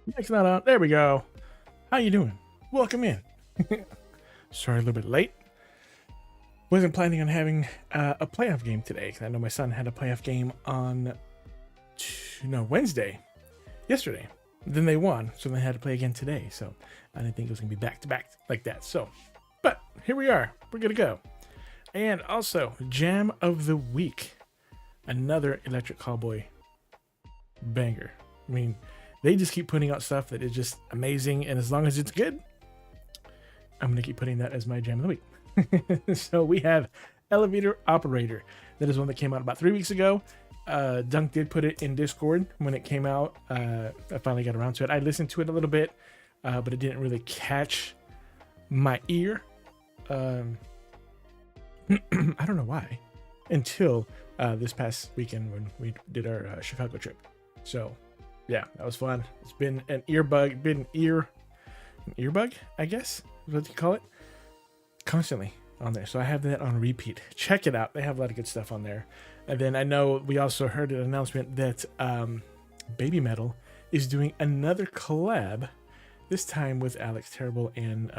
Mic's not on. There we go. How you doing? Welcome in. Sorry, a little bit late. Wasn't planning on having a playoff game today because I know my son had a playoff game on Wednesday, yesterday. Then they won, so they had to play again today. So I didn't think it was gonna be back to back like that. So, but here we are. We're gonna go. And also, Jam of the Week, another Electric Cowboy banger. I mean, they just keep putting out stuff that is just amazing, and as long as it's good, I'm gonna keep putting that as my Jam of the Week. So we have Elevator Operator. That is one that came out about 3 weeks ago. Dunk did put it in Discord when it came out. I finally got around to it. I listened to it a little bit, but it didn't really catch my ear. I don't know why, until this past weekend when we did our Chicago trip. So yeah, that was fun. It's been an earbug, I guess is what you call it, constantly on there. So I have that on repeat. Check it out. They have a lot of good stuff on there. And then I know we also heard an announcement that Baby Metal is doing another collab, this time with Alex Terrible and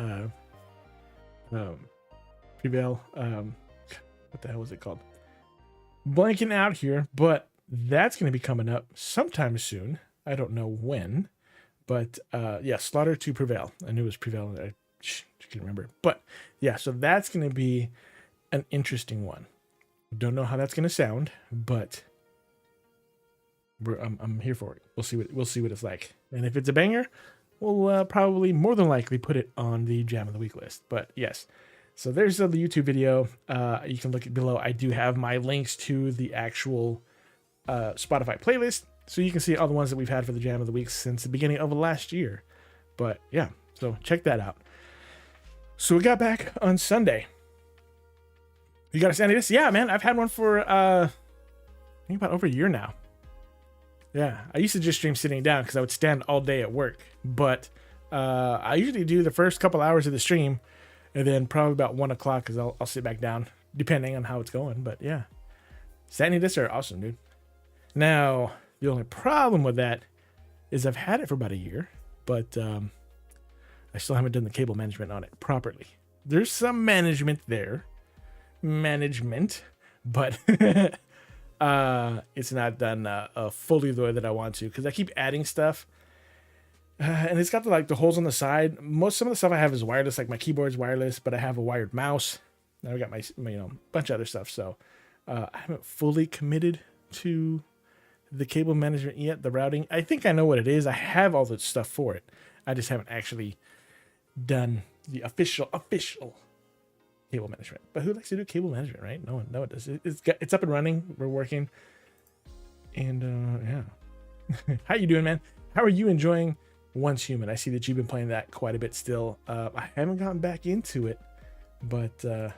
Prevail. What the hell was it called? Blanking out here, but that's going to be coming up sometime soon. I don't know when, but yeah, Slaughter to Prevail. I knew it was Prevail. I can't remember, but yeah, so that's going to be an interesting one. Don't know how that's going to sound, but I'm here for it. We'll see what it's like, and if it's a banger, we'll probably more than likely put it on the Jam of the Week list. But yes, so there's the YouTube video. You can look at below. I do have my links to the actual Spotify playlist, so you can see all the ones that we've had for the Jam of the Week since the beginning of last year. But yeah, so check that out. So we got back on Sunday. You got a Sandy this? Yeah, man, I've had one for I think about over a year now. Yeah, I used to just stream sitting down because I would stand all day at work, but I usually do the first couple hours of the stream, and then probably about 1 o'clock because I'll sit back down depending on how it's going. But yeah, Sandy this are awesome, dude. Now the only problem with that is I've had it for about a year, but I still haven't done the cable management on it properly. There's some management there. But it's not done fully the way that I want to, because I keep adding stuff, and it's got the holes on the side. Some of the stuff I have is wireless, like my keyboard's wireless, but I have a wired mouse. Now I got my bunch of other stuff, so I haven't fully committed to the cable management yet. The routing, I think I know what it is. I have all the stuff for it. I just haven't actually done the official cable management. But who likes to do cable management, right? No one does. It's up and running. We're working, and yeah. How you doing, man? How are you enjoying Once Human? I see that you've been playing that quite a bit still. I haven't gotten back into it, but yeah,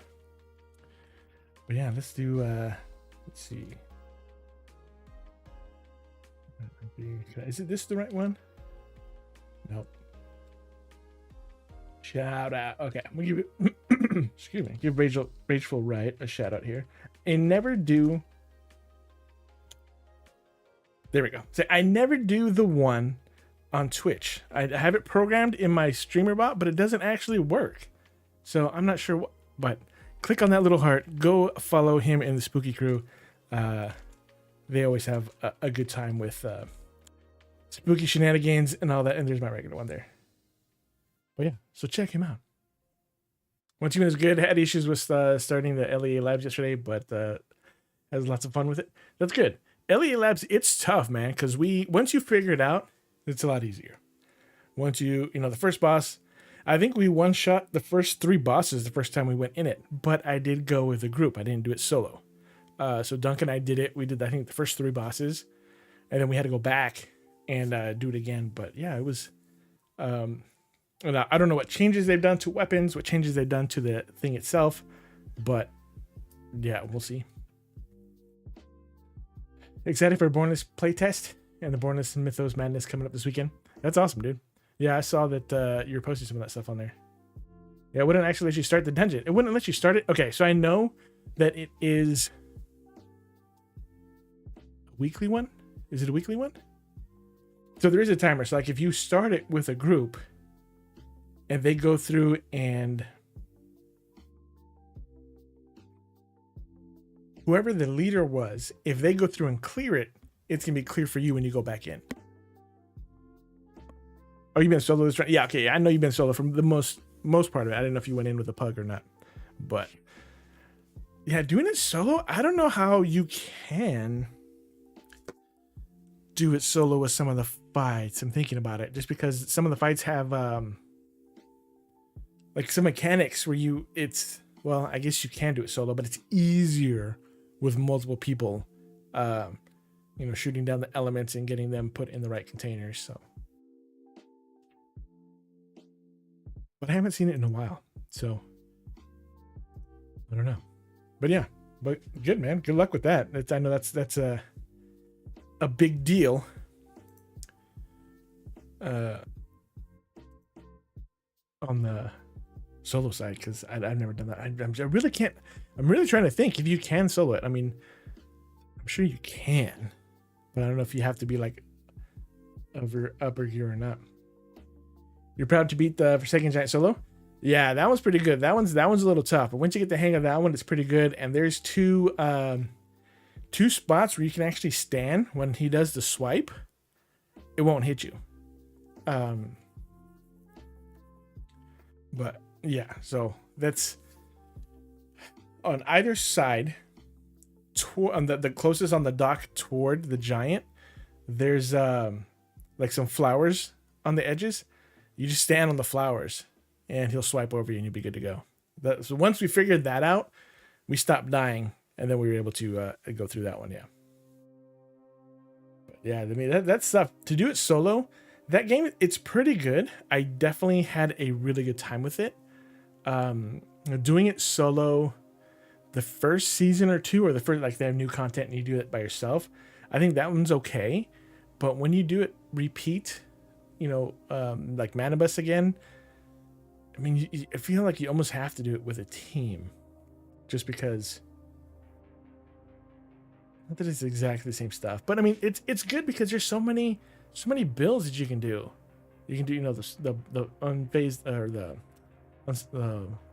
let's do. Let's see. Is it this the right one? Nope. Shout out. Okay, I'm gonna give it. Excuse me. Give Rageful Riot a shout out here. And never do. There we go. So I never do the one on Twitch. I have it programmed in my streamer bot, but it doesn't actually work. So I'm not sure what. But click on that little heart. Go follow him and the Spooky Crew. They always have a good time with spooky shenanigans and all that. And there's my regular one there. But yeah, so check him out. Once Human is good. Had issues with starting the LEA Labs yesterday, but has lots of fun with it. That's good. LEA Labs, it's tough, man, because once you figure it out, it's a lot easier. Once the first boss, I think we one-shot the first 3 bosses the first time we went in it, but I did go with a group. I didn't do it solo. So Dunk and I did it. We did, I think, the first 3 bosses, and then we had to go back and do it again. But yeah, it was... I don't know what changes they've done to weapons, what changes they've done to the thing itself, but yeah, we'll see. Excited for Bornless playtest and the Bornless Mythos Madness coming up this weekend. That's awesome, dude. Yeah, I saw that you were posting some of that stuff on there. Yeah, it wouldn't actually let you start the dungeon. It wouldn't let you start it. Okay, so I know that it is a weekly one. Is it a weekly one? So there is a timer. So like if you start it with a group and they go through and whoever the leader was, if they go through and clear it, it's going to be clear for you when you go back in. Oh, you've been solo this round? Yeah, okay. Yeah, I know you've been solo from the most part of it. I didn't know if you went in with a pug or not. But yeah, doing it solo, I don't know how you can do it solo with some of the fights. I'm thinking about it just because some of the fights have like some mechanics where well, I guess you can do it solo, but it's easier with multiple people, shooting down the elements and getting them put in the right containers. So, but I haven't seen it in a while, so I don't know. But yeah, but good, man. Good luck with that. I know that's a big deal. On the solo side, because I've never done that. I really can't. I'm really trying to think if you can solo it. I mean, I'm sure you can, but I don't know if you have to be like upper gear or not. You're proud to beat the Forsaken Giant solo? Yeah, that one's pretty good. That one's a little tough, but once you get the hang of that one, it's pretty good. And there's two spots where you can actually stand when he does the swipe. It won't hit you. But yeah, so that's on either side. On the closest on the dock toward the giant, there's like some flowers on the edges. You just stand on the flowers and he'll swipe over you and you'll be good to go. So once we figured that out, we stopped dying and then we were able to go through that one. Yeah. But yeah, I mean, that stuff to do it solo, that game, it's pretty good. I definitely had a really good time with it. Doing it solo the first season or two, or the first, like they have new content and you do it by yourself, I think that one's okay. But when you do it repeat, like Manibus again, I mean, I feel like you almost have to do it with a team, just because. Not that it's exactly the same stuff, but I mean, it's good because there's so many builds that you can do. You can do, the unfazed or the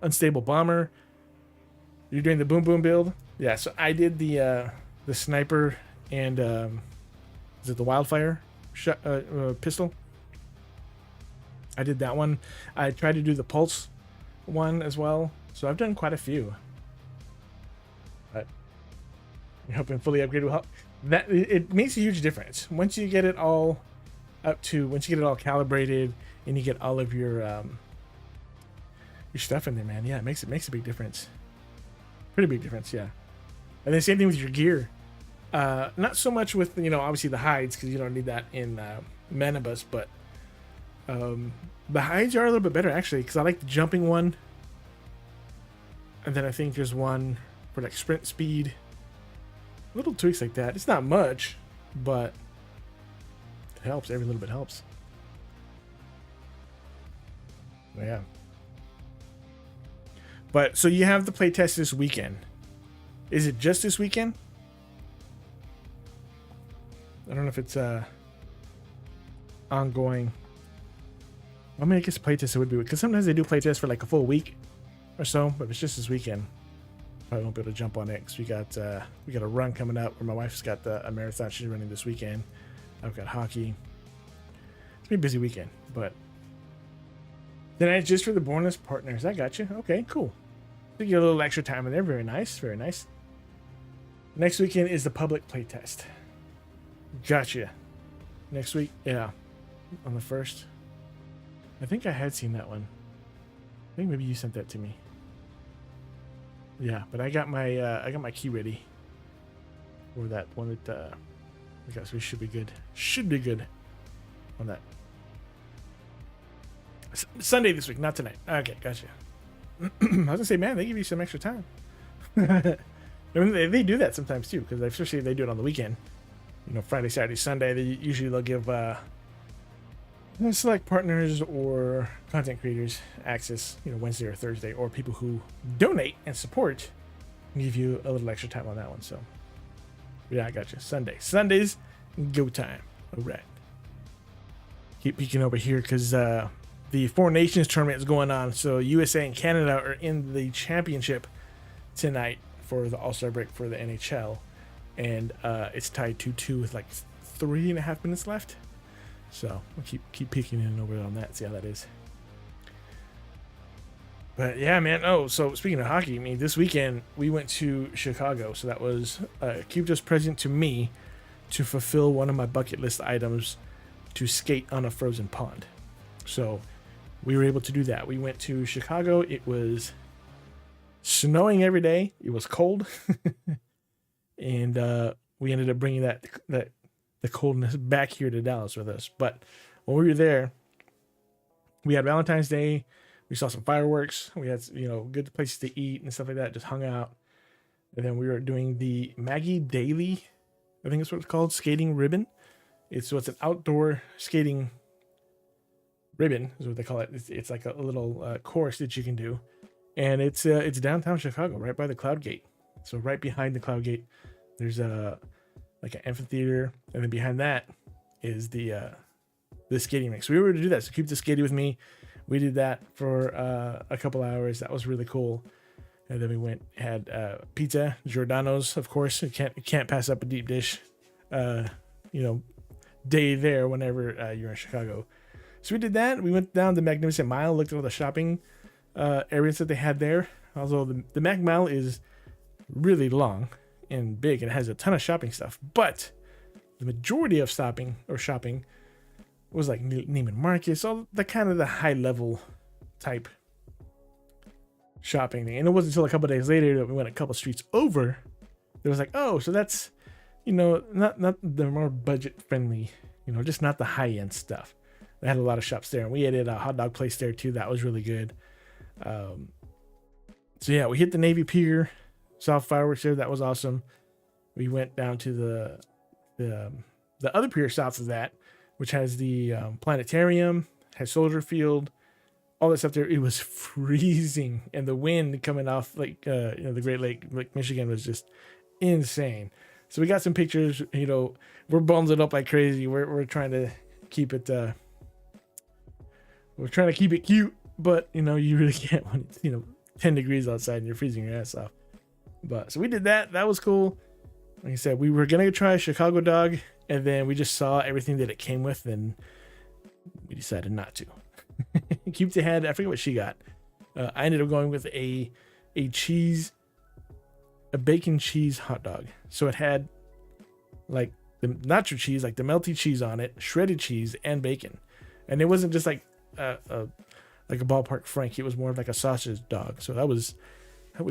unstable bomber. You're doing the boom boom build. Yeah, so I did the sniper and is it the wildfire pistol? I did that one. I tried to do the pulse one as well. So I've done quite a few. But you're hoping fully upgraded will help. That it makes a huge difference once you get it all calibrated and you get all of your stuff in there, man. Yeah, it makes a big difference. Pretty big difference, yeah. And then same thing with your gear. Not so much with obviously the hides, because you don't need that in Manibus, but the hides are a little bit better actually, because I like the jumping one, and then I think there's one for like sprint speed. Little tweaks like that. It's not much, but it helps. Every little bit helps. Yeah. But so you have the playtest this weekend. Is it just this weekend? I don't know if it's ongoing. I mean, I guess playtest it would be, because sometimes they do playtest for like a full week or so, but if it's just this weekend, probably won't be able to jump on it because we got a run coming up where my wife's got a marathon she's running this weekend. I've got hockey. It's been a busy weekend, but then it's just for the bonus partners. I got you. Okay, cool. You get a little extra time in there. Very nice. Very nice. Next weekend is the public playtest. Gotcha. Next week, yeah, on the 1st. I think I had seen that one. I think maybe you sent that to me. Yeah, but I got my key ready for that one. That I guess we should be good. Should be good on that. Sunday this week, not tonight. Okay, gotcha. I was gonna say, man, they give you some extra time. I mean, they do that sometimes too, because especially if they do it on the weekend. Friday, Saturday, Sunday. They'll give select partners or content creators access. Wednesday or Thursday, or people who donate and support give you a little extra time on that one. So, yeah, I got you. Sundays, go time. All right. keep peeking over here because the Four Nations tournament is going on. So USA and Canada are in the championship tonight for the All-Star break for the NHL, and it's tied 2-2 with like 3.5 minutes left. So we'll keep peeking in over on that, see how that is. But yeah, man. Oh, so speaking of hockey, I mean, this weekend we went to Chicago. So that was Cubeto's present to me to fulfill one of my bucket list items, to skate on a frozen pond. So we were able to do that. We went to Chicago. It was snowing every day. It was cold. And we ended up bringing the coldness back here to Dallas with us. But when we were there, we had Valentine's Day. We saw some fireworks. We had, good places to eat and stuff like that. Just hung out. And then we were doing the Maggie Daily, I think that's what it's called, skating ribbon. It's an outdoor skating ribbon is what they call it. It's like a little course that you can do. And it's downtown Chicago, right by the Cloud Gate. So right behind the Cloud Gate, there's like an amphitheater. And then behind that is the skating rink. So we were able to do that. So keep the skating with me. We did that for a couple hours. That was really cool. And then we had pizza, Giordano's, of course. You can't pass up a deep dish, day there whenever you're in Chicago. So we did that. We went down the Magnificent Mile, looked at all the shopping areas that they had there. Although the Mag Mile is really long and big and has a ton of shopping stuff. But the majority of shopping was like Neiman Marcus, all the kind of the high level type shopping thing. And it wasn't until a couple of days later that we went a couple streets over. It was like, oh, so that's, not the more budget friendly, just not the high end stuff. They had a lot of shops there, and we ate at a hot dog place there too. That was really good. So yeah, we hit the Navy Pier, saw fireworks there. That was awesome. We went down to the other pier south of that, which has the planetarium, has Soldier Field, all that stuff there. It was freezing, and the wind coming off the Great Lake Michigan was just insane. So we got some pictures. We're bundled up like crazy. We're trying to keep it. We're trying to keep it cute, but you really can't when it's 10 degrees outside and you're freezing your ass off. But so we did that. That was cool. Like I said, we were gonna try a Chicago dog, and then we just saw everything that it came with, and we decided not to. Keep the head. I forget what she got. I ended up going with a bacon cheese hot dog. So it had like the nacho cheese, like the melty cheese on it, shredded cheese, and bacon. And it wasn't just like a ballpark Frank. It was more of like a sausage dog. So that was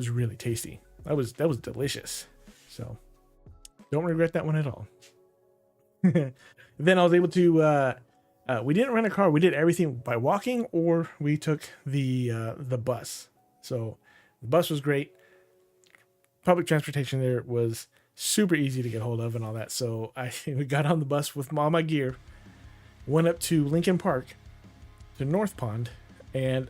really tasty. That was delicious. So don't regret that one at all. Then I was able to we didn't rent a car. We did everything by walking, or we took the bus. So the bus was great. Public transportation there was super easy to get hold of and all that. So we got on the bus with all my gear, went up to Lincoln Park, to North Pond, and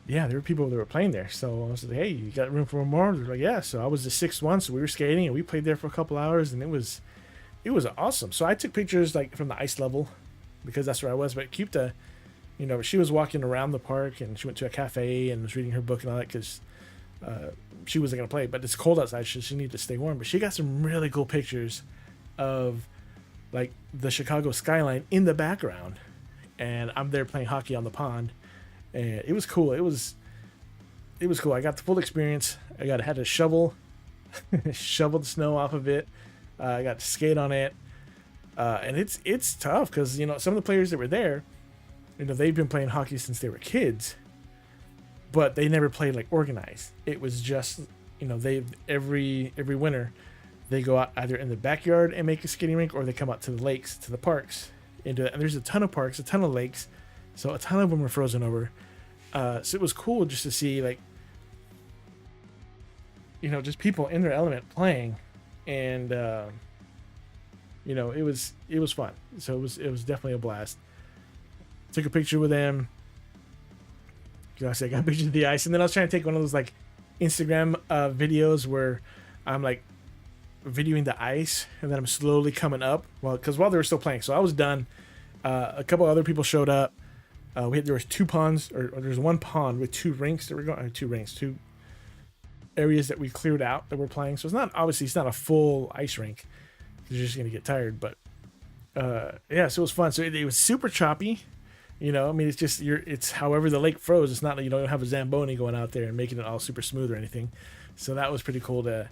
there were people that were playing there. So I was like, hey, you got room for more? They're like, yeah. So I was the sixth one, so we were skating and we played there for a couple hours, and it was awesome. So I took pictures like from the ice level because that's where I was. But Cupta, she was walking around the park, and she went to a cafe and was reading her book and all that because she wasn't gonna play. But it's cold outside, so she needed to stay warm. But she got some really cool pictures of like the Chicago skyline in the background, and I'm there playing hockey on the pond, and it was cool. It was cool. I got the full experience. Had to shovel the snow off of it. I got to skate on it, and it's tough because some of the players that were there, they've been playing hockey since they were kids, but they never played like organized. It was just they every winter they go out either in the backyard and make a skating rink, or they come out to the lakes, to the parks, and do it. And there's a ton of parks, a ton of lakes, so a ton of them were frozen over. So it was cool just to see just people in their element playing, and it was fun. So it was definitely a blast. Took a picture with them. I got a picture of the ice, and then I was trying to take one of those like Instagram videos where I'm like videoing the ice, and then I'm slowly coming up. Well, because while they were still playing, so I was done. A couple other people showed up. There was 2 ponds, or there's 1 pond with 2 rinks that were going. 2 areas that we cleared out that we're playing. So it's not a full ice rink. You're just gonna get tired, but yeah. So it was fun. So it was super choppy. I mean, it's however the lake froze. It's not like you don't have a Zamboni going out there and making it all super smooth or anything. So that was pretty cool to,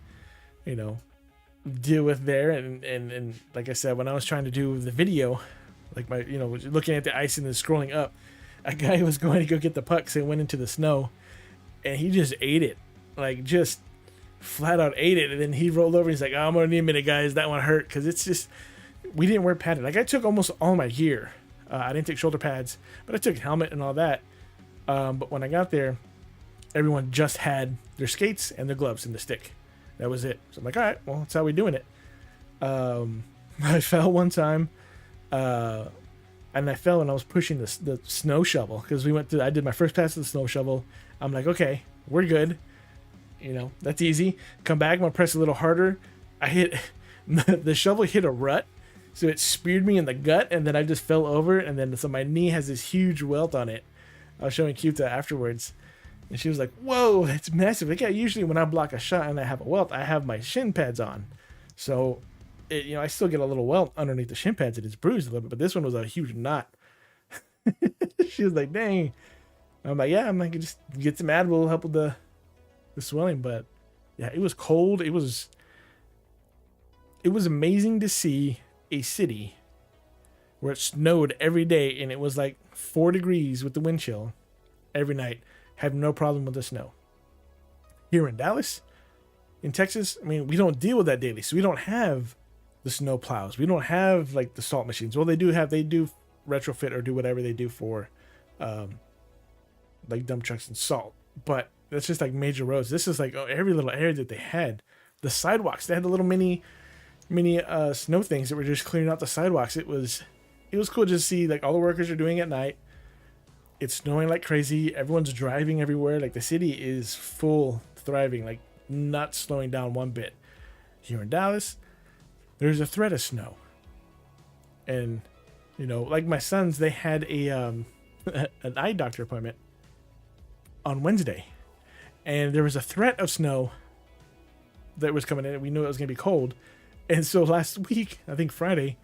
deal with there. And like I said, when I was trying to do the video, like looking at the ice and then scrolling up, a guy was going to go get the puck, so he went into the snow, and he just ate it, like just flat out ate it. And then he rolled over. And he's like, "Oh, I'm gonna need a minute, guys. That one hurt," because it's just we didn't wear padding. Like I took almost all my gear. I didn't take shoulder pads, but I took a helmet and all that. But when I got there, everyone just had their skates and their gloves and the stick. That was it. So I'm like, all right, well, that's how we're doing it. I fell one time, and I fell when I was pushing the snow shovel, because I did my first pass of the snow shovel. I'm like, okay, we're good. That's easy. Come back, I'm gonna press a little harder. I hit the shovel hit a rut. So it speared me in the gut, and then I just fell over, and then so my knee has this huge welt on it. I was showing Kyuta afterwards, and she was like, "Whoa, that's massive!" Like, yeah, usually when I block a shot and I have a welt, I have my shin pads on, so I still get a little welt underneath the shin pads. It is bruised a little bit, but this one was a huge knot. She was like, "Dang!" I'm like, "Yeah," I'm like, "Just get some Advil, help with the swelling." But yeah, it was cold. It was amazing to see a city where it snowed every day and it was like 4 degrees with the wind chill every night, have no problem with the snow. Here in Dallas, in Texas, I mean, we don't deal with that daily, so we don't have the snow plows. We don't have like the salt machines. Well, they do retrofit or do whatever they do for like dump trucks and salt, but that's just like major roads. This is like every little area that they had. The sidewalks, they had the little mini snow things that were just clearing out the sidewalks. It was cool to see, like, all the workers are doing it at night. It's snowing like crazy. Everyone's driving everywhere. Like, the city is full thriving, like not slowing down one bit. Here in Dallas, there's a threat of snow. And, like my sons, they had an eye doctor appointment on Wednesday. And there was a threat of snow that was coming in. We knew it was going to be cold. And so last week, I think Friday,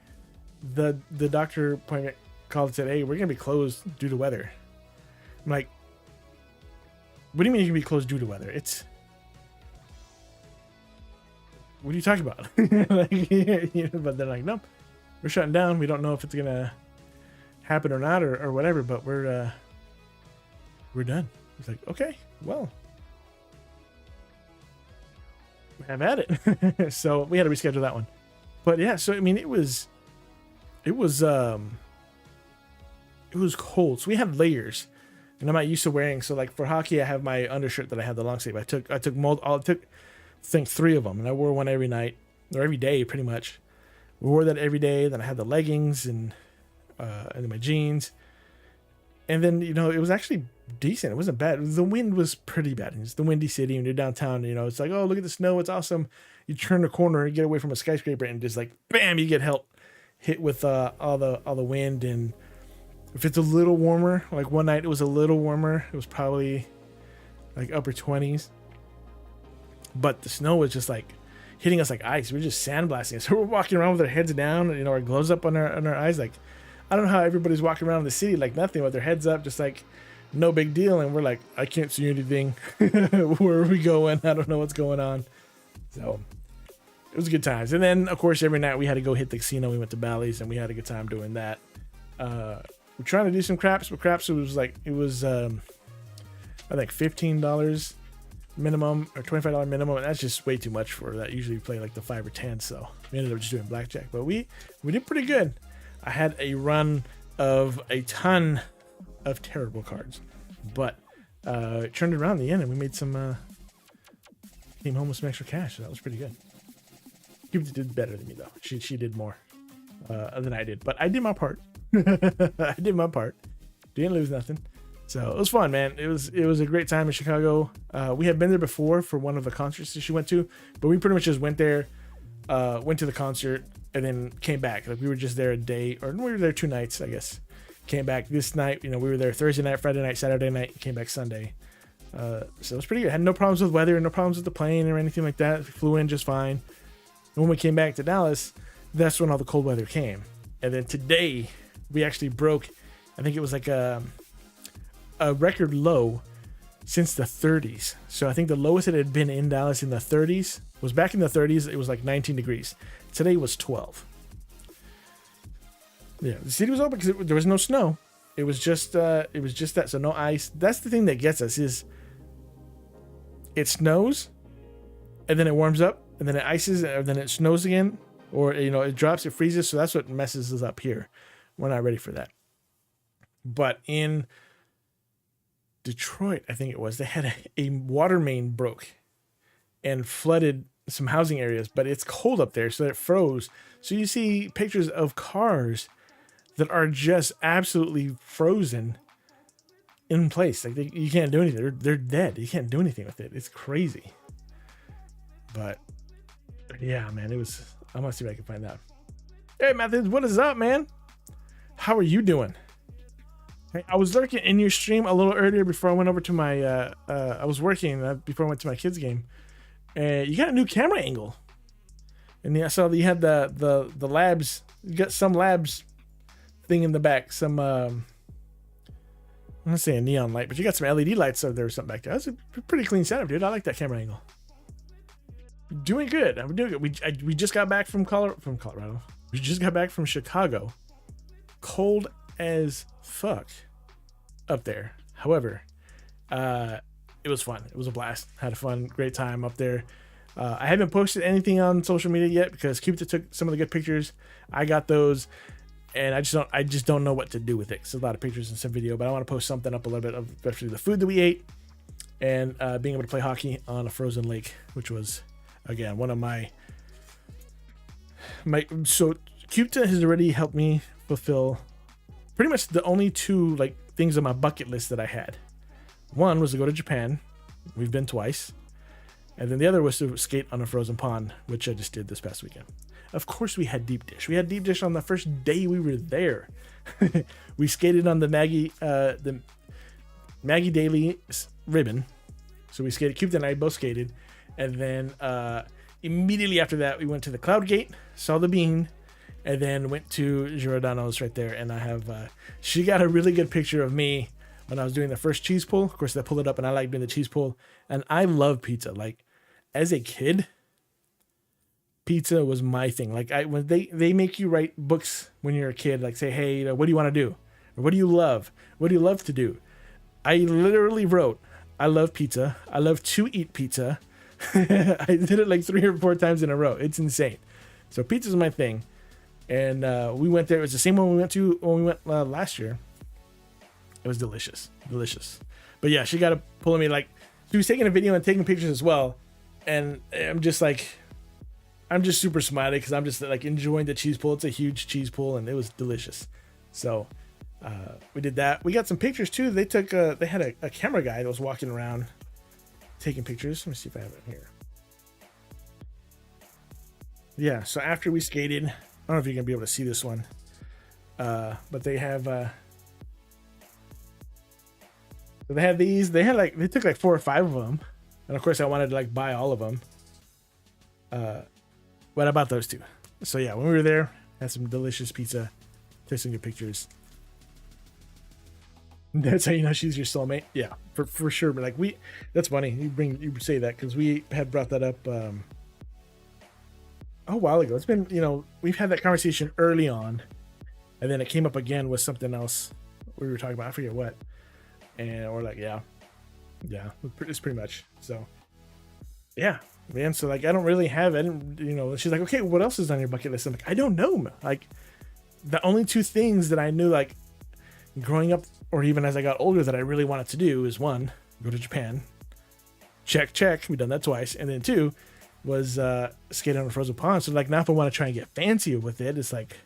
the doctor appointment called and said, "Hey, we're going to be closed due to weather." I'm like, "What do you mean you're going to be closed due to weather? What are you talking about?" But they're like, "No, we're shutting down. We don't know if it's going to happen or not or whatever, but we're done." It's like, okay, well, have at it. So we had to reschedule that one. But yeah, so I mean, it was cold. So we had layers, and I'm not used to wearing. So like for hockey, I have my undershirt that I have the long sleeve. I took I think 3 of them, and I wore one every night or every day pretty much. We wore that every day. Then I had the leggings and then my jeans, and then it was actually decent. It wasn't bad. The wind was pretty bad. It's the windy city, and you're downtown. It's like, oh, look at the snow, it's awesome. You turn the corner and get away from a skyscraper, and just like bam, you get hit with all the wind. And if it's a little warmer, like one night it was a little warmer. It was probably like upper 20s, but the snow was just like hitting us like ice. We were just sandblasting us. So we're walking around with our heads down, our gloves up on our eyes. Like, I don't know how everybody's walking around the city like nothing with their heads up, just like no big deal. And we're like, I can't see anything. Where are we going? I don't know what's going on. So it was good times. And then of course every night we had to go hit the casino. We went to Bally's and we had a good time doing that. We're trying to do some craps, but craps was I think $15 minimum or $25 minimum, and that's just way too much for that. Usually we play like the 5 or 10, so we ended up just doing blackjack. But we did pretty good. I had a run of a ton of terrible cards, but it turned it around in the end, and we made some came home with some extra cash, so that was pretty good. Cupid did better than me though. She did more than I did, but I did my part. I did my part. Didn't lose nothing. So it was fun, man. It was a great time in Chicago. We had been there before for one of the concerts that she went to, but we pretty much just went there went to the concert, and then came back. Like we were just there a day, or we were there 2 nights, I guess. Came back this night. You know, we were there Thursday night, Friday night, Saturday night. Came back Sunday. So it was pretty good. Had no problems with weather, no problems with the plane or anything like that. We flew in just fine. And when we came back to Dallas, that's when all the cold weather came. And then today, we actually broke, I think it was like a record low since the 30s. So I think the lowest it had been in Dallas in the 30s was back in the 30s. It was like 19 degrees. Today was 12. Yeah, the city was open because there was no snow. It was just that. So no ice. That's the thing that gets us is it snows, and then it warms up, and then it ices, and then it snows again, or it drops, it freezes. So that's what messes us up here. We're not ready for that. But in Detroit, I think it was, they had a water main broke and flooded some housing areas, but it's cold up there, so it froze. So you see pictures of cars that are just absolutely frozen in place. Like you can't do anything. They're dead. You can't do anything with it. It's crazy. But yeah, man, I'm gonna see if I can find out. Hey, Methods, what is up, man? How are you doing? Hey, I was lurking in your stream a little earlier before I went over to my. I was working before I went to my kids' game. You got a new camera angle, and I saw that you had the labs. You got some labs thing in the back. Some I'm gonna say a neon light, but you got some LED lights over there or something back there. That's a pretty clean setup, dude. I like that camera angle. Doing good. I'm doing good. We just got back from Colorado. We just got back from Chicago. Cold as fuck up there. However, it was fun. It was a blast. Had a fun, great time up there. I haven't posted anything on social media yet because Cupid took some of the good pictures. I got those, and I just don't know what to do with it. It's a lot of pictures and some video, but I want to post something up a little bit of especially the food that we ate and being able to play hockey on a frozen lake, which was again one of my. So Cupid has already helped me fulfill pretty much the only 2 like things on my bucket list that I had. One was to go to Japan. We've been twice. And then the other was to skate on a frozen pond, which I just did this past weekend. Of course, we had deep dish. We had deep dish on the first day we were there. We skated on the Maggie Daily ribbon. So we skated. Cupid and I both skated. And then immediately after that, we went to the Cloud Gate, saw the bean, and then went to Giordano's right there. And I have, she got a really good picture of me when I was doing the first cheese pull. Of course, I pulled it up and I like doing the cheese pull. And I love pizza. Like, as a kid, pizza was my thing. Like, when they make you write books when you're a kid, like say, hey, what do you want to do? Or what do you love? What do you love to do? I literally wrote, I love pizza. I love to eat pizza. I did it like 3 or 4 times in a row. It's insane. So pizza's my thing. And we went there. It was the same one we went to when we went last year. It was delicious. But yeah, she got to pull me, like, she was taking a video and taking pictures as well. And I'm just super smiley because I'm just like enjoying the cheese pull. It's a huge cheese pull and it was delicious. So we did that. We got some pictures too. They took they had a camera guy that was walking around taking pictures. Let me see if I have it here. Yeah, so after we skated, I don't know if you're gonna be able to see this one, but they have so they had these. They took like 4 or 5 of them, and of course I wanted to like buy all of them. But I bought those 2. So yeah, when we were there, had some delicious pizza, took some good pictures. That's how you know she's your soulmate. Yeah, for sure. But like that's funny. You say that because we had brought that up a while ago. It's been, we've had that conversation early on, and then it came up again with something else we were talking about. I forget what, and we're like, yeah, it's pretty much. So yeah, man. So like, I don't really have it. She's like, okay, what else is on your bucket list? I'm like, I don't know. Like, the only 2 things that I knew, like, growing up or even as I got older that I really wanted to do is 1, go to Japan. Check. We've done that twice. And then 2 was skate on a frozen pond. So like, now if I want to try and get fancy with it, it's like,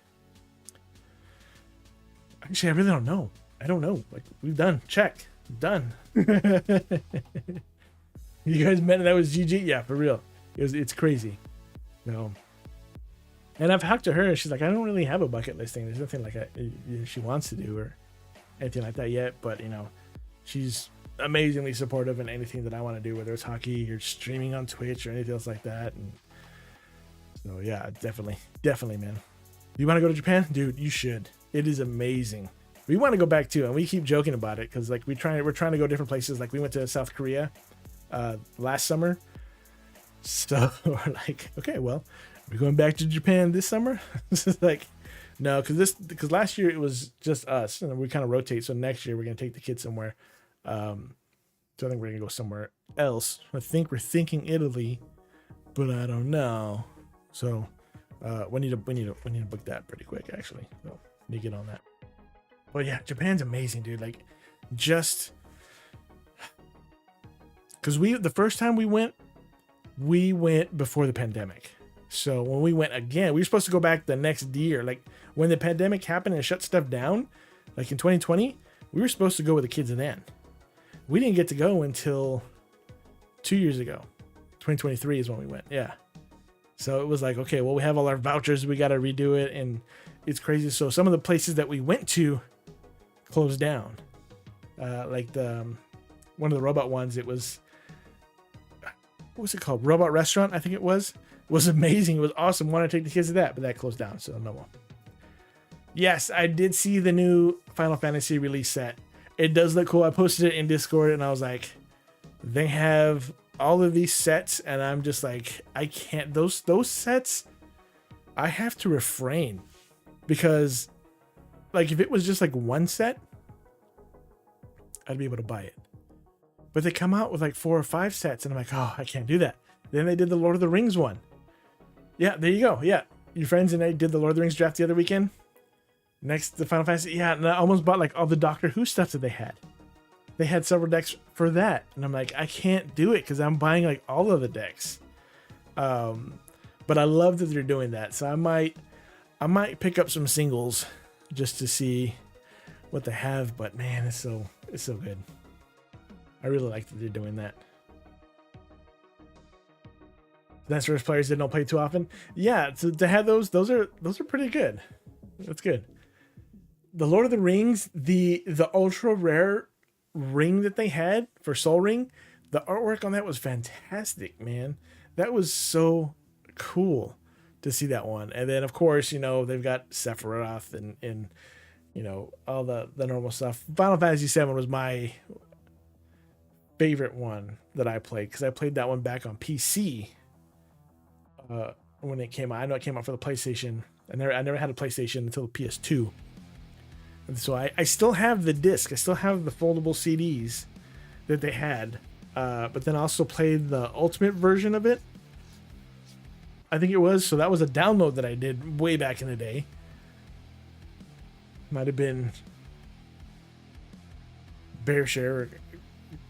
actually, I really don't know. I don't know. Like, we've done. Check. Done. You guys met, that was GG? Yeah, for real. It's crazy. No. And I've talked to her, and she's like, I don't really have a bucket list thing. There's nothing like she wants to do or anything like that yet. But, you know, she's amazingly supportive in anything that I want to do, whether it's hockey or streaming on Twitch or anything else like that. And so, yeah, definitely, man. You want to go to Japan? Dude, you should. It is amazing. We want to go back too, and we keep joking about it because like we're trying to go different places. Like we went to South Korea last summer. So we're like, okay, well, we're going back to Japan this summer. This is like, no, because last year it was just us, and we kind of rotate. So next year we're gonna take the kids somewhere. So I think we're gonna go somewhere else. I think we're thinking Italy, but I don't know. So we need to book that pretty quick actually. So we need to get on that. But yeah, Japan's amazing, dude. Like, just because the first time we went before the pandemic. So when we went again, we were supposed to go back the next year. Like when the pandemic happened and shut stuff down, like in 2020, we were supposed to go with the kids then. We didn't get to go until 2 years ago. 2023 is when we went. Yeah. So it was like, okay, well, we have all our vouchers. We got to redo it. And it's crazy. So some of the places that we went to closed down. Like one of the robot ones, it was, what was it called? Robot Restaurant, I think it was. It was amazing. It was awesome. Wanted to take the kids to that, but that closed down, so no more. Yes, I did see the new Final Fantasy release set. It does look cool. I posted it in Discord, and I was like, they have all of these sets, and I'm just like, I can't. Those sets, I have to refrain because, like, if it was just like one set, I'd be able to buy it. But they come out with like 4 or 5 sets, and I'm like, oh, I can't do that. Then they did the Lord of the Rings one. Yeah, there you go. Yeah, your friends and I did the Lord of the Rings draft the other weekend. Next, the Final Fantasy. Yeah, and I almost bought like all the Doctor Who stuff that they had. They had several decks for that, and I'm like, I can't do it because I'm buying like all of the decks. But I love that they're doing that, so I might pick up some singles just to see what they have. But man, it's so good. I really like that they're doing that. That's for players that don't play too often. Yeah, to have those are pretty good. That's good. The Lord of the Rings, the ultra rare ring that they had for Soul Ring, the artwork on that was fantastic, man. That was so cool to see that one. And then of course, you know, they've got Sephiroth and you know, all the normal stuff. Final Fantasy VII was my favorite one that I played because I played that one back on PC. When it came out, I know it came out for the PlayStation. I never had a PlayStation until the PS2. And so I still have the disc. I still have the foldable CDs that they had. But then I also played the Ultimate version of it. I think it was. So that was a download that I did way back in the day. Might have been BearShare or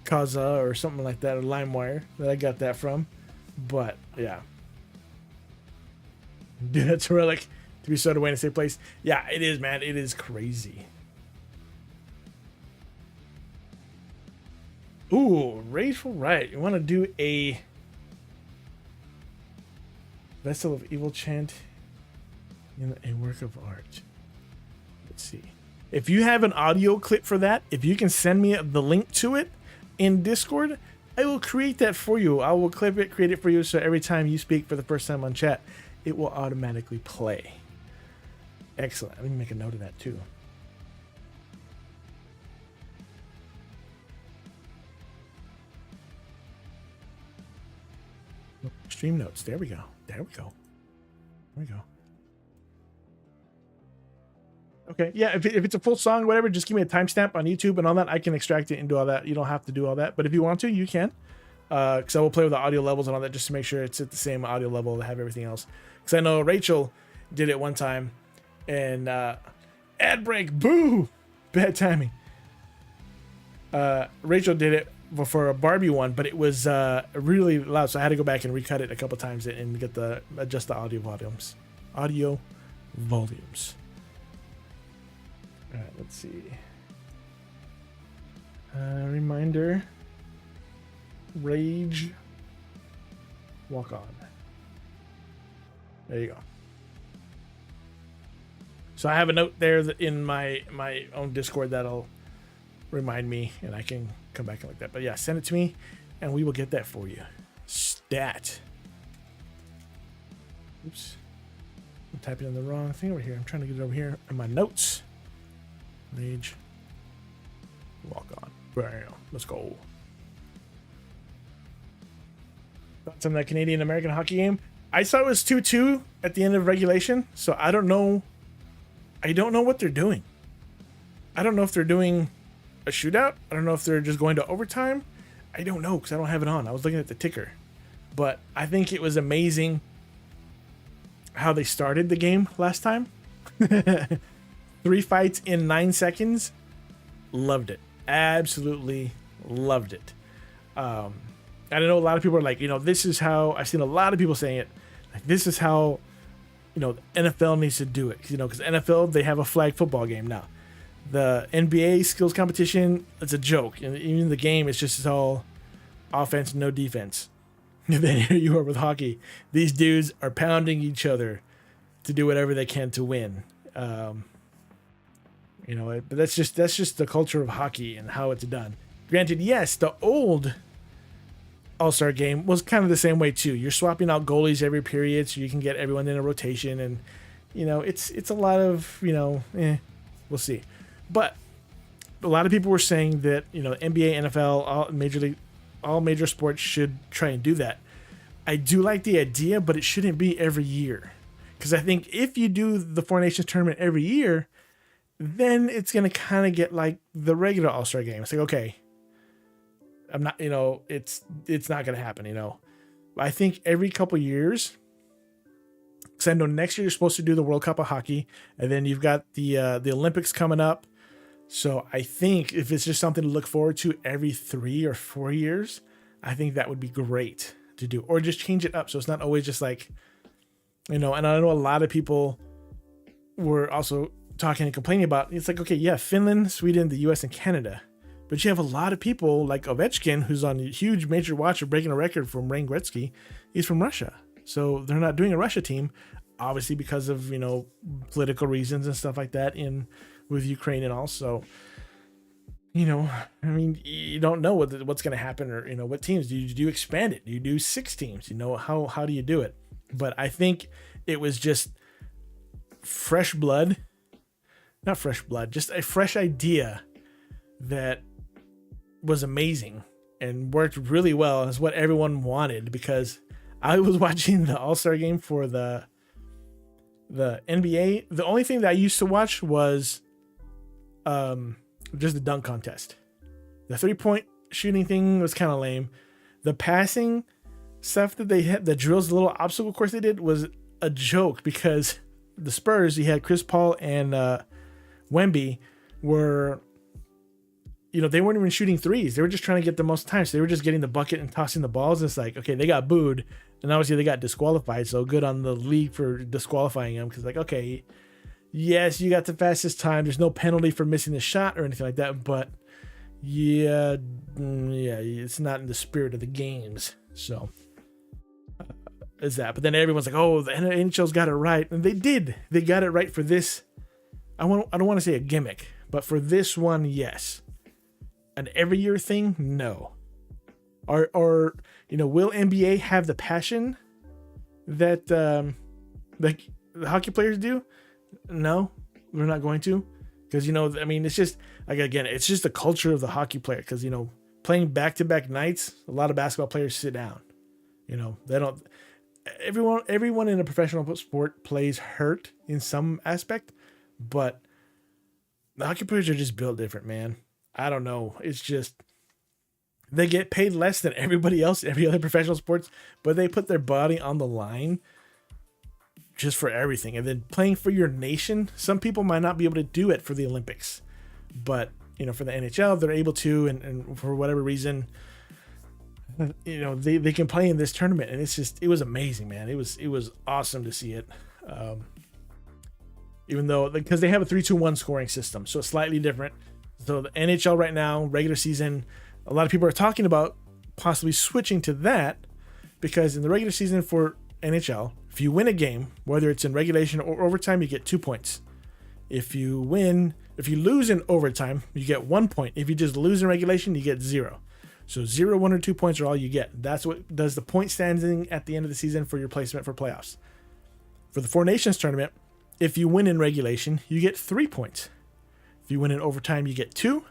Kazaa or something like that, or LimeWire that I got that from. But yeah. Dude, that's relic to be stowed away in a safe place. Yeah, it is, man. It is crazy. Ooh, Rageful Riot. You want to do a Vessel of Evil chant in a work of art. Let's see. If you have an audio clip for that, if you can send me the link to it in Discord, I will create that for you. I will clip it, create it for you, so every time you speak for the first time on chat, it will automatically play. Excellent. Let me make a note of that too. Stream notes. There we go. There we go. There we go. Okay. Yeah. If it's a full song, whatever, just give me a timestamp on YouTube and all that. I can extract it and do all that. You don't have to do all that. But if you want to, you can. Because I will play with the audio levels and all that just to make sure it's at the same audio level to have everything else. Because I know Rachel did it one time. And ad break. Boo! Bad timing. Rachel did it for a Barbie one, but it was really loud, so I had to go back and recut it a couple times and get adjust the audio volumes. Audio volumes. All right, let's see. Reminder. Rage. Walk on. There you go. So I have a note there in my own Discord that'll remind me, and I can come back and like that. But yeah, send it to me, and we will get that for you. Stat. Oops. I'm typing in the wrong thing over here. I'm trying to get it over here in my notes. Mage. Walk on. Bam. Let's go. Thoughts on that Canadian-American hockey game? I saw it was 2-2 at the end of regulation, so I don't know. I don't know what they're doing. I don't know if they're doing a shootout. I don't know if they're just going to overtime. I don't know because I don't have it on. I was looking at the ticker. But I think it was amazing how they started the game last time. 3 fights in 9 seconds. Loved it. Absolutely loved it. I know a lot of people are like, this is how, I've seen a lot of people saying it. Like, this is how, the NFL needs to do it. Because NFL, they have a flag football game now. The NBA skills competition, it's a joke. And even the game, it's just all offense, no defense. And then here you are with hockey. These dudes are pounding each other to do whatever they can to win. But that's just the culture of hockey and how it's done. Granted, yes, the old All-Star game was kind of the same way too. You're swapping out goalies every period so you can get everyone in a rotation, and it's a lot of we'll see. But a lot of people were saying that NBA, NFL, all major sports should try and do that. I do like the idea, but it shouldn't be every year, because I think if you do the Four Nations tournament every year, then it's gonna kind of get like the regular All-Star game. It's like, okay, I'm not, it's not gonna happen. I think every couple years, because I know next year you're supposed to do the World Cup of Hockey, and then you've got the Olympics coming up. So I think if it's just something to look forward to every 3 or 4 years, I think that would be great to do, or just change it up so it's not always just like, and I know a lot of people were also talking and complaining about, it's like, okay, yeah, Finland, Sweden, the US, and Canada. But you have a lot of people like Ovechkin, who's on a huge major watch of breaking a record from Wayne Gretzky. He's from Russia. So they're not doing a Russia team, obviously because of, political reasons and stuff like that with Ukraine and all. So, you don't know what's going to happen, or, what teams. Do you expand it? Do you do 6 teams? How do you do it? But I think it was just fresh blood. Not fresh blood, just a fresh idea that was amazing and worked really well. Is what everyone wanted, because I was watching the All-Star game for the NBA. The only thing that I used to watch was just the dunk contest. The 3-point shooting thing was kind of lame. The passing stuff that they had, the drills, the little obstacle course they did, was a joke, because the Spurs, you had Chris Paul and Wemby were, they weren't even shooting threes. They were just trying to get the most time. So they were just getting the bucket and tossing the balls. And it's like, okay, they got booed, and obviously they got disqualified. So good on the league for disqualifying them, because okay, yes, you got the fastest time. There's no penalty for missing the shot or anything like that. But yeah, it's not in the spirit of the games. So is that. But then everyone's like, oh, the NHL's got it right. And they did. They got it right for this. I don't want to say a gimmick, but for this one, yes. An every year thing, no. Or will NBA have the passion that the hockey players do? No, we're not going to, because it's just like, again, it's just the culture of the hockey player. Because playing back-to-back nights, a lot of basketball players sit down. They don't. Everyone in a professional sport plays hurt in some aspect, but the hockey players are just built different, man. I don't know. It's just, they get paid less than everybody else, every other professional sports, but they put their body on the line just for everything. And then playing for your nation, some people might not be able to do it for the Olympics, but for the NHL, they're able to, and for whatever reason, they can play in this tournament. And it was amazing, man. It was awesome to see it. Even though, because they have a 3-2-1 scoring system, so it's slightly different. So the NHL right now, regular season, a lot of people are talking about possibly switching to that, because in the regular season for NHL, if you win a game, whether it's in regulation or overtime, you get 2 points. If you lose in overtime, you get 1 point. If you just lose in regulation, you get 0. So 0, 1, or 2 points are all you get. That's what does the point standing at the end of the season for your placement for playoffs. For the Four Nations tournament, if you win in regulation, you get 3 points. If you win in overtime, you get 2.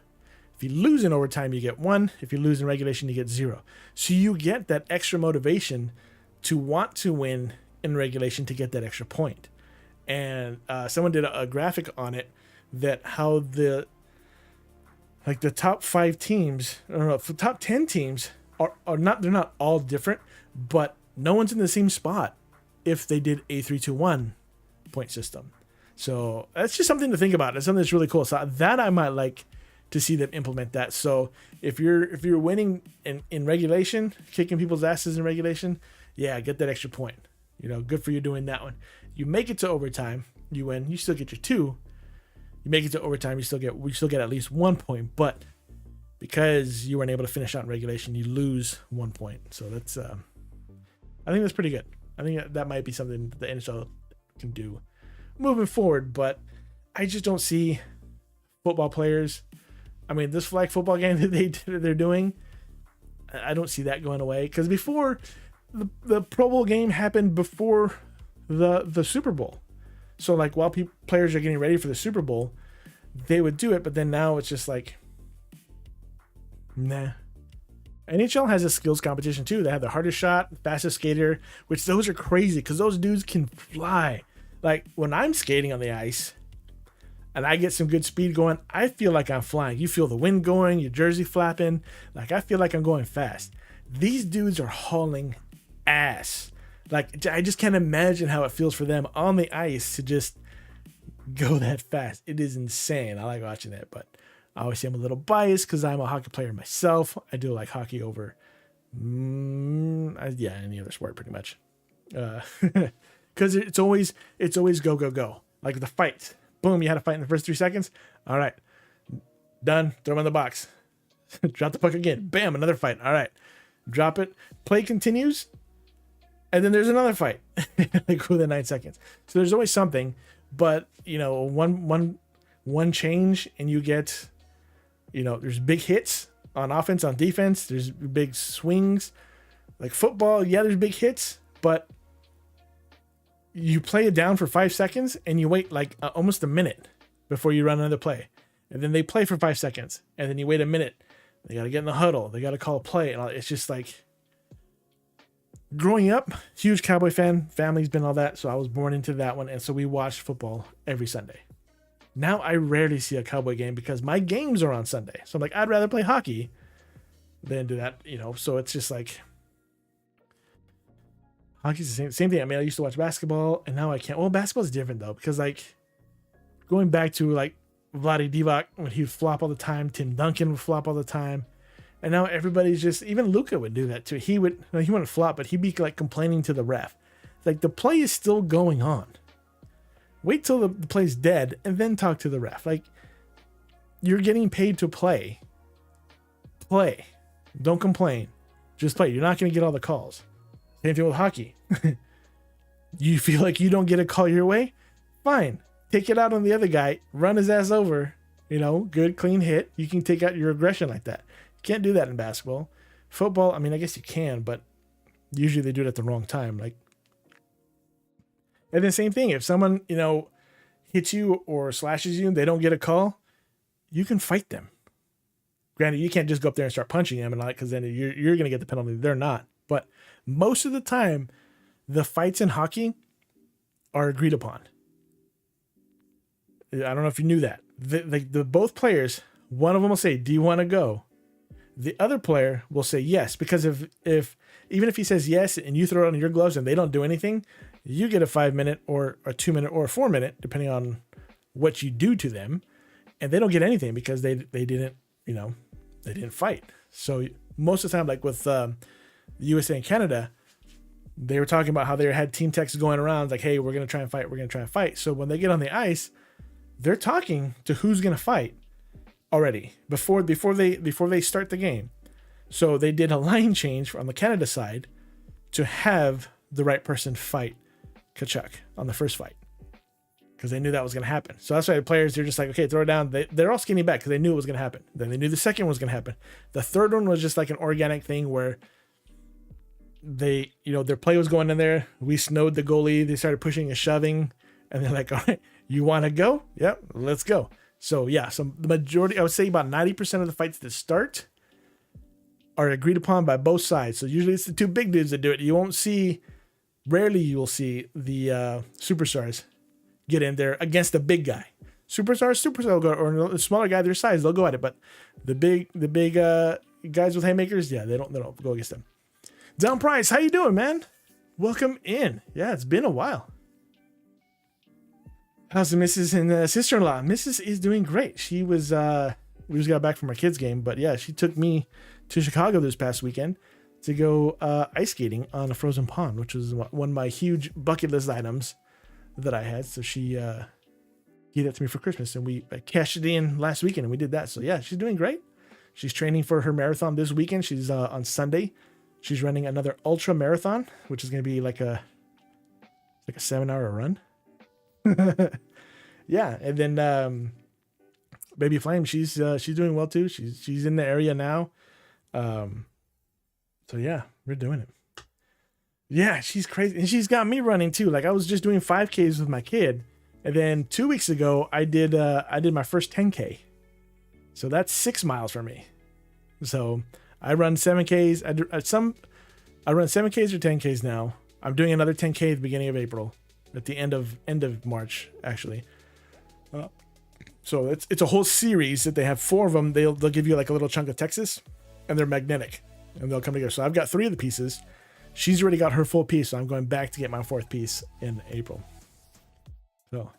If you lose in overtime, you get 1. If you lose in regulation, you get 0. So you get that extra motivation to want to win in regulation to get that extra point. And someone did a graphic on it that how the top 5 teams, I don't know, the top 10 teams are not, they're not all different, but no one's in the same spot if they did a 3-2-1 point system. So that's just something to think about. It's something that's really cool. So that I might like to see them implement that. So if you're winning in regulation, kicking people's asses in regulation, yeah, get that extra point. Good for you doing that one. You make it to overtime, you win, you still get your 2. You make it to overtime, we still get at least 1 point, but because you weren't able to finish out in regulation, you lose 1 point. So that's I think that's pretty good. I think that might be something the NHL can do moving forward, but I just don't see football players. I mean, this flag football game that they're doing, I don't see that going away, because before the Pro Bowl game happened before the Super Bowl. So like while players are getting ready for the Super Bowl, they would do it, but then now it's just like, nah. NHL has a skills competition too. They have the hardest shot, fastest skater, which those are crazy because those dudes can fly. Like when I'm skating on the ice and I get some good speed going, I feel like I'm flying. You feel the wind going, your jersey flapping. Like I feel like I'm going fast. These dudes are hauling ass. Like I just can't imagine how it feels for them on the ice to just go that fast. It is insane. I like watching that, but obviously I'm a little biased because I'm a hockey player myself. I do like hockey over, any other sport pretty much. Because it's always go. Like the fight. Boom, you had a fight in the first 3 seconds. All right, done. Throw him in the box. Drop the puck again. Bam, another fight. All right, drop it. Play continues. And then there's another fight, like within 9 seconds. So there's always something, but one change and you get, there's big hits on offense, on defense. There's big swings, like football. Yeah, there's big hits, but you play it down for 5 seconds and you wait like almost a minute before you run another play, and then they play for 5 seconds, and then you wait a minute. They got to get in the huddle. They got to call a play, and it's just like. Growing up, huge Cowboy fan, family's been all that, so I was born into that one, and so we watched football every Sunday. Now I rarely see a Cowboy game because my games are on Sunday. So I'm like, I'd rather play hockey than do that, so it's just like hockey's the same thing. I mean, I used to watch basketball and now I can't. Well, basketball's different though, because like going back to like Vlade Divac when he would flop all the time, Tim Duncan would flop all the time. And now everybody's just, even Luka would do that too. He wouldn't flop, but he'd be like complaining to the ref. Like the play is still going on. Wait till the play's dead and then talk to the ref. Like you're getting paid to play. Play. Don't complain. Just play. You're not going to get all the calls. Same thing with hockey. You feel like you don't get a call your way? Fine. Take it out on the other guy. Run his ass over. Good, clean hit. You can take out your aggression like that. Can't do that in basketball. Football, I mean, I guess you can, but usually they do it at the wrong time. Like, and then same thing. If someone, hits you or slashes you and they don't get a call, you can fight them. Granted, you can't just go up there and start punching them and all that, because then you're going to get the penalty. They're not. But most of the time, the fights in hockey are agreed upon. I don't know if you knew that. The both players, one of them will say, "Do you want to go?" The other player will say yes, because if even if he says yes and you throw it on your gloves and they don't do anything, you get a 5 minute or a 2 minute or a 4 minute, depending on what you do to them, and they don't get anything because they didn't fight. So most of the time, like with the USA and Canada, they were talking about how they had team texts going around like, "Hey, we're gonna try and fight. We're gonna try and fight." So when they get on the ice, they're talking to who's gonna fight already before they start the game. So they did a line change on the Canada side to have the right person fight Kachuk on the first fight. because they knew that was going to happen. So that's why the players, they're just like, okay, throw it down. They're all skinny back because they knew it was going to happen. Then they knew the second one was going to happen. The third one was just like an organic thing where they, their play was going in there. We snowed the goalie. They started pushing and shoving. And they're like, all right, you want to go? Yep, let's go. So yeah, so the majority, I would say about 90% of the fights that start are agreed upon by both sides. So usually it's the two big dudes that do it. You won't see, rarely you will see the superstars get in there against the big guy. Superstars will go, or a smaller guy their size, they'll go at it. But the big guys with haymakers, yeah, they don't go against them. Down Price, how you doing, man? Welcome in. Yeah, it's been a while. How's the missus and sister-in-law? Mrs. is doing great. She was, we just got back from our kids' game, but yeah, she took me to Chicago this past weekend to go ice skating on a frozen pond, which was one of my huge bucket list items that I had. So she gave that to me for Christmas, and we cashed it in last weekend, and we did that. So yeah, she's doing great. She's training for her marathon this weekend. She's on Sunday. She's running another ultra marathon, which is going to be like a 7-hour run. Yeah, and then Baby Flame, she's doing well too. She's in the area now. So yeah, we're doing it. Yeah, she's crazy, and she's got me running too. Like I was just doing 5Ks with my kid, and then 2 weeks ago I did my first 10K. So that's 6 miles for me. So I run 7Ks. I run 7Ks or 10Ks now. I'm doing another 10K at the beginning of April, at the end of March actually. So it's a whole series that they have 4 of them. They'll give you like a little chunk of Texas, and they're magnetic, and they'll come together. So I've got 3 of the pieces. She's already got her full piece, so I'm going back to get my 4th piece in April. So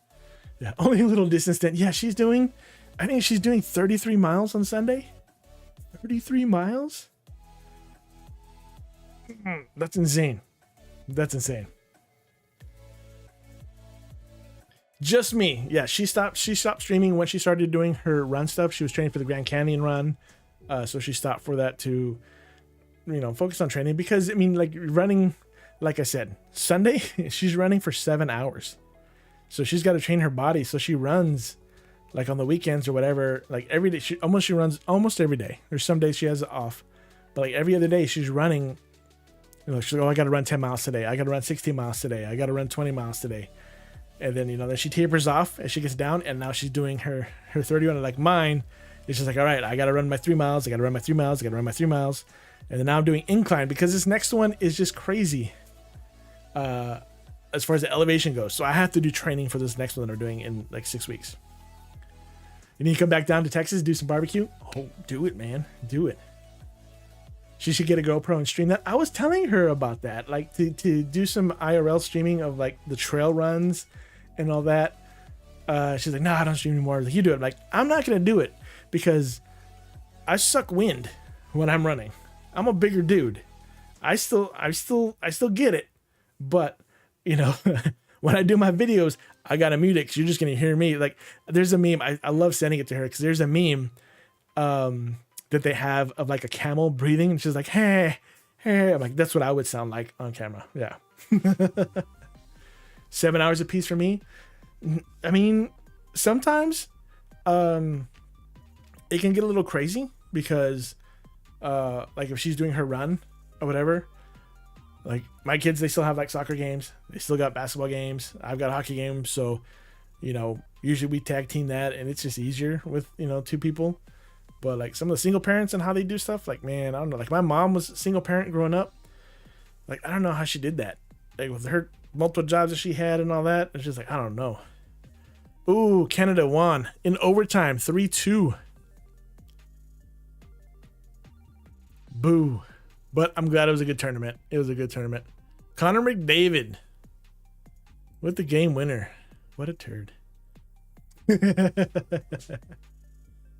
yeah, only a little distance then. Yeah, I think she's doing 33 miles on Sunday. 33 miles? That's insane. That's insane. Just me. Yeah, she stopped streaming when she started doing her run stuff. She was training for the Grand Canyon run. So she stopped for that to, focus on training, because I mean, like running, like I said, Sunday, she's running for 7 hours. So she's got to train her body. So she runs like on the weekends or whatever, like every day. She runs almost every day. There's some days she has it off, but like every other day she's running. She's like, oh, I got to run 10 miles today. I got to run 16 miles today. I got to run 20 miles today. And then, then she tapers off as she gets down, and now she's doing her 31. Like mine, it's just like, all right, I got to run my 3 miles. I got to run my 3 miles. I got to run my 3 miles. And then now I'm doing incline, because this next one is just crazy as far as the elevation goes. So I have to do training for this next one that I'm doing in like 6 weeks. You need to come back down to Texas, do some barbecue? Oh, do it, man. Do it. She should get a GoPro and stream that. I was telling her about that, like to do some IRL streaming of like the trail runs and all that. She's like, no, I don't stream anymore. Like, you do it. I'm like, I'm not going to do it because I suck wind when I'm running. I'm a bigger dude. I still get it. But, when I do my videos, I got to mute it because you're just going to hear me. Like, there's a meme. I love sending it to her because there's a meme that they have of like a camel breathing. And she's like, hey. I'm like, that's what I would sound like on camera. Yeah. 7 hours a piece for me. I mean, sometimes it can get a little crazy because like if she's doing her run or whatever, like my kids, they still have like soccer games. They still got basketball games. I've got hockey games. So, usually we tag team that, and it's just easier with, 2 people. But like some of the single parents and how they do stuff, like, man, I don't know. Like my mom was a single parent growing up. Like, I don't know how she did that. Like with her multiple jobs that she had and all that. It's just like, I don't know. Ooh, Canada won in overtime, 3-2. Boo. But I'm glad it was a good tournament. It was a good tournament. Connor McDavid with the game winner. What a turd.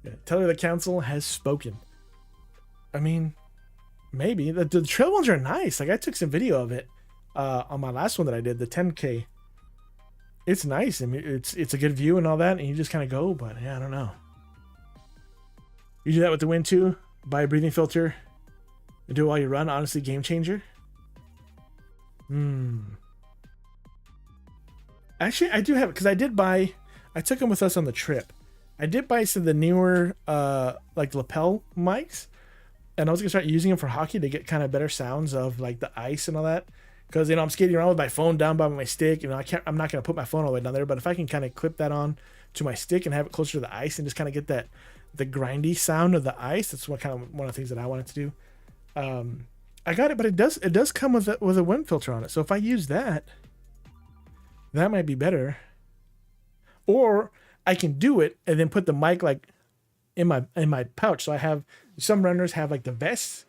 Yeah, tell her the council has spoken. I mean, maybe. The trail ones are nice. Like I took some video of it on my last one that I did, the 10K. It's nice. I mean, it's a good view and all that, and you just kind of go, but yeah, I don't know. You do that with the wind too? Buy a breathing filter and do it while you run? Honestly, game changer. Actually, I do have it because I did buy. I took them with us on the trip. I did buy some of the newer like lapel mics, and I was gonna start using them for hockey to get kind of better sounds of like the ice and all that. Because I'm skating around with my phone down by my stick. I'm not gonna put my phone all the way down there. But if I can kind of clip that on to my stick and have it closer to the ice and just kind of get the grindy sound of the ice, that's one of the things that I wanted to do. I got it, but it does come with a wind filter on it. So if I use that, that might be better. Or I can do it and then put the mic like in my pouch. So I have some runners have like the vests.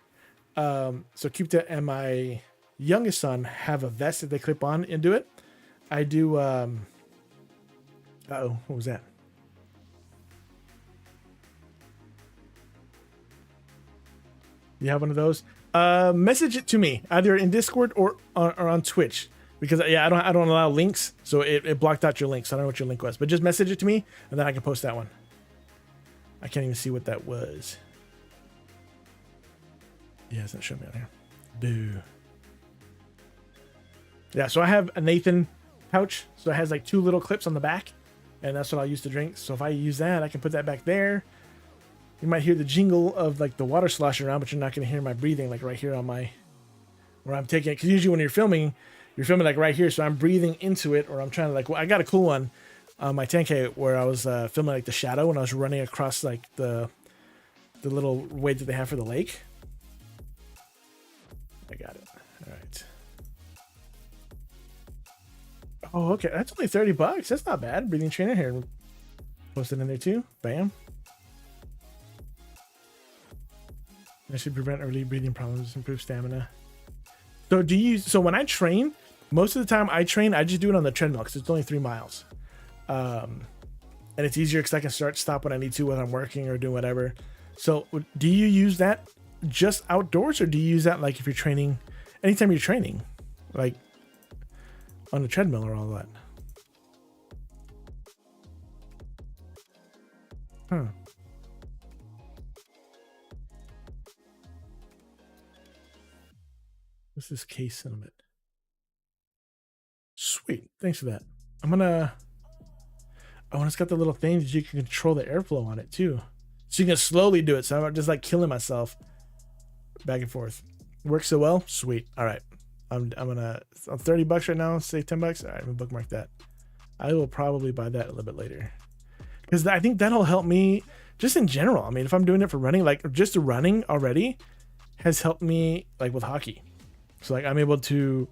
So keep that, and my youngest son have a vest that they clip on into it. I do. What was that? You have one of those? Message it to me either in Discord or on Twitch, because I don't allow links, so it blocked out your link. So I don't know what your link was, but just message it to me and then I can post that one. I can't even see what that was. Yeah, it's not showing me on here. Boo. Yeah, so I have a Nathan pouch, so it has like 2 little clips on the back, and that's what I'll use to drink. So if I use that, I can put that back there. You might hear the jingle of like the water sloshing around, but you're not going to hear my breathing like right here on my, where I'm taking it. Because usually when you're filming like right here. So I'm breathing into it, or I'm trying to like, well, I got a cool one on my 10K where I was filming like the shadow when I was running across like the little way that they have for the lake. I got it. All right. Oh, okay. That's only $30. That's not bad. Breathing trainer here. Post it in there too. Bam. That should prevent early breathing problems, improve stamina. So when I train, most of the time I just do it on the treadmill because it's only 3 miles. And it's easier because I can stop when I need to, when I'm working or doing whatever. So do you use that just outdoors, or do you use that like if you're training, anytime you're training, like on the treadmill or all that? Huh. What's this case sentiment? Sweet. Thanks for that. Oh, and it's got the little thing that you can control the airflow on it too. So you can slowly do it. So I'm not just like killing myself back and forth. Works so well. Sweet. All right. I'm $30 right now. Say $10. All right. I'm gonna bookmark that. I will probably buy that a little bit later, because I think that'll help me just in general. I mean, if I'm doing it for running, like just running already has helped me like with hockey. So like I'm able to,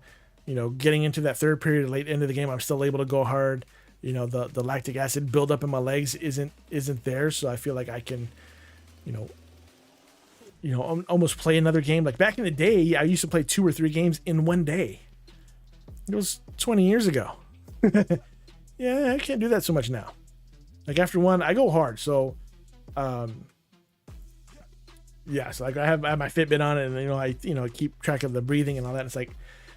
getting into that third period, late end of the game, I'm still able to go hard. The lactic acid buildup in my legs isn't there, so I feel like I can, almost play another game. Like back in the day, I used to play 2 or 3 games in one day. It was 20 years ago. Yeah, I can't do that so much now. Like after one, I go hard. So, yeah. So like I have my Fitbit on it, and I keep track of the breathing and all that. It's like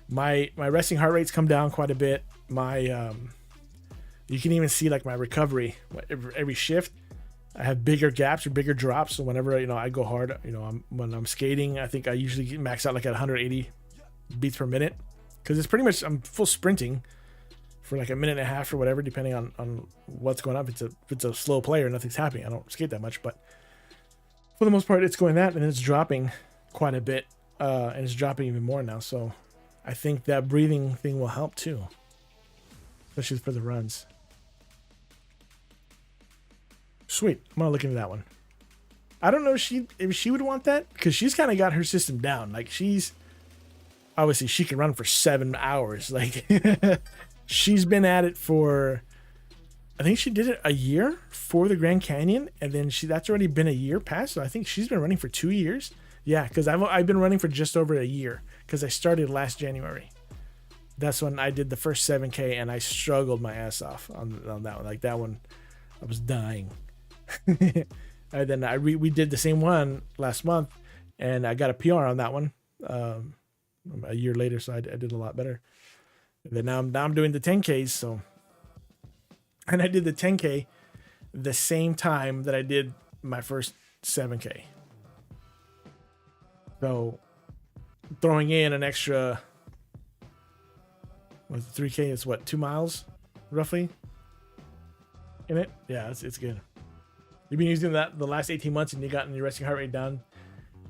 my resting heart rate's come down quite a bit. You can even see like my recovery every shift. I have bigger gaps or bigger drops. So whenever I go hard, when I'm skating, I think I usually max out like at 180 beats per minute, because it's pretty much I'm full sprinting for like a minute and a half or whatever, depending on what's going on. If it's a slow player, nothing's happening. I don't skate that much, but for the most part, it's going that, and then it's dropping quite a bit, and it's dropping even more now. So I think that breathing thing will help too, especially for the runs. Sweet. I'm gonna look into that one. I don't know if she would want that, because she's kind of got her system down. Like she's obviously she can run for 7 hours. Like she's been at it for, I think she did it a year for the Grand Canyon, and then that's already been a year past. So I think she's been running for 2 years. Yeah, because I've been running for just over a year, because I started last January. That's when I did the first 7K, and I struggled my ass off on that one. Like that one, I was dying. And then we did the same one last month, and I got a PR on that one a year later, so I did a lot better. And then now I'm doing the 10Ks. So, and I did the 10K the same time that I did my first 7K. So throwing in an extra, 3K is what, 2 miles? roughly in it. Yeah, it's good. You've been using that the last 18 months and you gotten your resting heart rate down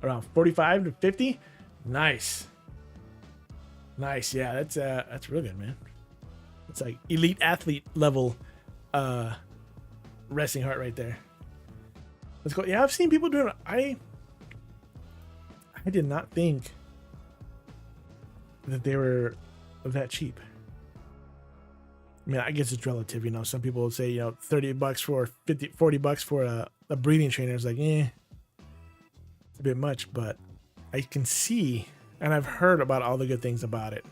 around 45 to 50. Nice. Nice. Yeah, that's real good, man. It's like elite athlete level resting heart right there. Let's go. Yeah, I've seen people doing it. I did not think that they were that cheap. I mean, I guess it's relative, you know. Some people would say, you know, $30 for 50, $40 for a breathing trainer. It's like, it's a bit much, but I can see and I've heard about all the good things about it.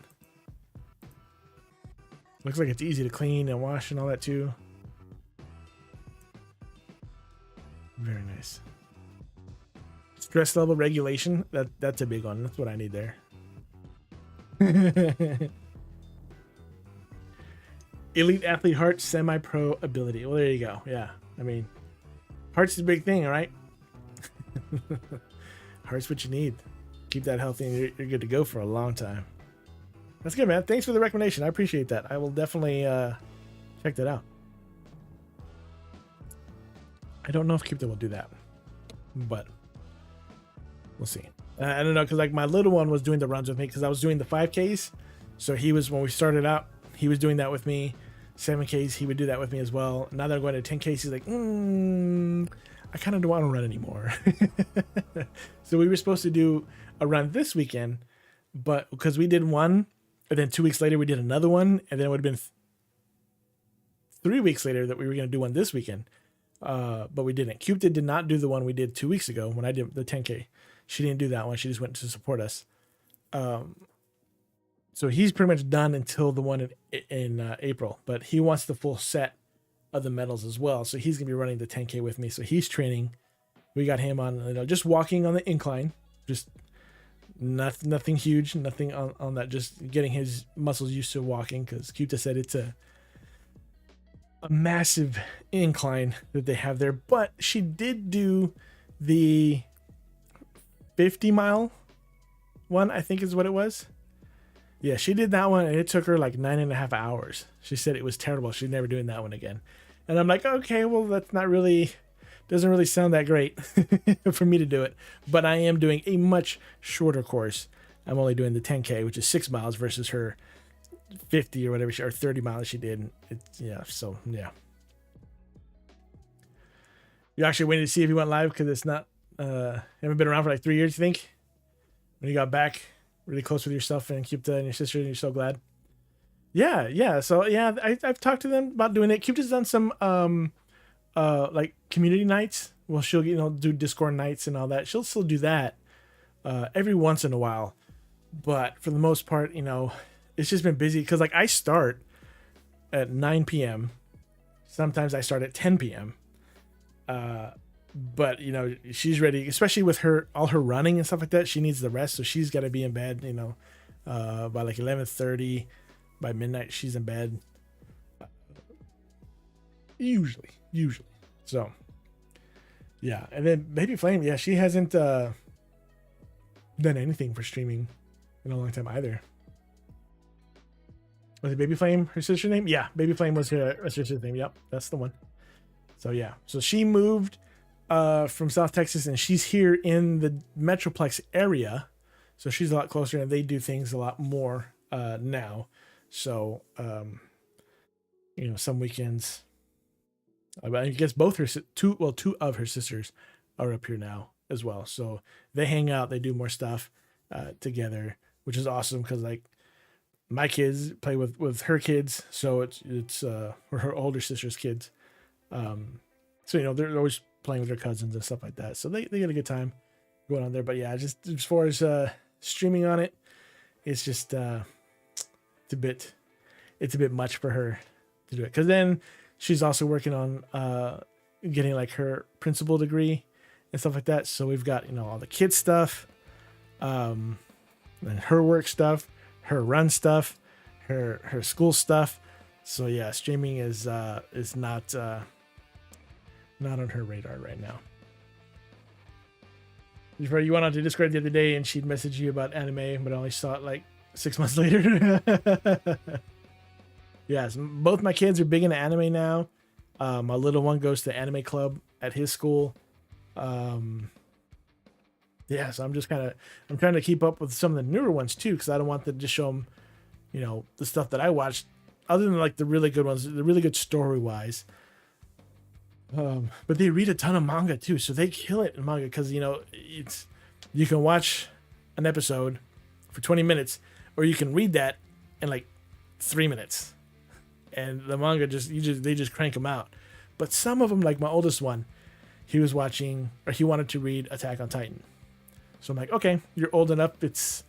Looks like it's easy to clean and wash and all that too. Very nice. Stress level regulation. That's a big one. That's what I need there. Elite athlete heart, semi-pro ability. Well, there you go. Yeah. I mean, heart's the big thing, all right? Heart's what you need. Keep that healthy and you're good to go for a long time. That's good, man. Thanks for the recommendation. I appreciate that. I will definitely check that out. I don't know if Cupid will do that, but we'll see. I don't know, because like my little one was doing the runs with me because I was doing the 5Ks. So he was, when we started out, he was doing that with me. 7Ks, he would do that with me as well. Now they're going to 10Ks. He's like, I kind of don't want to run anymore. So we were supposed to do a run this weekend, but because we did one, and then 2 weeks later we did another one, and then it would have been 3 weeks later that we were going to do one this weekend. But we didn't. Cupid did not do the one we did 2 weeks ago when I did the 10K. She didn't do that one. She just went to support us. So he's pretty much done until the one in April, but he wants the full set of the medals as well. So he's going to be running the 10K with me. So he's training. We got him on, you know, just walking on the incline, just nothing huge, nothing on that, just getting his muscles used to walking. Cause Cupid said it's a massive incline that they have there, but she did do the 50-mile one, I think is what it was. Yeah, she did that one and it took her like 9.5 hours. She said it was terrible. She's never doing that one again. And I'm like, okay, well, that's not really, doesn't really sound that great for me to do it. But I am doing a much shorter course. I'm only doing the 10K, which is 6 miles versus her 50 or whatever, or 30 miles she did. Yeah, so yeah. You actually waited to see if he went live because it's not, haven't been around for like 3 years, you think? When you got back really close with yourself and Cupid and your sister, and you're so glad. Yeah. So yeah, I've talked to them about doing it. Cupid's done some like community nights. Well, she'll, you know, do Discord nights and all that. She'll still do that every once in a while, but for the most part, you know, it's just been busy because like I start at 9 p.m. Sometimes I start at 10 p.m. But you know, she's ready, especially with all her running and stuff like that. She needs the rest, so she's got to be in bed, you know, by like 11:30. By midnight, she's in bed. Usually. So, yeah. And then Baby Flame, yeah, she hasn't done anything for streaming in a long time either. Was it Baby Flame her sister's name? Yeah, Baby Flame was her sister's name. Yep, that's the one. So yeah, so she moved from South Texas, and she's here in the Metroplex area, so she's a lot closer, and they do things a lot more now. So you know, some weekends, I guess both two of her sisters are up here now as well, so they hang out, they do more stuff together, which is awesome because like my kids play with her kids, so it's her older sister's kids, so you know, they're always playing with their cousins and stuff like that, so they get a good time going on there. But yeah, just as far as streaming on it, it's just it's a bit much for her to do it, because then she's also working on getting like her principal degree and stuff like that. So we've got, you know, all the kids stuff, and her work stuff, her run stuff, her school stuff. So yeah, streaming is not on her radar right now. You went on to Discord the other day and she'd message you about anime, but I only saw it like 6 months later. Yes, both my kids are big into anime now. My little one goes to anime club at his school. Yeah, so I'm trying to keep up with some of the newer ones too, because I don't want to just show them, the stuff that I watched, other than like the really good ones, the really good story wise. But they read a ton of manga too, so they kill it in manga because you can watch an episode for 20 minutes, or you can read that in like 3 minutes, and the manga they just crank them out. But some of them, like my oldest one, he wanted to read Attack on Titan. So I'm like, okay, you're old enough. It's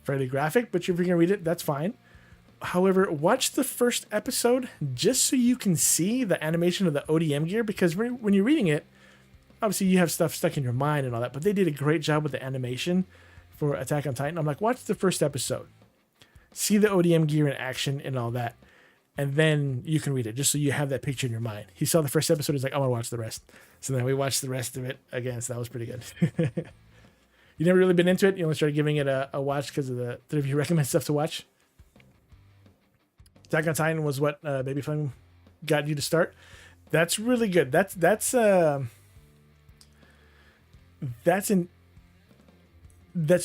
fairly graphic, but if you're gonna read it, that's fine. However, watch the first episode just so you can see the animation of the ODM gear, because when you're reading it, obviously you have stuff stuck in your mind and all that, but they did a great job with the animation for Attack on Titan. I'm like, watch the first episode, see the ODM gear in action and all that, and then you can read it just so you have that picture in your mind. He saw the first episode, he's like, I want to watch the rest. So then we watched the rest of it again, so that was pretty good. You never really been into it? You only started giving it a watch because of the if you recommend stuff to watch? Attack on Titan was what Baby Fun got you to start. That's really good. That's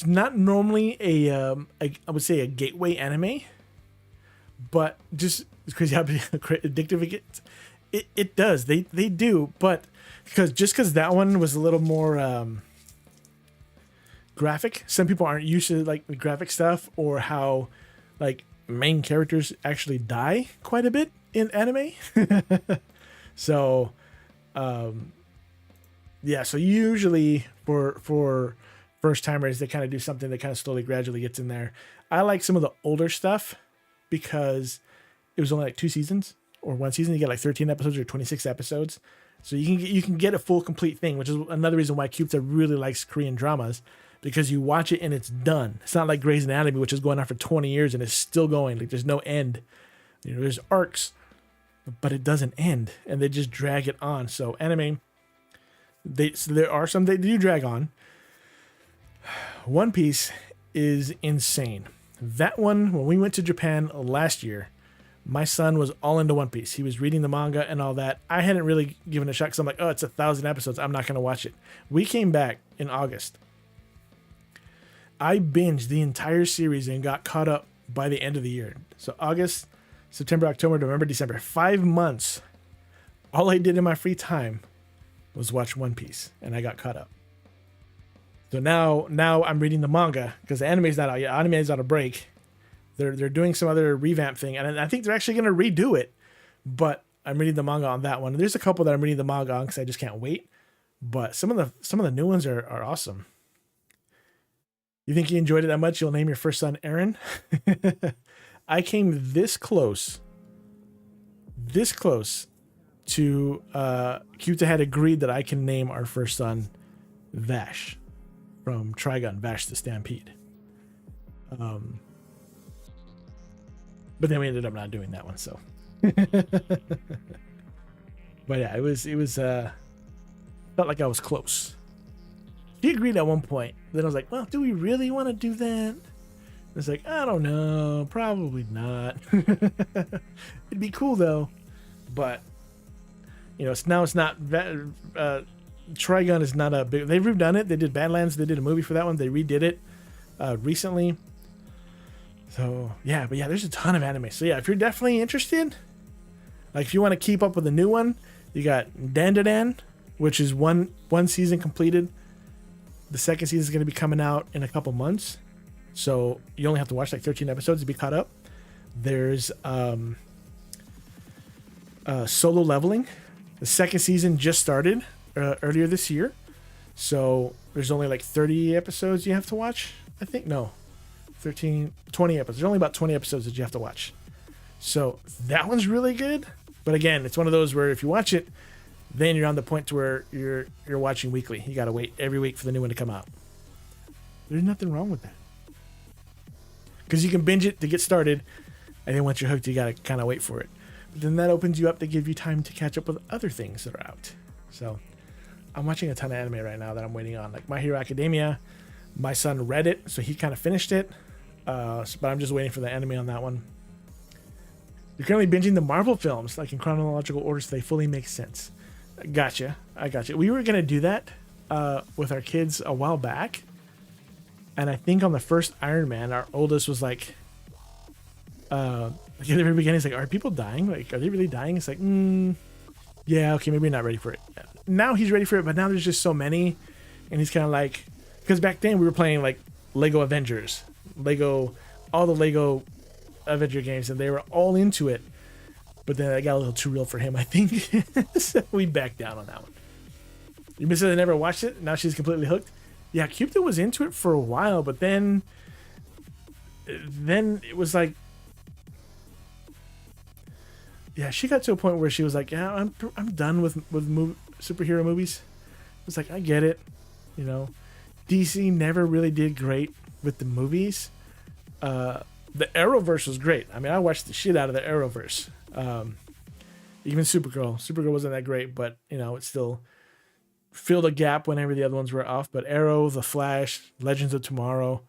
not normally I would say a gateway anime, but just because you have addictive it does. They do, but because that one was a little more graphic. Some people aren't used to like the graphic stuff, or how like main characters actually die quite a bit in anime. So yeah, so usually for first timers, they kind of do something that kind of slowly gradually gets in there. I like some of the older stuff because it was only like 2 seasons or 1 season. You get like 13 episodes or 26 episodes, so you can get a full complete thing, which is another reason why Cupta really likes Korean dramas, because you watch it and it's done. It's not like Grey's Anatomy, which is going on for 20 years and it's still going. Like there's no end. There's arcs, but it doesn't end, and they just drag it on. So anime, there are some they do drag on. One Piece is insane. That one, when we went to Japan last year, my son was all into One Piece. He was reading the manga and all that. I hadn't really given it a shot because I'm like, oh, it's 1,000 episodes. I'm not going to watch it. We came back in August. I binged the entire series and got caught up by the end of the year. So August, September, October, November, December, 5 months. All I did in my free time was watch One Piece, and I got caught up. So now I'm reading the manga because the anime's not out yet. Anime is on a break. They're doing some other revamp thing, and I think they're actually going to redo it. But I'm reading the manga on that one. There's a couple that I'm reading the manga on because I just can't wait. But some of the new ones are awesome. You think you enjoyed it that much, you'll name your first son Aaron? I came this close to Cupta had agreed that I can name our first son Vash from Trigun, Vash the Stampede. But then we ended up not doing that one, so. But yeah, it was felt like I was close. He agreed at one point. Then I was like, well, do we really want to do that? It's like, I don't know, probably not. It'd be cool though, but it's not Trigun is not a big. They've redone it. They did Badlands. They did a movie for that one. They redid it recently. So yeah, but yeah, there's a ton of anime. So yeah, if you're definitely interested, like if you want to keep up with the new one, you got Dandadan, which is one season completed. The second season is going to be coming out in a couple months. So you only have to watch like 13 episodes to be caught up. There's Solo Leveling. The second season just started earlier this year. So there's only like 30 episodes you have to watch. I think, no, 20 episodes. There's only about 20 episodes that you have to watch. So that one's really good. But again, it's one of those where if you watch it, then you're on the point to where you're watching weekly. You got to wait every week for the new one to come out. There's nothing wrong with that. Because you can binge it to get started, and then once you're hooked, you got to kind of wait for it. But then that opens you up to give you time to catch up with other things that are out. So I'm watching a ton of anime right now that I'm waiting on. Like My Hero Academia. My son read it, so he kind of finished it. But I'm just waiting for the anime on that one. You're currently binging the Marvel films, like in chronological order, so they fully make sense. Gotcha. I gotcha. We were gonna do that with our kids a while back, and I think on the first Iron Man, our oldest was like, at the very beginning, he's like, "Are people dying? Like, are they really dying?" It's like, yeah, okay, maybe not ready for it. Now he's ready for it, but now there's just so many, and he's kind of like, because back then we were playing like Lego Avengers, all the Lego Avenger games, and they were all into it. But then it got a little too real for him, I think. So we backed down on that one. You missed it. I never watched it. Now she's completely hooked. Yeah, Cupid was into it for a while, but then it was like, yeah, she got to a point where she was like, yeah, I'm done with superhero movies. It's like, I get it, you know. DC never really did great with the movies. The Arrowverse was great. I mean, I watched the shit out of the Arrowverse. Even Supergirl wasn't that great, but you know, it still filled a gap whenever the other ones were off. But Arrow, The Flash, Legends of Tomorrow,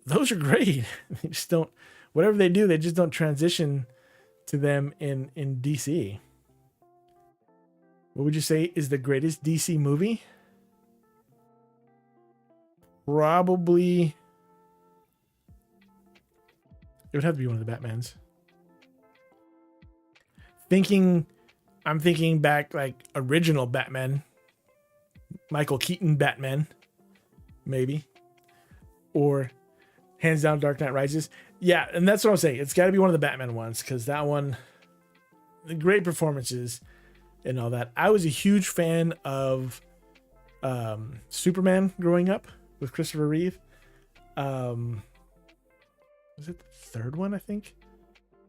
those are great. They just don't, whatever they do, they just don't transition to them in DC. What would you say is the greatest DC movie? Probably it would have to be one of the Batmans. I'm thinking back like original Batman, Michael Keaton Batman, maybe, or hands down Dark Knight Rises. Yeah, and that's what I'm saying. It's got to be one of the Batman ones, because that one, the great performances and all that. I was a huge fan of Superman growing up with Christopher Reeve. Was it the third one, I think?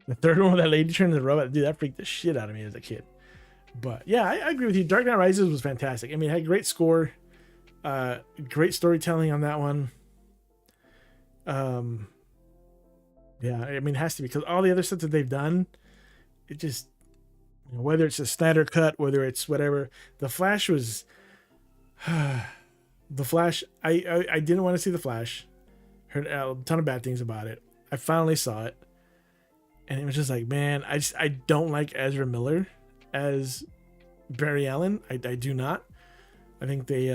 The third one with that lady turning the robot. Dude, that freaked the shit out of me as a kid. But yeah, I agree with you. Dark Knight Rises was fantastic. I mean, it had great score, great storytelling on that one. Yeah, I mean, it has to be, because all the other stuff that they've done, it just, you know, whether it's a Snyder cut, whether it's whatever. The Flash was, The Flash. I didn't want to see The Flash. Heard a ton of bad things about it. I finally saw it, and it was just like, man, I don't like Ezra Miller as Barry Allen. I do not. I think they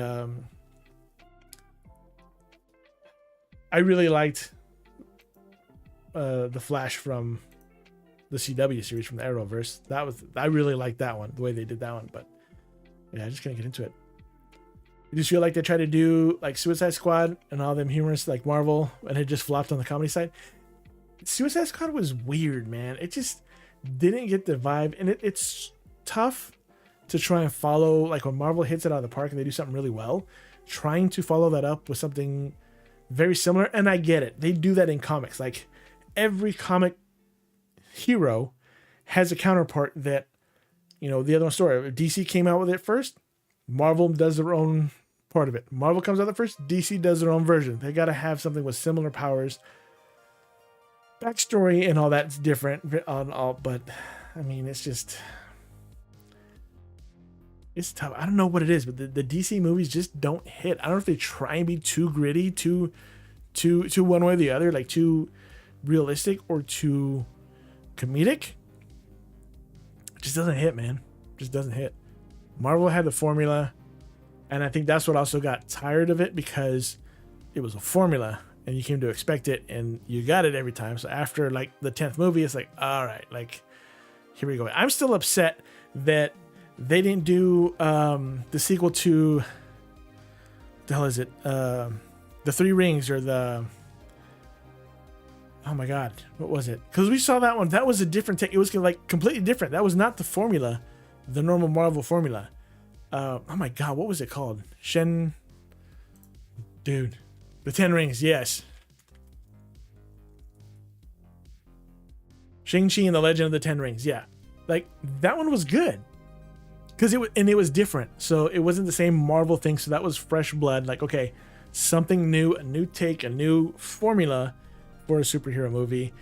I really liked the Flash from the CW series, from the Arrowverse. I really liked that one, the way they did that one. But yeah, I just couldn't get into it. You just feel like they tried to do like Suicide Squad and all them humorous like Marvel, and it just flopped on the comedy side. Suicide Squad was weird, man. It just didn't get the vibe, and it's tough to try and follow, like when Marvel hits it out of the park and they do something really well, trying to follow that up with something very similar. And I get it. They do that in comics. Like every comic hero has a counterpart that, you know, the other story. If DC came out with it first, Marvel does their own part of it. Marvel comes out the first, DC does their own version. They got to have something with similar powers. Backstory and all that's different on all, but I mean, it's tough. I don't know what it is, but the DC movies just don't hit. I don't know if they try and be too gritty, too one way or the other, like too realistic or too comedic. It just doesn't hit, man. It just doesn't hit. Marvel had the formula, and I think that's what also got tired of it, because it was a formula and you came to expect it and you got it every time. So after like the 10th movie, it's like, all right, like here we go. I'm still upset that they didn't do the sequel to, the hell is it? The Three Rings, or the, oh my God, what was it? Because we saw that one. That was a different take. It was like completely different. That was not the formula, the normal Marvel formula. Oh my God, what was it called? Dude, the 10 Rings, yes. Shang-Chi and the Legend of the 10 Rings, yeah. Like, that one was good. Because it was different. So it wasn't the same Marvel thing. So that was fresh blood. Like, okay, something new, a new take, a new formula for a superhero movie.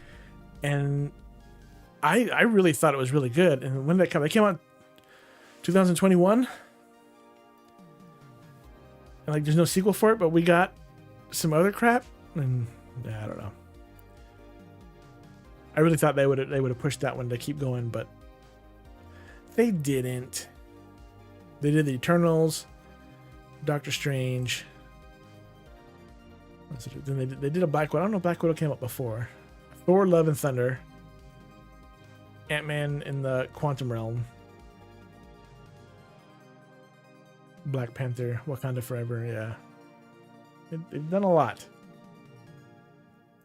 And I really thought it was really good. And when did that come? It came out 2021. And like, there's no sequel for it, but we got some other crap. And I don't know. I really thought they would have pushed that one to keep going, but they didn't. They did the Eternals, Doctor Strange. Then they did a Black Widow. I don't know if Black Widow came up before. Thor: Love and Thunder. Ant-Man in the Quantum Realm. Black Panther, Wakanda Forever, yeah. They've done a lot.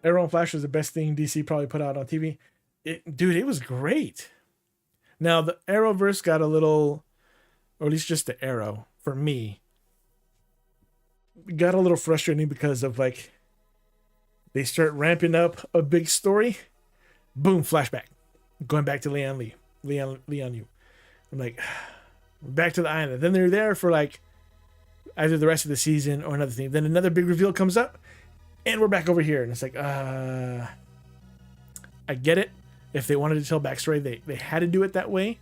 Arrow and Flash was the best thing DC probably put out on TV. Dude, it was great. Now, the Arrowverse got a little, or at least just the Arrow, for me, got a little frustrating because of, like, they start ramping up a big story. Boom, flashback. Going back to Leon Yu. I'm like, back to the island. Then they're there for, like, either the rest of the season or another thing. Then another big reveal comes up, and we're back over here. And it's like, I get it. If they wanted to tell backstory, they had to do it that way.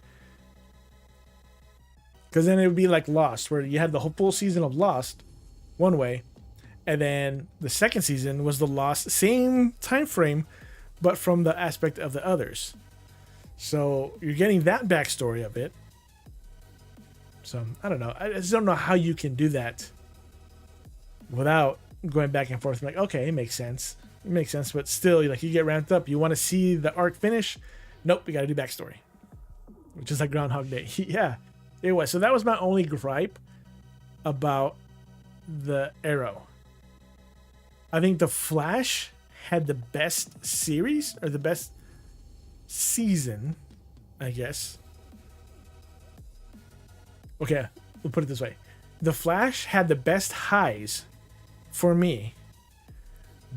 Because then it would be like Lost, where you had the whole full season of Lost one way, and then the second season was the Lost, same time frame, but from the aspect of the others. So you're getting that backstory of it. So I don't know. I just don't know how you can do that without going back and forth. I'm like, okay, it makes sense. It makes sense, but still, like, you get ramped up. You want to see the arc finish. Nope, we got to do backstory, which is like Groundhog Day. Yeah, it was. So that was my only gripe about the Arrow. I think the Flash had the best series, or the best season, I guess. Okay, we'll put it this way. The Flash had the best highs for me,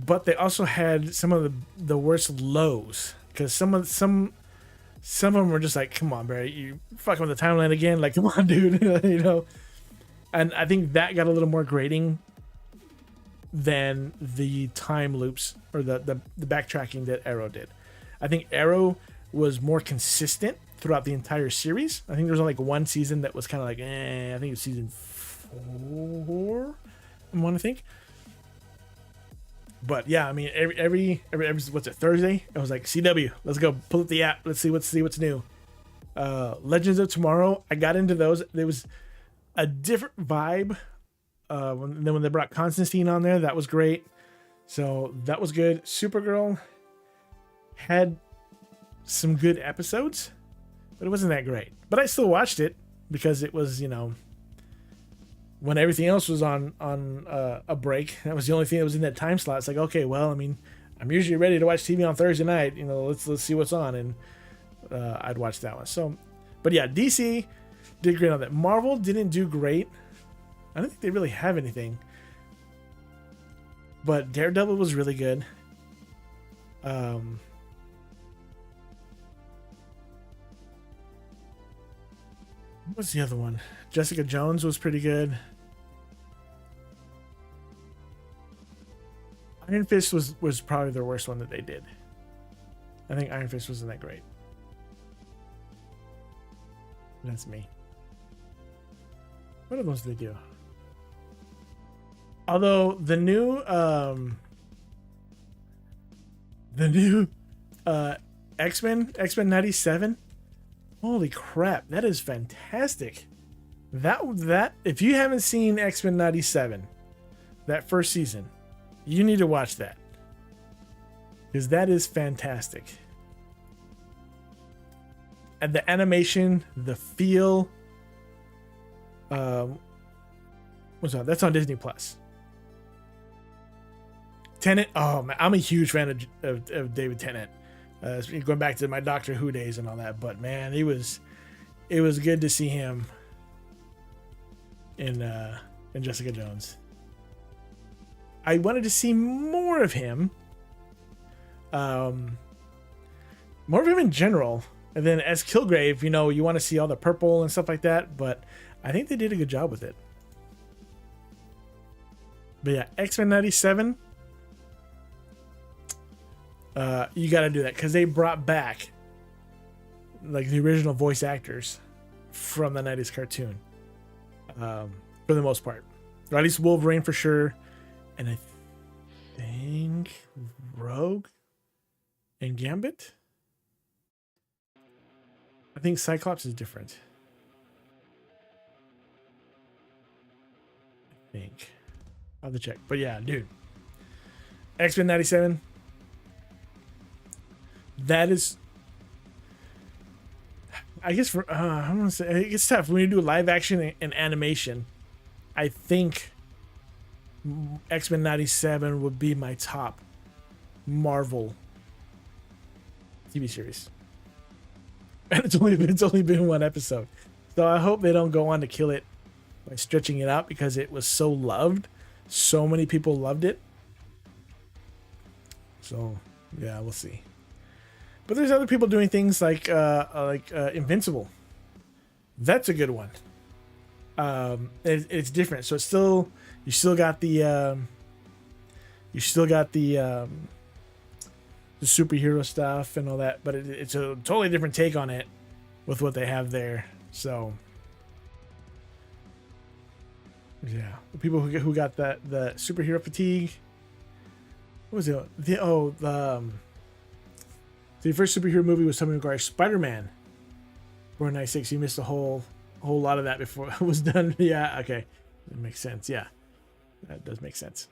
but they also had some of the worst lows, because some of them were just like, come on, Barry, you fucking with the timeline again, like, come on, dude. You know. And I think that got a little more grating than the time loops or the backtracking that Arrow did. I think Arrow was more consistent throughout the entire series. I think there was only like one season that was kind of like, I think it was season 4, I want to think. But yeah, I mean, every what's it, Thursday? I was like, CW, let's go pull up the app. Let's see what's new. Legends of Tomorrow, I got into those. There was a different vibe. When they brought Constantine on there, that was great. So that was good. Supergirl had some good episodes, but it wasn't that great. But I still watched it because it was, you know, when everything else was on a break. That was the only thing that was in that time slot. It's like, okay, well, I mean, I'm usually ready to watch TV on Thursday night. You know, let's see what's on, and I'd watch that one. So, but yeah, DC did great on that. Marvel didn't do great. I don't think they really have anything. But Daredevil was really good. What's the other one? Jessica Jones was pretty good. Iron Fist was probably the worst one that they did. I think Iron Fist wasn't that great. That's me. What else did they do? Although the new X-Men 97, holy crap, that is fantastic. That if you haven't seen X-Men 97, that first season, you need to watch that, because that is fantastic. And the animation, the feel, what's that? That's on Disney Plus. Tennant, oh man, I'm a huge fan of David Tennant. Going back to my Doctor Who days and all that, but man, it was good to see him in Jessica Jones. I wanted to see more of him, more of him in general, and then as Kilgrave, you know, you want to see all the purple and stuff like that. But I think they did a good job with it. But yeah, X-Men 97. You got to do that, because they brought back like the original voice actors from the 90s cartoon, for the most part, or at least Wolverine for sure, and I think Rogue and Gambit. I think Cyclops is different. I think. I'll have to check. But yeah, dude. X-Men 97. That is, I guess for I'm gonna say it's tough when you do live action and animation. I think X-Men 97 would be my top Marvel TV series. And it's only been one episode. So I hope they don't go on to kill it by stretching it out because it was so loved. So many people loved it. So yeah, we'll see. But there's other people doing things like Invincible. That's a good one. It's different. So it's still you still got the superhero stuff and all that, but it's a totally different take on it with what they have there. So yeah, the people who got the superhero fatigue. What was it? The first superhero movie was Tobey Maguire's Spider-Man. 496. You missed a whole lot of that before it was done. Yeah, okay, that makes sense. Yeah, that does make sense.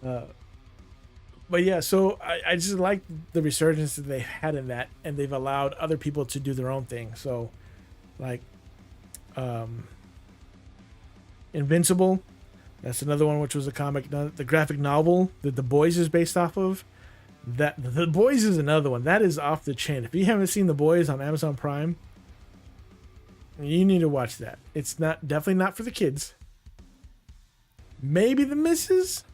But yeah, so I just like the resurgence that they've had in that, and they've allowed other people to do their own thing. So, like, Invincible, that's another one which was a comic, the graphic novel that The Boys is based off of. That The Boys is another one that is off the chain. If you haven't seen The Boys on Amazon Prime, you need to watch that. It's definitely not for the kids. Maybe the missus,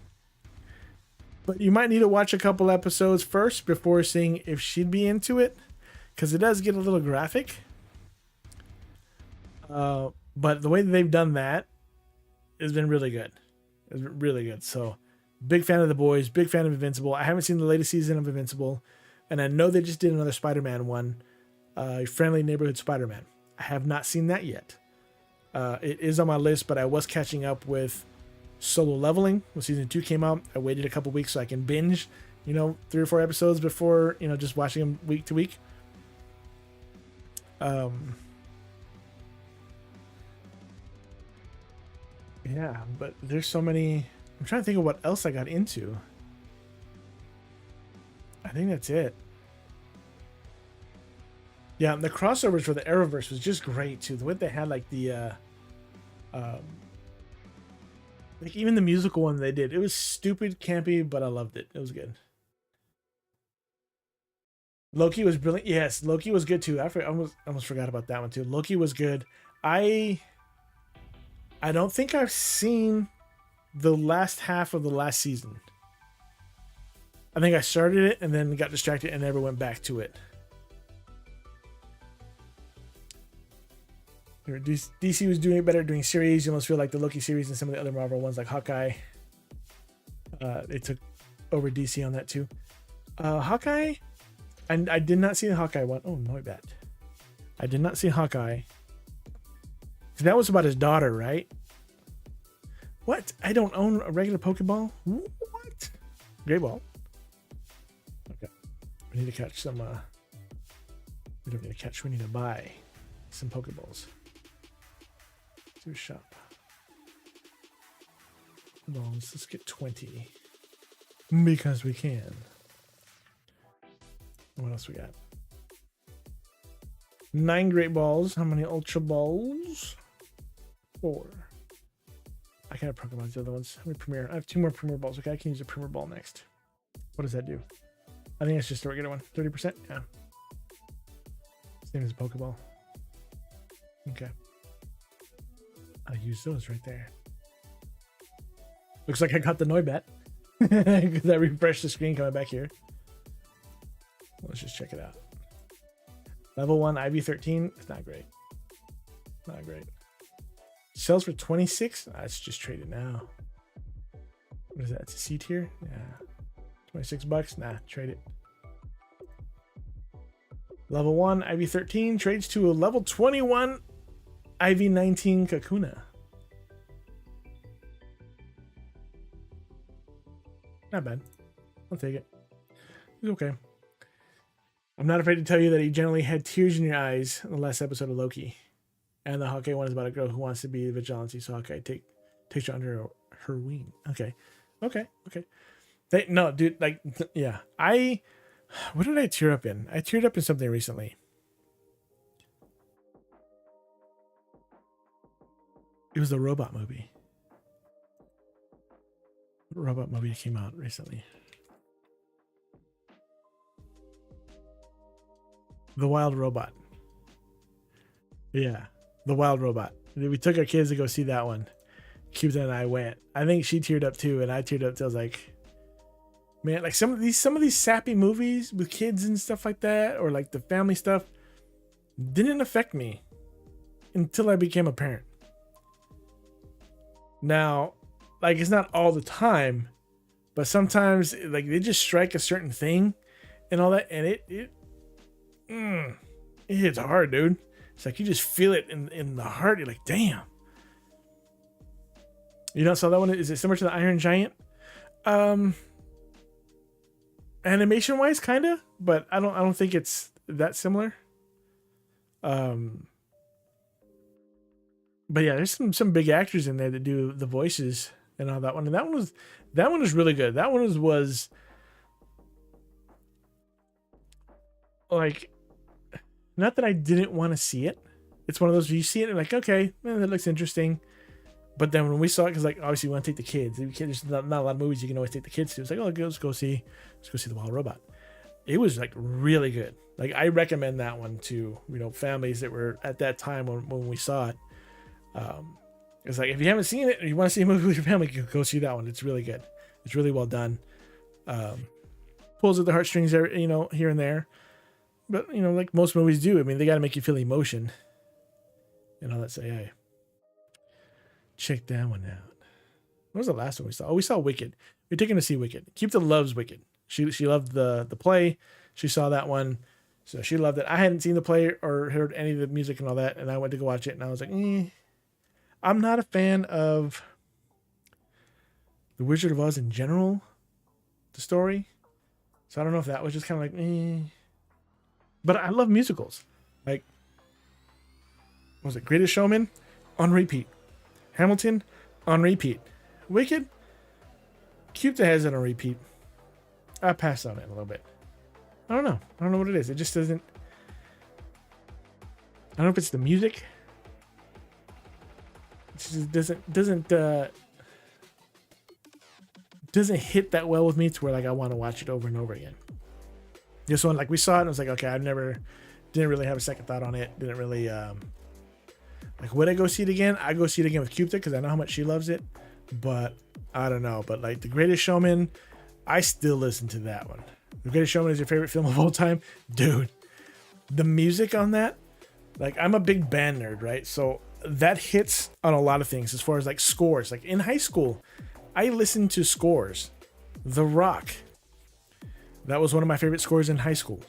but you might need to watch a couple episodes first before seeing if she'd be into it, because it does get a little graphic. But the way that they've done that has been really good. It's been really good. So, big fan of The Boys. Big fan of Invincible. I haven't seen the latest season of Invincible, and I know they just did another Spider-Man one, Friendly Neighborhood Spider-Man. I have not seen that yet. It is on my list, but I was catching up with Solo Leveling when season 2 came out. I waited a couple weeks so I can binge, 3 or 4 episodes before, just watching them week to week. Yeah, but there's so many. I'm trying to think of what else I got into. I think that's it. Yeah, the crossovers for the Arrowverse was just great too. The way they had like the like even the musical one they did, it was stupid, campy, but I loved it. It was good. Loki was brilliant. Yes, Loki was good too. I almost forgot about that one too. Loki was good. I don't think I've seen the last half of the last season. I think I started it and then got distracted and never went back to it. DC was doing it better doing series. You almost feel like the Loki series and some of the other Marvel ones like Hawkeye. They took over DC on that too. Hawkeye, and I did not see the Hawkeye one. Oh, no, I bet. I did not see Hawkeye. That was about his daughter, right? What? I don't own a regular Pokeball? What? Great ball. Okay. We need to catch some, we don't need to catch, we need to buy some Pokeballs. To shop. Balls, let's get 20. Because we can. What else we got? 9 Great Balls. How many Ultra Balls? 4. I can't Pokemon the other ones. How many Premier? I have 2 more Premier Balls. Okay, I can use a Premier Ball next. What does that do? I think it's just a regular one. 30%? Yeah. Same as a Pokeball. Okay. I'll use those right there. Looks like I got the Noibat. Because I refreshed the screen coming back here. Let's just check it out. Level 1 IV13. It's not great. Not great. Sells for 26. It's just traded now. What is that? It's a C tier? Yeah. 26 bucks. Nah, trade it. Level 1 IV13 trades to a level 21 IV19 Kakuna. Not bad. I'll take it. It's okay. I'm not afraid to tell you that he generally had tears in your eyes in the last episode of Loki. And the Hawkeye one is about a girl who wants to be a vigilante, so Hawkeye takes her under her wing. Okay. No, dude, like, yeah. What did I tear up in? I teared up in something recently. It was the robot movie. What robot movie came out recently? The Wild Robot. Yeah, The Wild Robot. We took our kids to go see that one. Cupid and I went. I think she teared up too, and I teared up too. I was like, man, like some of these sappy movies with kids and stuff like that, or like the family stuff, didn't affect me until I became a parent. Now, like, it's not all the time, but sometimes like they just strike a certain thing and all that, and it hits hard, dude. It's like you just feel it in the heart. You're like, damn. You know, so that one, is it similar to the Iron Giant? Animation wise, kinda, but I don't think it's that similar. But yeah, there's some big actors in there that do the voices and all that one. And that one was really good. That one was like, not that I didn't want to see it. It's one of those where you see it and like, okay, man, that looks interesting. But then when we saw it, because like obviously we want to take the kids. There's not a lot of movies you can always take the kids to. It's like, oh, let's go see The Wild Robot. It was like really good. Like I recommend that one to families that were at that time when we saw it. It's like if you haven't seen it or you want to see a movie with your family, go see that one. It's really good. It's really well done. Pulls at the heartstrings there, here and there. But like most movies do. I mean, they got to make you feel emotion and all that. So hey, check that one out. What was the last one we saw? Oh, we saw Wicked. We're taking to see Wicked. Cupid loves Wicked. She loved the play. She saw that one, so she loved it. I hadn't seen the play or heard any of the music and all that, and I went to go watch it, and I was like, I'm not a fan of The Wizard of Oz in general, the story. So I don't know if that was just kind of like, But I love musicals. Like, what was it? Greatest Showman on repeat. Hamilton on repeat. Wicked, Cupid has it on repeat. I passed on it a little bit. I don't know what it is. It just doesn't. I don't know if it's the music. It just doesn't hit that well with me to where like I want to watch it over and over again. This one, like we saw it, and I was like, okay, didn't really have a second thought on it. Didn't really like, would I go see it again? I go see it again with Cupid because I know how much she loves it. But I don't know. But like The Greatest Showman, I still listen to that one. The Greatest Showman is your favorite film of all time, dude. The music on that, like I'm a big band nerd, right? So that hits on a lot of things as far as like scores. Like in high school, I listened to scores. The Rock. That was one of my favorite scores in high school.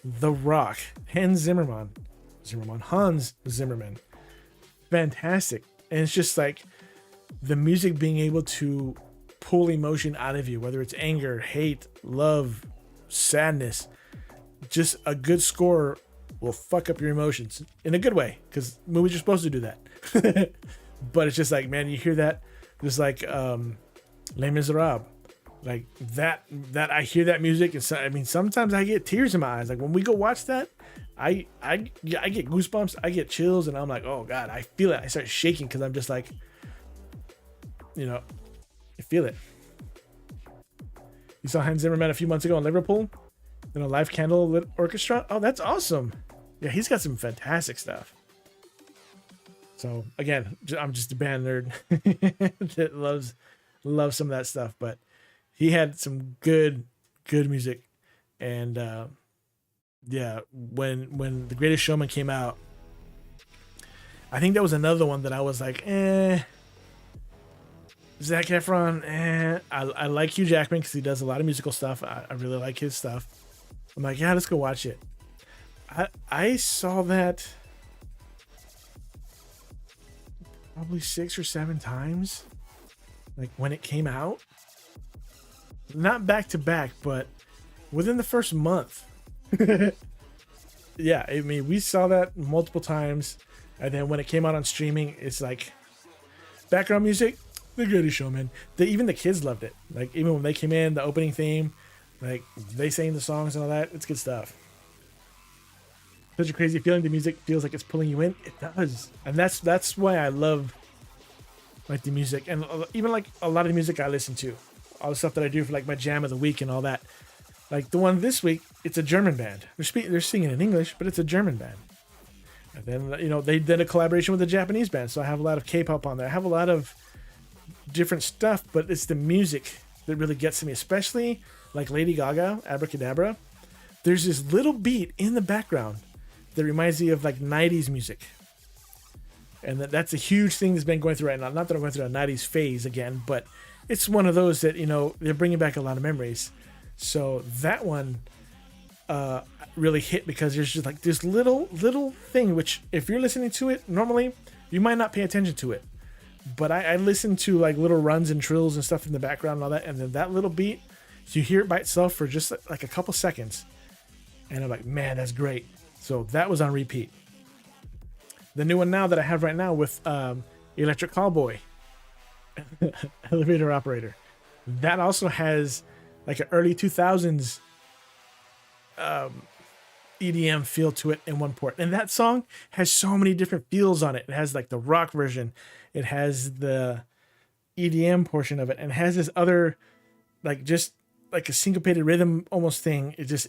The Rock. Hans Zimmerman. Hans Zimmerman. Fantastic. And it's just like the music being able to pull emotion out of you, whether it's anger, hate, love, sadness. Just a good score will fuck up your emotions in a good way, because movies are supposed to do that. But it's just like, man, you hear that, just like Les Miserables, like that I hear that music, and so, I mean, sometimes I get tears in my eyes. Like when we go watch that, I get goosebumps, I get chills, and I'm like, oh god, I feel it. I start shaking because I'm just like, I feel it. You saw Hans Zimmerman a few months ago in Liverpool in a live candlelit orchestra. Oh, that's awesome. Yeah, he's got some fantastic stuff. So again, I'm just a band nerd that loves some of that stuff, but he had some good music. And yeah, when The Greatest Showman came out, I think that was another one that I was like, Zac Efron, I like Hugh Jackman because he does a lot of musical stuff. I really like his stuff. I'm like, yeah, let's go watch it. I saw that probably 6 or 7 times, like when it came out. Not back to back, but within the first month. Yeah, I mean, we saw that multiple times, and then when it came out on streaming, it's like background music, The Greatest Showman. Even the kids loved it. Like even when they came in, the opening theme, like they sang the songs and all that. It's good stuff. Such a crazy feeling. The music feels like it's pulling you in. It does, and that's why I love like the music, and even like a lot of the music I listen to, all the stuff that I do for like my jam of the week and all that. Like the one this week, it's a German band. They're singing in English, but it's a German band. And then they did a collaboration with a Japanese band, so I have a lot of K-pop on there. I have a lot of different stuff, but it's the music that really gets to me, especially like Lady Gaga, Abracadabra. There's this little beat in the background that reminds me of like 90s music. And that's a huge thing that's been going through right now. Not that I'm going through a 90s phase again, but it's one of those that, they're bringing back a lot of memories. So that one really hit because there's just like this little thing, which if you're listening to it, normally you might not pay attention to it. But I listen to like little runs and trills and stuff in the background and all that. And then that little beat, you hear it by itself for just like a couple seconds. And I'm like, man, that's great. So that was on repeat. The new one now that I have right now with Electric Callboy, Elevator Operator. That also has like an early 2000s EDM feel to it in one port. And that song has so many different feels on it. It has like the rock version. It has the EDM portion of it. And it has this other, like just like a syncopated rhythm almost thing. It's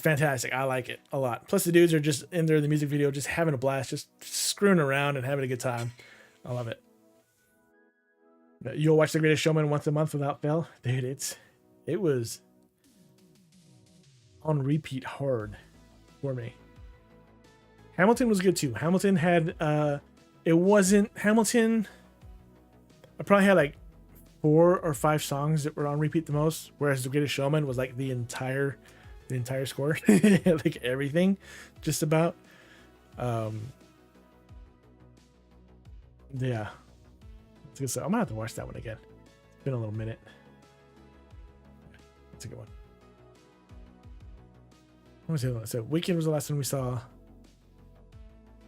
fantastic. I like it a lot. Plus the dudes are just in there in the music video, just having a blast, just screwing around and having a good time. I love it. You'll watch The Greatest Showman once a month without fail. Dude, it was on repeat hard for me. Hamilton was good too. Hamilton had Hamilton, I probably had like 4 or 5 songs that were on repeat the most, whereas The Greatest Showman was like the entire score. Like everything just about. Yeah, it's good stuff. I'm gonna have to watch that one again. It's been a little minute. That's a good one. What was the other one? So Weekend was the last one we saw.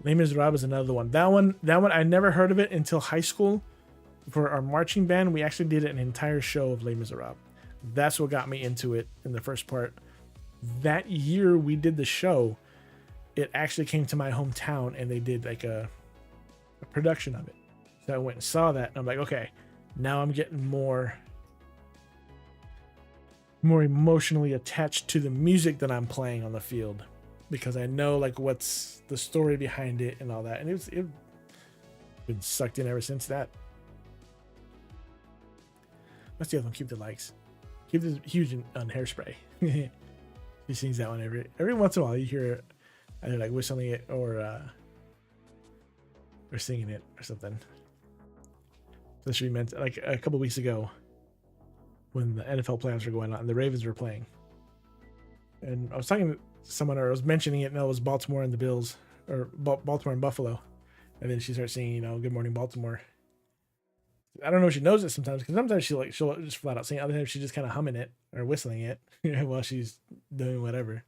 Les Miserables is another one. That one I never heard of it until high school. For our marching band, we actually did an entire show of Les Miserables. That's what got me into it in the first part. That year we did the show, it actually came to my hometown and they did like a production of it. So I went and saw that and I'm like, okay, now I'm getting more emotionally attached to the music that I'm playing on the field because I know like what's the story behind it and all that. And it's been sucked in ever since that. What's the other one? Keep the Likes. Keep the Huge on Hairspray. He sings that one every once in a while. You hear it either like whistling it or singing it or something. So this should be meant like a couple weeks ago when the NFL playoffs were going on and the Ravens were playing. And I was talking to someone or I was mentioning it and it was Baltimore and the Bills or Baltimore and Buffalo. And then she starts singing, Good Morning Baltimore. I don't know if she knows it sometimes because sometimes she'll just flat out sing it. Other times she's just kind of humming it or whistling it while she's doing whatever.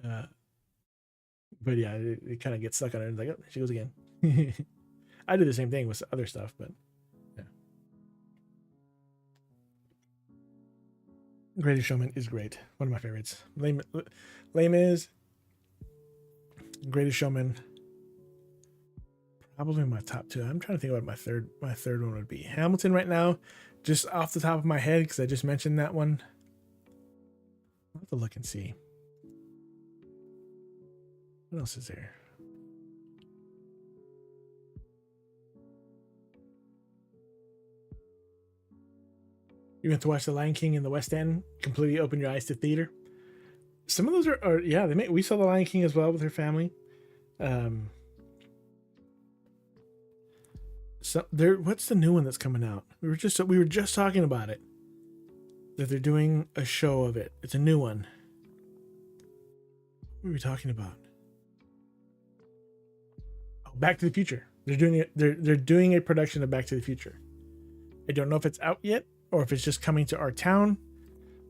But yeah, it kind of gets stuck on her. It's like, oh, she goes again. I do the same thing with other stuff, but yeah. Greatest Showman is great. One of my favorites. Les Mis, Greatest Showman. Probably my top 2. I'm trying to think what my third one would be. Hamilton right now, just off the top of my head, because I just mentioned that one. I'll have to look and see. What else is there? You went to watch The Lion King in the West End, completely opened your eyes to theater. Some of those are yeah, we saw The Lion King as well with her family. So what's the new one that's coming out? We were just talking about it. That they're doing a show of it. It's a new one. What were we talking about? Oh, Back to the Future. They're doing a production of Back to the Future. I don't know if it's out yet or if it's just coming to our town,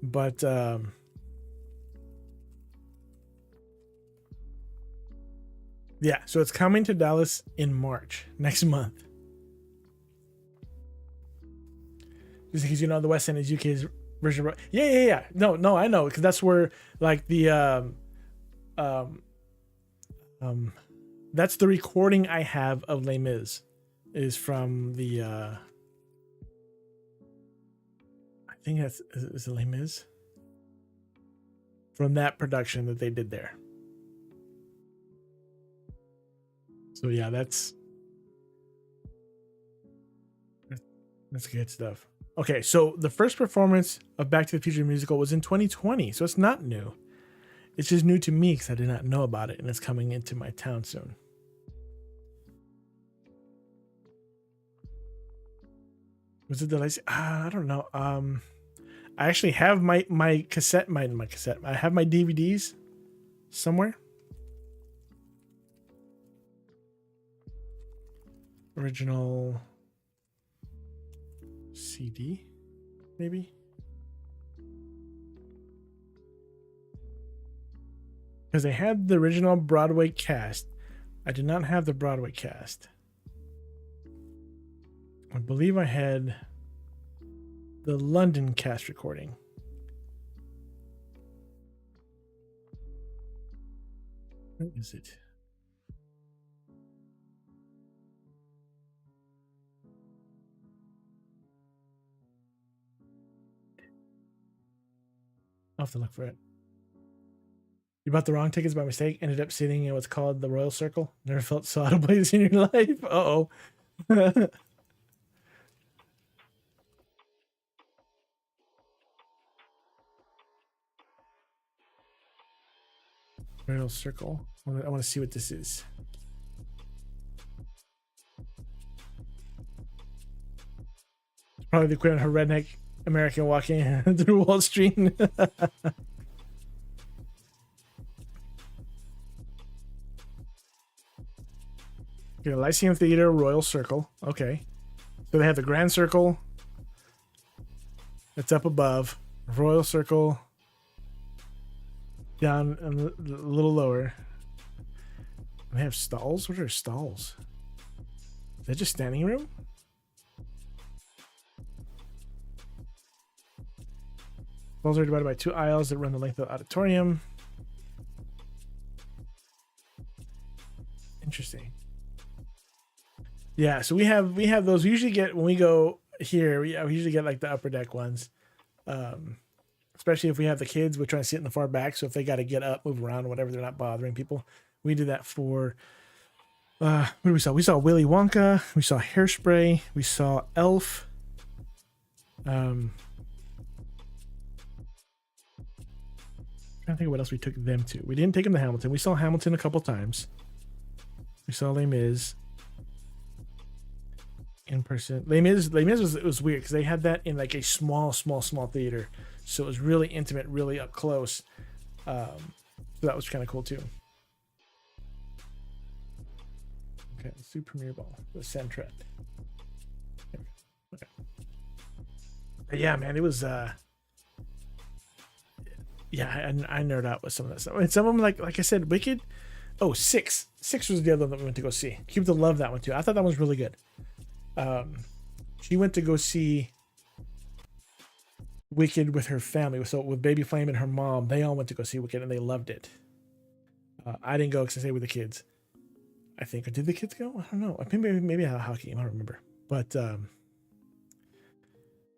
but Yeah, so it's coming to Dallas in March next month. Just because the West End is UK's version of yeah. No, I know because that's where like the um that's the recording I have of Les Mis is from the I think that's is it Les Mis from that production that they did there. So yeah, that's good stuff. Okay, so the first performance of Back to the Future musical was in 2020, so it's not new. It's just new to me because I did not know about it, and it's coming into my town soon. Was it the last? I don't know. I actually have my cassette, my cassette. I have my DVDs somewhere. Original CD, maybe. Because they had the original Broadway cast. I did not have the Broadway cast. I believe I had the London cast recording. Where is it? I'll have to look for it. You bought the wrong tickets by mistake, ended up sitting in what's called the Royal Circle. Never felt so out of place in your life. Uh-oh. Royal Circle. I want to see what this is. It's probably the equivalent of a redneck American walking through Wall Street. Okay, Lyceum Theater, Royal Circle. Okay. So they have the Grand Circle. That's up above. Royal Circle. Down a little lower. They have stalls? What are stalls? Is that just standing room? Stalls are divided by 2 aisles that run the length of the auditorium. Interesting. Yeah, so we have those. We usually get when we go here. We usually get like the upper deck ones, especially if we have the kids. We're trying to sit in the far back, so if they got to get up, move around, whatever, they're not bothering people. We did that for. What did we saw? We saw Willy Wonka. We saw Hairspray. We saw Elf. I'm trying to think of what else we took them to. We didn't take them to Hamilton. We saw Hamilton a couple times. We saw Les Mis. In person. Les Mis was weird because they had that in like a small theater, so it was really intimate, really up close. So that was kind of cool too. Okay, let's do Premiere Ball, the Centret. Okay. But yeah, man, it was yeah, I nerd out with some of that stuff. And some of them, like I said, Wicked. Oh, Six was the other one that we went to go see. Keep to love that one too. I thought that was really good. She went to go see Wicked with her family. So with Baby Flame and her mom, they all went to go see Wicked and they loved it. I didn't go because I stayed with the kids. I think, or did the kids go? I don't know. I think maybe I had a hockey game. I don't remember. But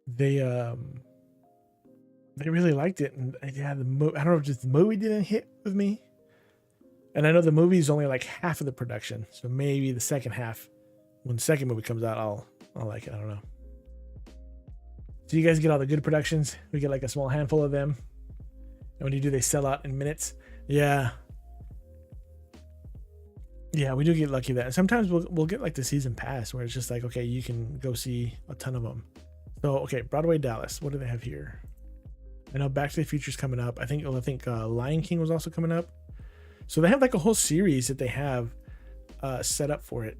they really liked it, and yeah, I don't know if just the movie didn't hit with me. And I know the movie is only like half of the production, so maybe the second half. When the second movie comes out, I'll like it. I don't know. So you guys get all the good productions. We get like a small handful of them. And when you do, they sell out in minutes. Yeah. Yeah, we do get lucky that. And sometimes we'll get like the season pass where it's just like, okay, you can go see a ton of them. So, okay, Broadway Dallas. What do they have here? I know Back to the Future's coming up. I think Lion King was also coming up. So they have like a whole series that they have set up for it.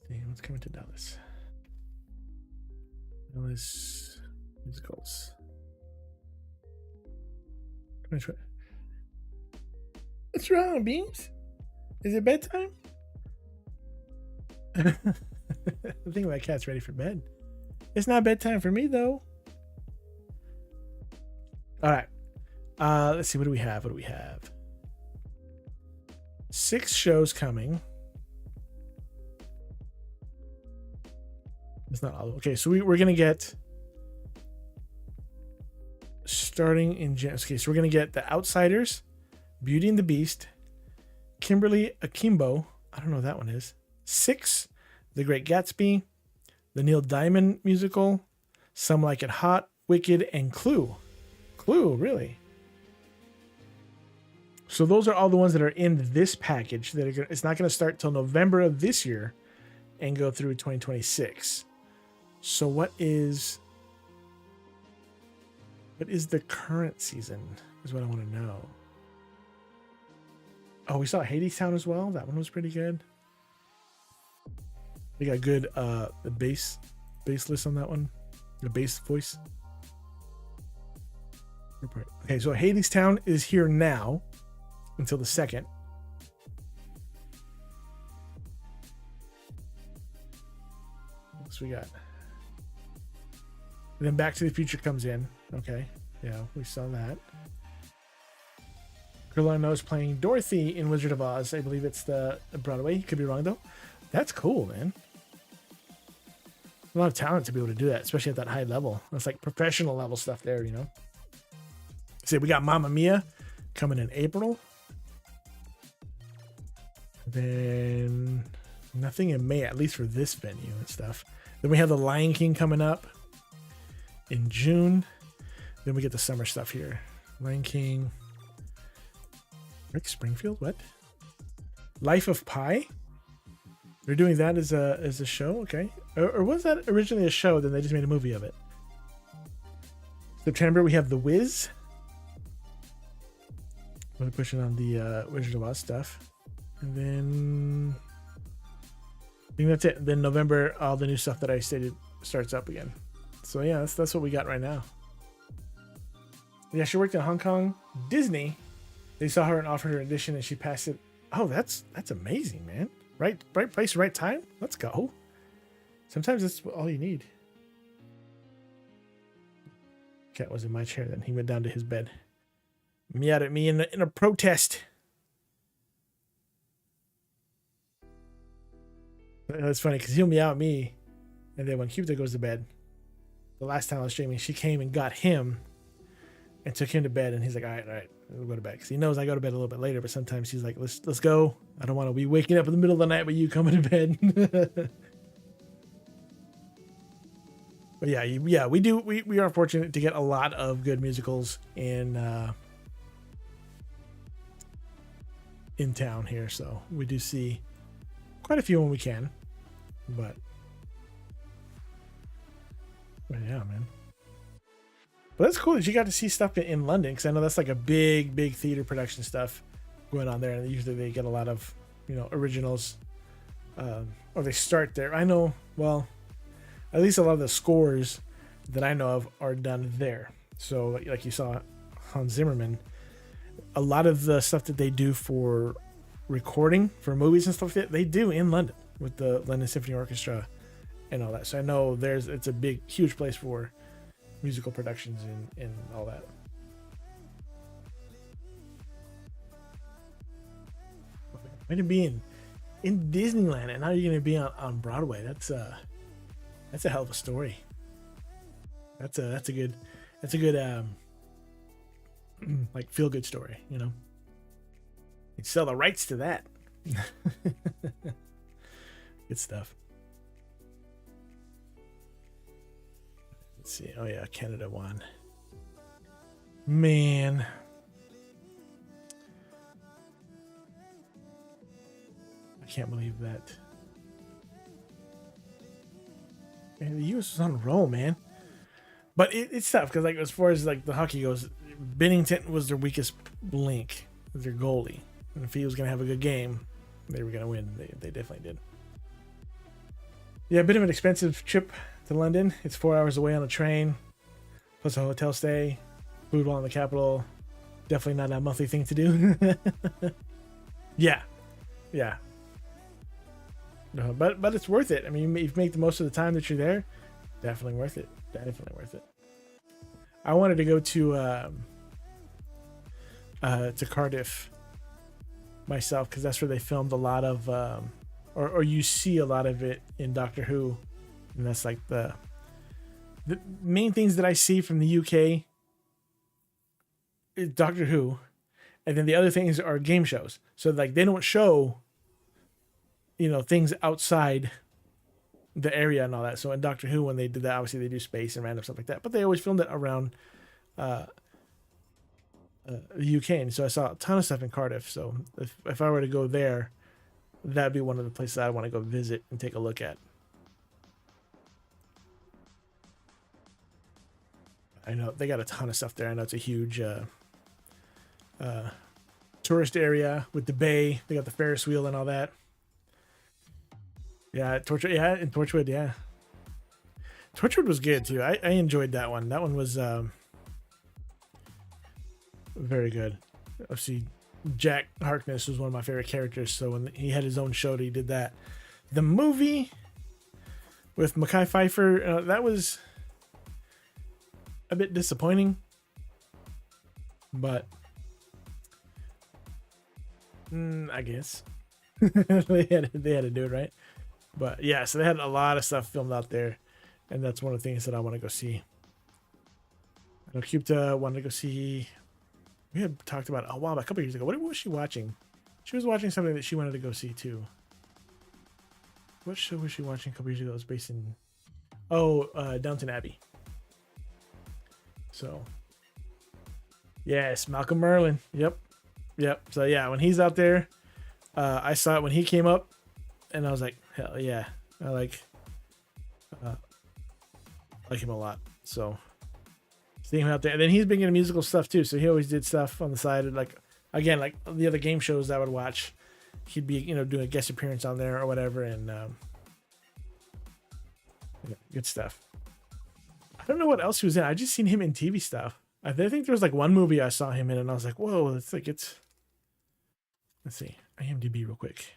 See what's coming to Dallas. Dallas musicals. What's wrong, Beams? Is it bedtime? I think my cat's ready for bed. It's not bedtime for me though. All right. Let's see. What do we have? 6 shows coming. It's not all. Okay, so we're gonna get starting in January. Okay, so we're gonna get The Outsiders, Beauty and the Beast, Kimberly Akimbo. I don't know what that one is. 6, The Great Gatsby, the Neil Diamond musical, Some Like It Hot, Wicked, and Clue. Clue, really? So those are all the ones that are in this package. It's not going to start till November of this year and go through 2026. So what is the current season is what I want to know. Oh, we saw Hades Town as well. That one was pretty good. We got good the bass list on that one. The bass voice. Okay, so Hades Town is here now until the 2nd. What we got? And then Back to the Future comes in. Okay, yeah, we saw that. Girl I Know is playing Dorothy in Wizard of Oz. I believe it's the Broadway. Could be wrong though. That's cool, man. A lot of talent to be able to do that, especially at that high level. That's like professional level stuff there, you know. See, we got Mamma Mia coming in April. Then nothing in May, at least for this venue and stuff. Then we have The Lion King coming up in June. Then we get the summer stuff here. Lion King. Rick Springfield? What? Life of Pi? They're doing that as a show? Okay. Or was that originally a show, then they just made a movie of it? September, we have The Wiz. We're pushing on the Wizard of Oz stuff. And then I think that's it. Then November, all the new stuff that I stated starts up again. So yeah, that's what we got right now. Yeah, she worked in Hong Kong. Disney, they saw her and offered her audition, and she passed it. Oh, that's amazing, man. Right place, right time. Let's go. Sometimes that's all you need. Cat was in my chair, then he went down to his bed. Meowed at me in a protest. That's funny because he'll meow at me, and then when Cupid goes to bed, the last time I was streaming, she came and got him and took him to bed, and he's like, all right, we'll go to bed, because he knows I go to bed a little bit later, but sometimes he's like, let's go. I don't want to be waking up in the middle of the night with you coming to bed. But yeah, we are fortunate to get a lot of good musicals in town here, so we do see quite a few when we can, but yeah, man. But that's cool that you got to see stuff in London, because I know that's like a big theater production stuff going on there, and usually they get a lot of, originals, or they start there. I know, well, at least a lot of the scores that I know of are done there. So like you saw Hans Zimmerman, a lot of the stuff that they do for recording for movies and stuff like that, they do in London with the London Symphony Orchestra and all that. So I know it's a huge place for musical productions and all that. Way to be in Disneyland, and now you're going to be on Broadway. That's a hell of a story. That's a good like feel good story, You sell the rights to that. Good stuff. Let's see. Oh yeah, Canada won. Man. I can't believe that. Man, the US was on a roll, man. But it's tough because, like, as far as like the hockey goes, Bennington was their weakest link, their goalie. And if he was gonna have a good game, they were gonna win. They definitely did. Yeah, a bit of an expensive trip to London. It's 4 hours away on a train, plus a hotel stay, food while in the capital. Definitely not a monthly thing to do. Yeah, yeah. No, but it's worth it. I mean, if you make the most of the time that you're there, definitely worth it. Definitely worth it. I wanted to go to Cardiff myself because that's where they filmed a lot of, or you see a lot of it in Doctor Who, and that's like the main things that I see from the UK is Doctor Who, and then the other things are game shows. So like they don't show, things outside the area and all that. So in Doctor Who, when they did that, obviously they do space and random stuff like that, but they always filmed it around the UK. And so I saw a ton of stuff in Cardiff. So if I were to go there, that'd be one of the places I want to go visit and take a look at. I know they got a ton of stuff there. I know it's a huge tourist area with the bay. They got the Ferris wheel and all that. Yeah, Torchwood. Yeah, in Torchwood. Yeah, Torchwood was good too. I enjoyed that one. That one was very good. Obviously, Jack Harkness was one of my favorite characters. So when he had his own show, he did that. The movie with Mekhi Phifer, that was a bit disappointing, but I guess they had to do it right. But yeah, so they had a lot of stuff filmed out there, and that's one of the things that I want to go see. I know Cupta wanted to go see. We had talked about it a while back, a couple years ago. What was she watching? She was watching something that she wanted to go see too. What show was she watching a couple years ago? It was based in Downton Abbey. So yes, Malcolm Merlin. Yep. So yeah, when he's out there, I saw it when he came up, and I was like, hell yeah, I like him a lot. So seeing him out there, and then he's been into musical stuff too. So he always did stuff on the side, like the other game shows I would watch. He'd be doing a guest appearance on there or whatever, and good stuff. I don't know what else he was in. I just seen him in TV stuff. I think there was like one movie I saw him in, and I was like, whoa, it's. Let's see, IMDb real quick.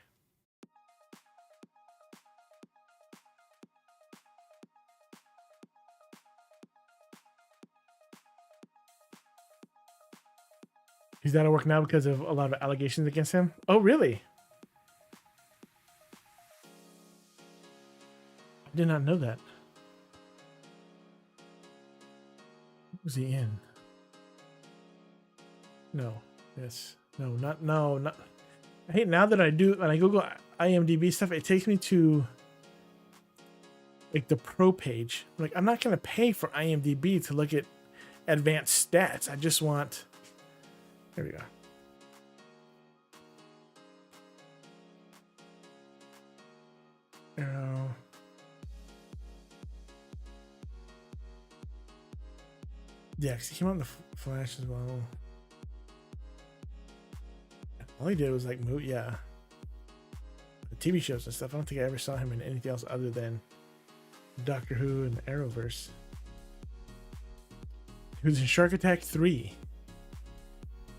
He's out of work now because of a lot of allegations against him. Oh, really? I did not know that. What was he in? No. Yes. No, not. I hate now that when I Google IMDb stuff, it takes me to like the pro page. Like, I'm not going to pay for IMDb to look at advanced stats. I just want. There we go. Arrow. Yeah, because he came out in the Flash as well. All he did was like move, the TV shows and stuff. I don't think I ever saw him in anything else other than Doctor Who and the Arrowverse. He was in Shark Attack 3.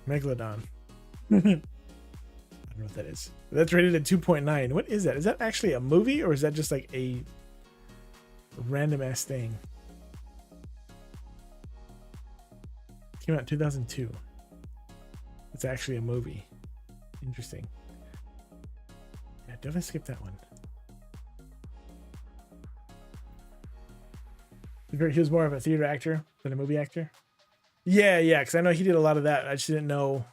Megalodon. I don't know what that is. That's rated at 2.9. What is that? Is that actually a movie, or is that just like a random ass thing? Came out in 2002. It's actually a movie. Interesting. Yeah, definitely skip that one. He was more of a theater actor than a movie actor. Yeah, because I know he did a lot of that. I just didn't know.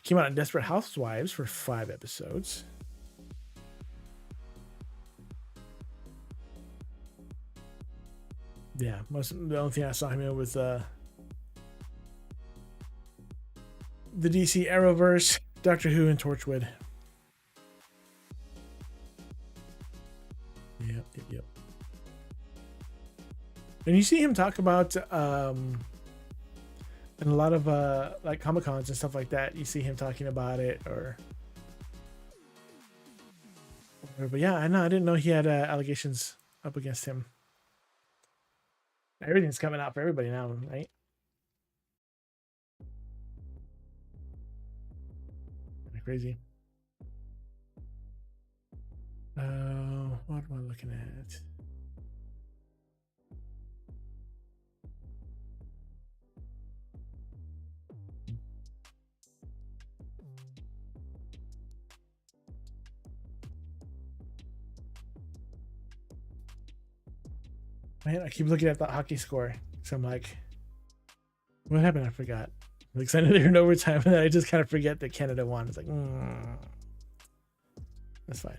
He came out in Desperate Housewives for 5 episodes. Yeah, the only thing I saw him in was the DC Arrowverse, Doctor Who, and Torchwood. Yep. And you see him talk about in a lot of like Comic-Cons and stuff like that. You see him talking about it, but yeah, I know. I didn't know he had allegations up against him. Everything's coming out for everybody now, right? crazy. What am I looking at? Man, I keep looking at the hockey score. So I'm like, what happened? I forgot. Like, I know they're in overtime, and then I just kind of forget that Canada won. It's like, that's fine.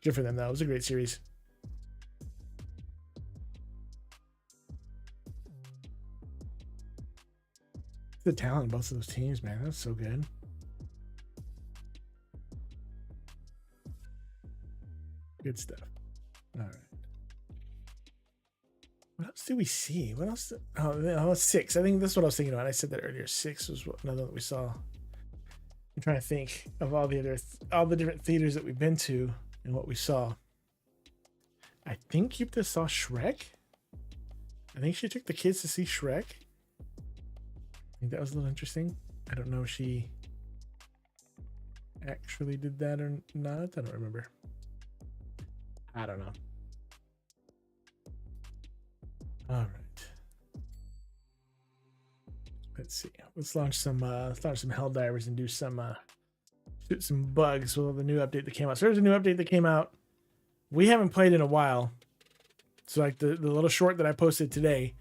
Good for them, though. It was a great series. The talent in both of those teams, man. That's so good. Good stuff. All right. What else do we see? What else? Oh, 6. I think that's what I was thinking about. I said that earlier. 6 was another that we saw. I'm trying to think of all the different theaters that we've been to and what we saw. I think Yupta saw Shrek. I think she took the kids to see Shrek. I think that was a little interesting. I don't know if she actually did that or not. I don't remember. I don't know. All right. Let's see. Let's launch some Helldivers and do some shoot some bugs with the new update that came out. So there's a new update that came out. We haven't played in a while. So like the little short that I posted today,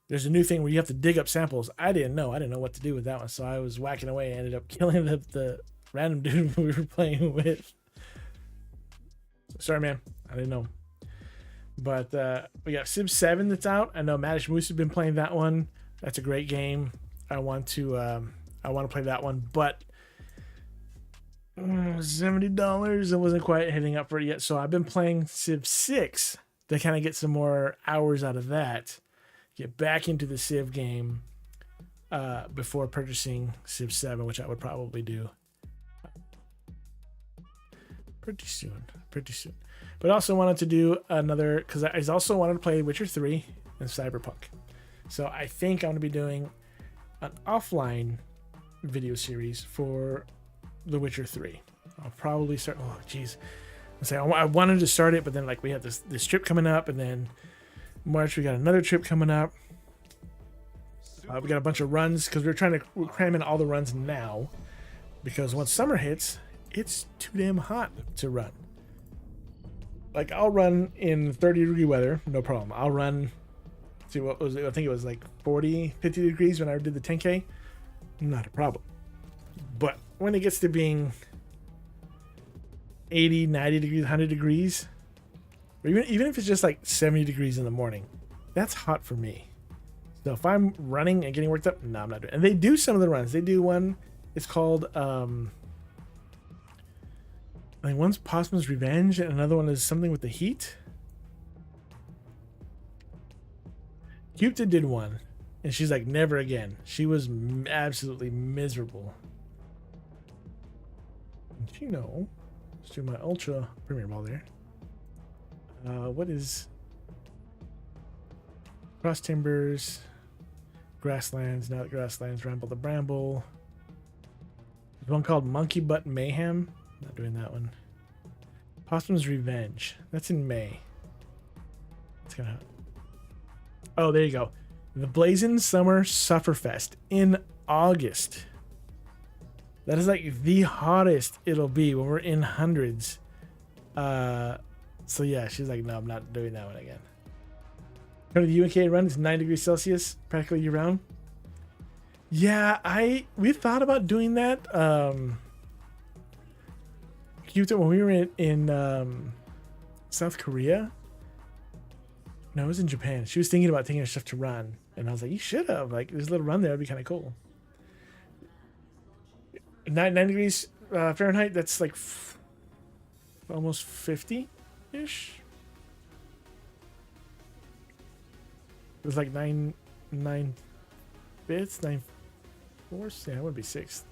there's a new thing where you have to dig up samples. I didn't know what to do with that one. So I was whacking away and ended up killing the random dude we were playing with. Sorry, man. I didn't know. But we got Civ 7 that's out. I know Madish Moose has been playing that one. That's a great game. I want to play that one, but $70. I wasn't quite hitting up for it yet. So I've been playing Civ 6 to kind of get some more hours out of that. Get back into the Civ game before purchasing Civ 7, which I would probably do pretty soon. But I also wanted to do another, because I also wanted to play Witcher 3 and Cyberpunk. So I think I'm going to be doing an offline video series for The Witcher 3. I'll probably start, oh geez. I wanted to start it, but then like we have this trip coming up, and then March we got another trip coming up. We got a bunch of runs because we're trying to cram in all the runs now, because once summer hits, it's too damn hot to run. Like I'll run in 30-degree weather, no problem. I'll run. See what was it? I think it was like 40, 50 degrees when I did the 10K. Not a problem. But when it gets to being 80, 90 degrees, 100 degrees, or even if it's just like 70 degrees in the morning, that's hot for me. So if I'm running and getting worked up, no, I'm not doing it. And they do some of the runs. They do one. It's called like one's Possum's Revenge, and another one is something with the heat. Cupid did one, and she's like, never again. She was absolutely miserable. And you know, let's do my Ultra Premier Ball there. What is Cross Timbers, Grasslands, not Grasslands, Ramble the Bramble. There's one called Monkey Butt Mayhem. Not doing that one. Possum's Revenge. That's in May. It's gonna. Oh, there you go. The Blazing Summer Sufferfest in August. That is like the hottest it'll be when we're in hundreds. So yeah, she's like, no, I'm not doing that one again. Come to the UNK run. It's 9 degrees Celsius practically year round. Yeah, we thought about doing that. When we were in South Korea. No, it was in Japan. She was thinking about taking her stuff to run, and I was like, you should have. Like, there's a little run there. That'd be kind of cool. 9 degrees Fahrenheit. That's like almost 50-ish. It was like 9 bits, 9 fourths. Yeah, it would be 6.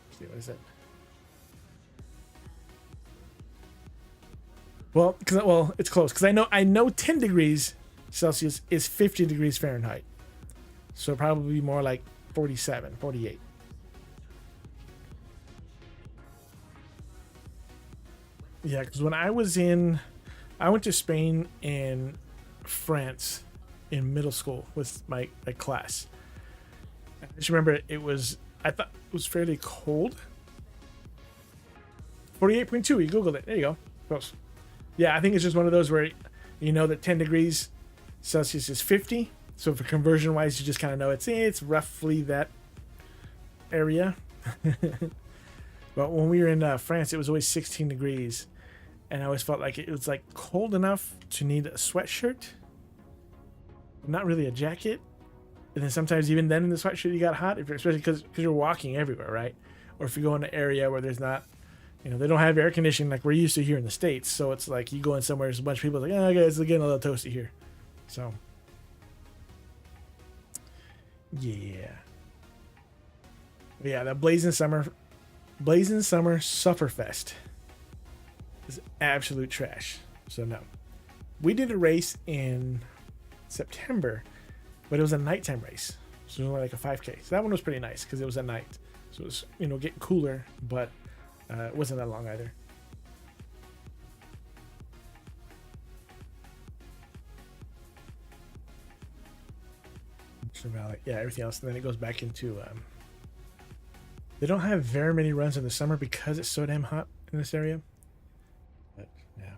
Let's see, what is that? Well, it's close because I know 10 degrees Celsius is 50 degrees Fahrenheit, so probably more like 47, 48. Yeah, because when I went to Spain and France in middle school with my class. I just remember I thought it was fairly cold. 48.2, you Googled it. There you go. Close. Yeah, I think it's just one of those where you know that 10 degrees Celsius is 50. So for conversion wise, you just kind of know it's roughly that area. But when we were in France, it was always 16 degrees. And I always felt like it was like cold enough to need a sweatshirt. Not really a jacket. And then sometimes even then in the sweatshirt you got hot, especially because you're walking everywhere, right? Or if you go in an area where there's not, they don't have air conditioning like we're used to here in the States. So it's like you go in somewhere, there's a bunch of people like, oh, guys, it's getting a little toasty here. So, yeah. But yeah, the Blazing Summer Sufferfest is absolute trash. So no. We did a race in September, but it was a nighttime race. So it was like a 5K. So that one was pretty nice because it was at night. So it was, getting cooler, but it wasn't that long either. Valley. Yeah, everything else. And then it goes back into... they don't have very many runs in the summer because it's so damn hot in this area. But, yeah.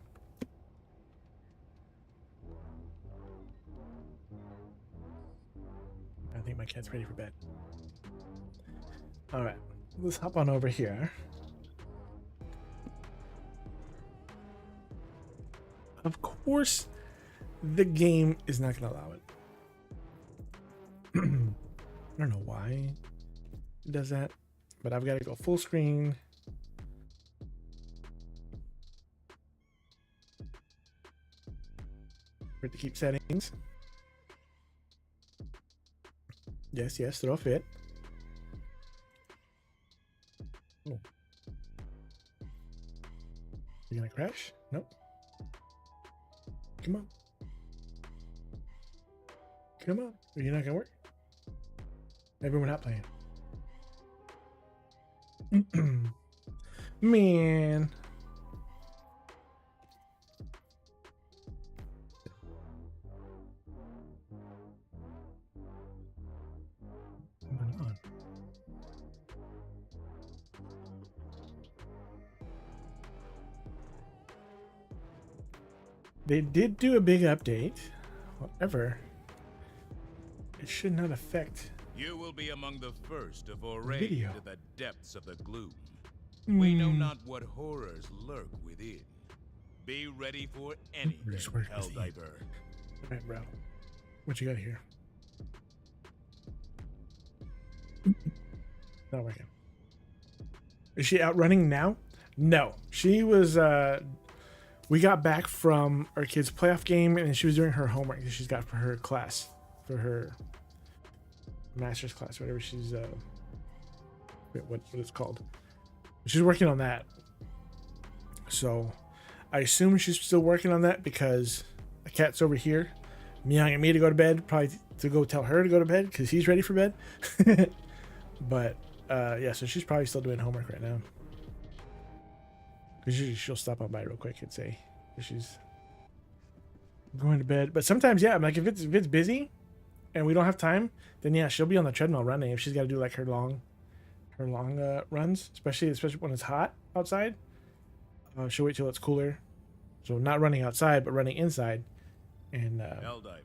I think my cat's ready for bed. All right, let's hop on over here. Of course, the game is not going to allow it. I don't know why it does that, but I've got to go full screen. For it to keep settings. Yes, throw a fit. Oh. You gonna crash? Nope. Come on. Come on. Are you not gonna work? Maybe we're not playing. Man. What's going on? They did do a big update. However, it should not affect. You will be among the first to foray into the depths of the gloom. We know not what horrors lurk within. Be ready for anything, Helldiver. Alright, bro. What you got here? Not working. Is she out running now? No. She was, we got back from our kids' playoff game and she was doing her homework that she's got for her class. For her master's class, whatever she's what it's called. She's working on that. So I assume she's still working on that because the cat's over here meowing at me to go to bed, probably to go tell her to go to bed because he's ready for bed. But yeah, so she's probably still doing homework right now. Because she'll stop on by real quick and say she's going to bed. But sometimes, yeah, I'm like if it's busy and we don't have time, then yeah, she'll be on the treadmill running if she's got to do like her long runs, especially when it's hot outside. She'll wait till it's cooler, so not running outside but running inside. And Helldiver,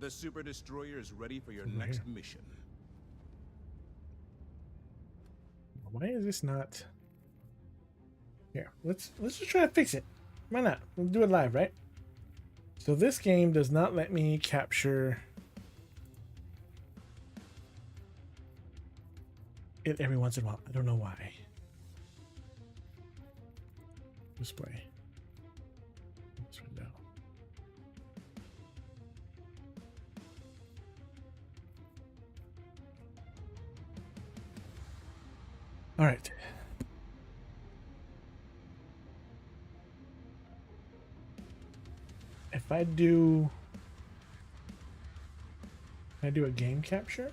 the super destroyer is ready for your next mission. Why is this not here? Let's just try to fix it. Why not? We'll do it live, right? So this game does not let me capture it every once in a while. I don't know why. Display. This window. All right. If I do a game capture?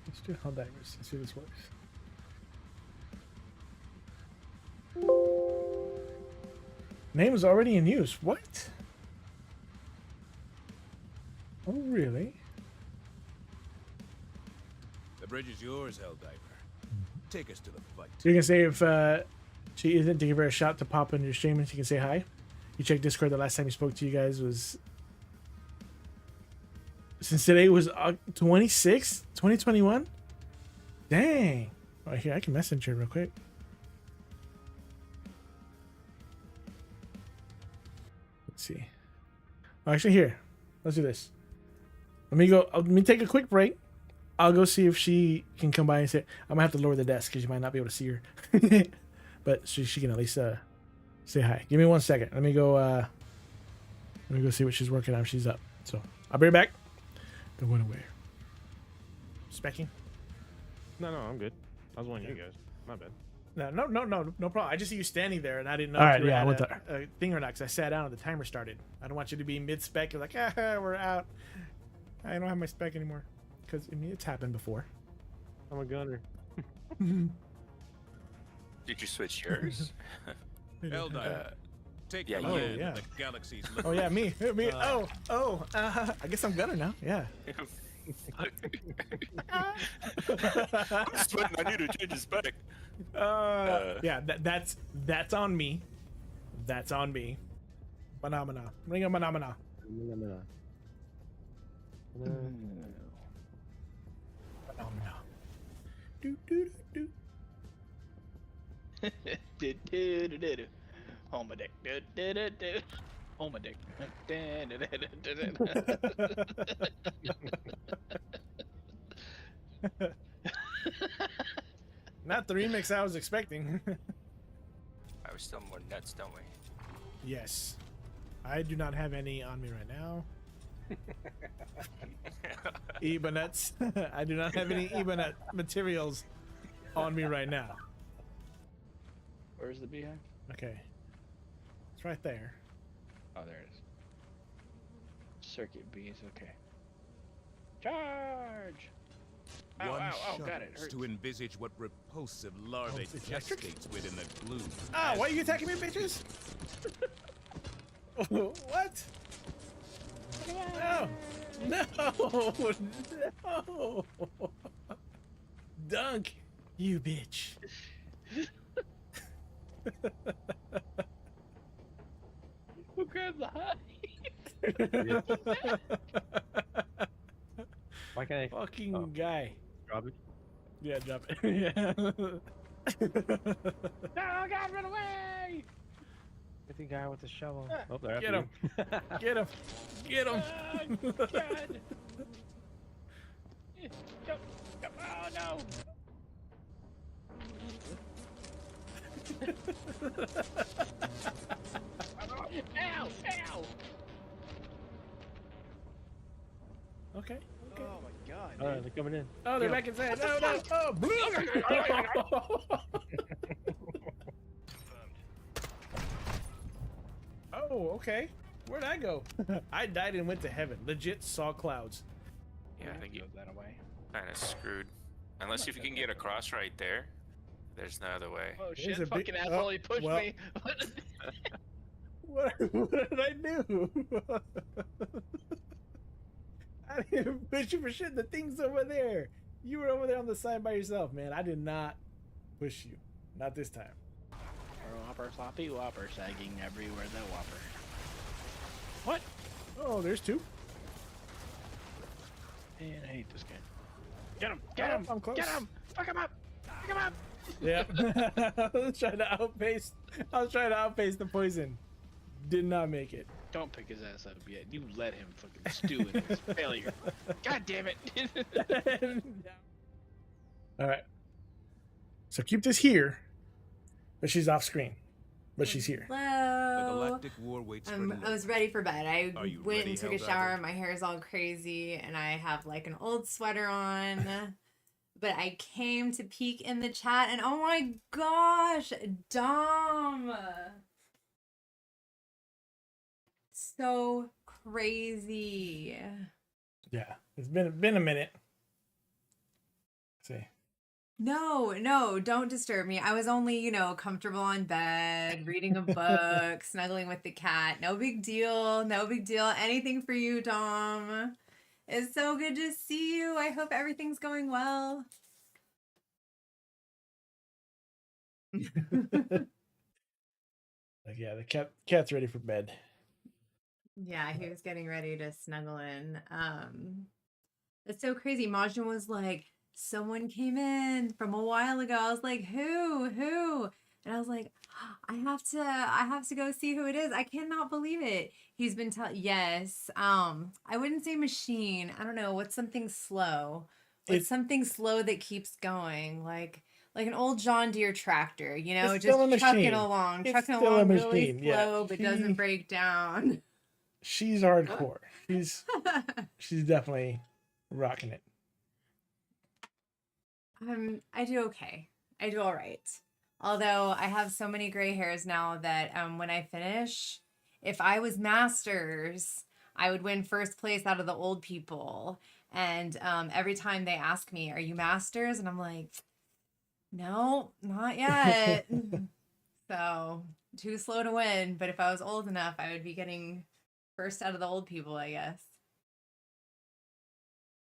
Let's do Helldivers. Let's see if this works. Name is already in use. What? Oh, really? The bridge is yours, Helldiver. Take us to the fight. So you can say if she isn't to give her a shot to pop in your stream and she can say hi. You checked Discord. The last time you spoke to you guys was since today was 26, 2021. Dang. Oh, here I can message her real quick. Let's see. Oh, actually, here. Let's do this. Let me go. Let me take a quick break. I'll go see if she can come by and say. I'm gonna have to lower the desk because you might not be able to see her. But she can at least say hi. Give me 1 second. Let me go see what she's working on. She's up. So I'll be right back. Don't went away. Specking? No, I'm good. I was wanting you guys. My bad. No problem. I just see you standing there, and I didn't know All if you right, had a thing or not, because I sat down and the timer started. I don't want you to be mid-spec. You're like, we're out. I don't have my spec anymore. Because, I mean, it's happened before. I'm a gunner. Did you switch yours? Helldiver, take yeah, command yeah. of the galaxy's Oh, yeah, me. I guess I'm gunner now. Yeah. I'm sweating. I need to change his spec. Yeah, that's on me. That's on me. Phenomena. Ring of phenomena. Phenomena. Do do do do. Home dick. Home dick. Not the remix I was expecting. I was still more nuts, don't we? Yes. I do not have any on me right now. Ebanuts. I do not have any Ebanut materials on me right now. Where's the beehive? Okay. It's right there. Oh, there it is. Circuit bees, okay. Charge! Ow, One ow, ow, got it. shudders Hurts. to envisage what repulsive larvae it's electric? gestates within the gloom. Ah, why are you attacking me, bitches? What? No! No! No! Dunk! You bitch. Who grabbed the high? Why can't I Fucking guy. drop it? Yeah, drop it. Yeah. No, God, run away! Get the guy with the shovel. Oh, they're Get after him. you. Get him. Get him. God! Jump, jump. Oh, no! Ow! Ow! Okay. Okay. Oh my God! All right, Dude. they're coming in. Oh, they're back inside. No, no. Oh. Oh, okay. Where'd I go? I died and went to heaven. Legit saw clouds. Yeah, I think you Throw that away. kind of screwed. Unless if you can get across right there, there's no other way. Oh There's shit! a big- Fucking asshole! oh, He pushed well. me. What did I do? I didn't push you for shit. The thing's over there. You were over there on the side by yourself, man. I did not push you. Not this time. Whopper, floppy, whopper, sagging everywhere. The whopper. What? Oh, there's two. Man, I hate this guy. Get him! Oh, Get him! I'm close. Get him! Fuck him up! Fuck him up! Yeah. I was trying to outpace. The poison. Did not make it. Don't pick his ass up yet. You let him fucking stew in his failure. God damn it! All right. So keep this here, but she's off screen. But she's here. The Hello. galactic war waits for I no was ready for bed. I Are you went ready, and took a Helldiver? shower. My hair is all crazy, and I have like an old sweater on. But I came to peek in the chat, and oh my gosh, Dom! So crazy. Yeah, it's been a minute. Let's see. No, don't disturb me. I was only, comfortable on bed, reading a book, snuggling with the cat. No big deal. No big deal. Anything for you, Dom. It's so good to see you. I hope everything's going well. Like, yeah, the cat's ready for bed. Yeah, he was getting ready to snuggle in. It's so crazy. Majin was like, someone came in from a while ago. I was like, who? And I was like, I have to go see who it is. I cannot believe it. He's been yes. I wouldn't say machine. I don't know. What's something slow? What's something slow that keeps going? Like an old John Deere tractor, It's just still a trucking machine. along, It's trucking still a along really machine, yeah. slow, but doesn't break down. She's hardcore. She's definitely rocking it. I do okay. I do all right. Although I have so many gray hairs now that when I finish, if I was masters, I would win first place out of the old people. And every time they ask me, "Are you masters?" and I'm like, "No, not yet." So too slow to win. But if I was old enough, I would be getting first out of the old people, I guess.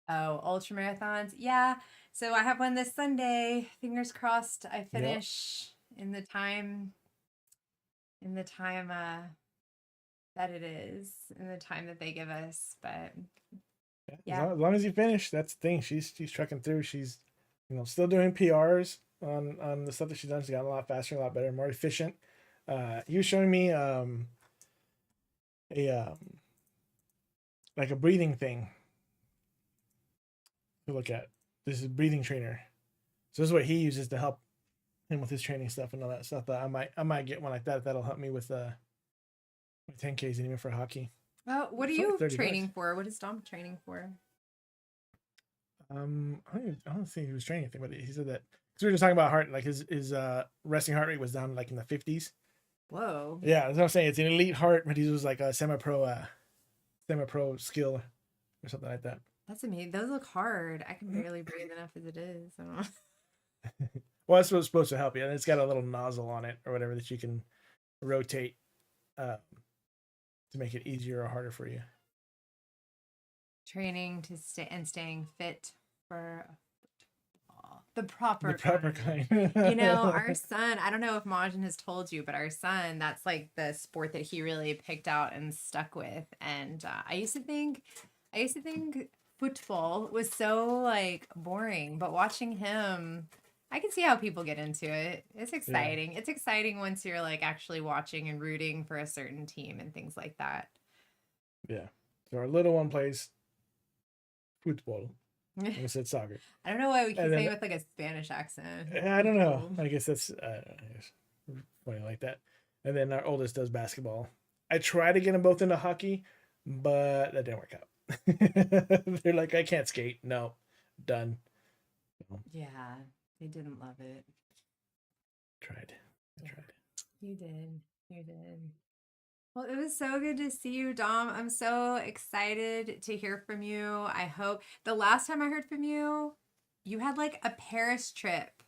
Oh, ultra marathons. Yeah. So I have one this Sunday. Fingers crossed I finish in the time that it is, in the time that they give us. But yeah. As long as you finish, that's the thing. She's trucking through. She's still doing PRs on the stuff that she's done. She's gotten a lot faster, a lot better, more efficient. He was showing me like a breathing thing to look at. This is a breathing trainer. So this is what he uses to help him with his training stuff and all that stuff. But I might get one like that. That'll help me with my 10Ks and even for hockey. Oh, what are you training for? What is Dom training for? I don't think he was training anything, but he said that because we were just talking about heart, like his resting heart rate was down like in the 50s. Whoa. Yeah, that's what I'm saying. It's an elite heart, but he was like a semi-pro skill or something like that. That's amazing. Those look hard. I can barely breathe enough as it is. Well, that's what's supposed to help you, and it's got a little nozzle on it or whatever that you can rotate to make it easier or harder for you. Training to staying fit for the proper kind. Our son, I don't know if Majin has told you, but our son, that's like the sport that he really picked out and stuck with. And I used to think football was so like boring, but watching him, I can see how people get into it. It's exciting. Yeah. It's exciting once you're like actually watching and rooting for a certain team and things like that. Yeah. So our little one plays football. I said soccer. I don't know why we keep saying it with like a Spanish accent. I don't know. I guess that's funny like that. And then our oldest does basketball. I try to get them both into hockey, but that didn't work out. They're like, I can't skate. No, done. Yeah, they didn't love it. I tried. You did. Well, it was so good to see you, Dom. I'm so excited to hear from you. I hope the last time I heard from you, you had like a Paris trip.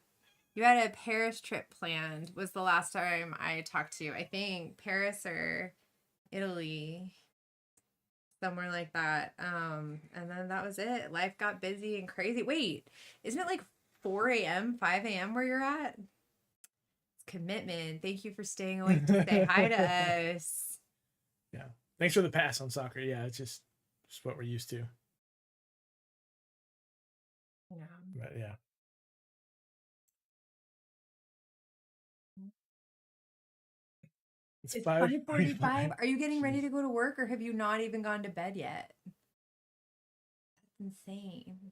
You had a Paris trip planned was the last time I talked to you. I think Paris or Italy, somewhere like that. And then that was it. Life got busy and crazy. Wait, isn't it like 4 a.m., 5 a.m. where you're at? It's commitment. Thank you for staying awake to say hi to us. Yeah. Thanks for the pass on soccer. Yeah, it's just what we're used to. Yeah. But yeah. It's 5:45. Are you getting ready to go to work or have you not even gone to bed yet? That's insane.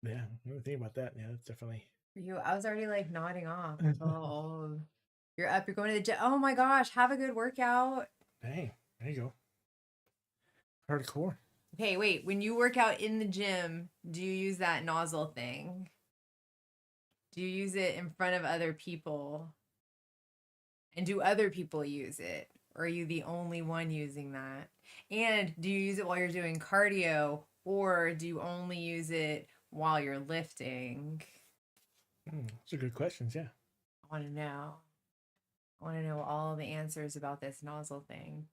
Yeah, I didn't think about that. Yeah, that's definitely. For you, I was already like nodding off. Oh, you're up. You're going to the gym. Oh my gosh, have a good workout. Hey, there you go. Hardcore. Okay, wait. When you work out in the gym, do you use that nozzle thing? Do you use it in front of other people? And do other people use it? Or are you the only one using that? And do you use it while you're doing cardio? Or do you only use it while you're lifting? Those are good questions. Yeah. I want to know. I want to know all the answers about this nozzle thing.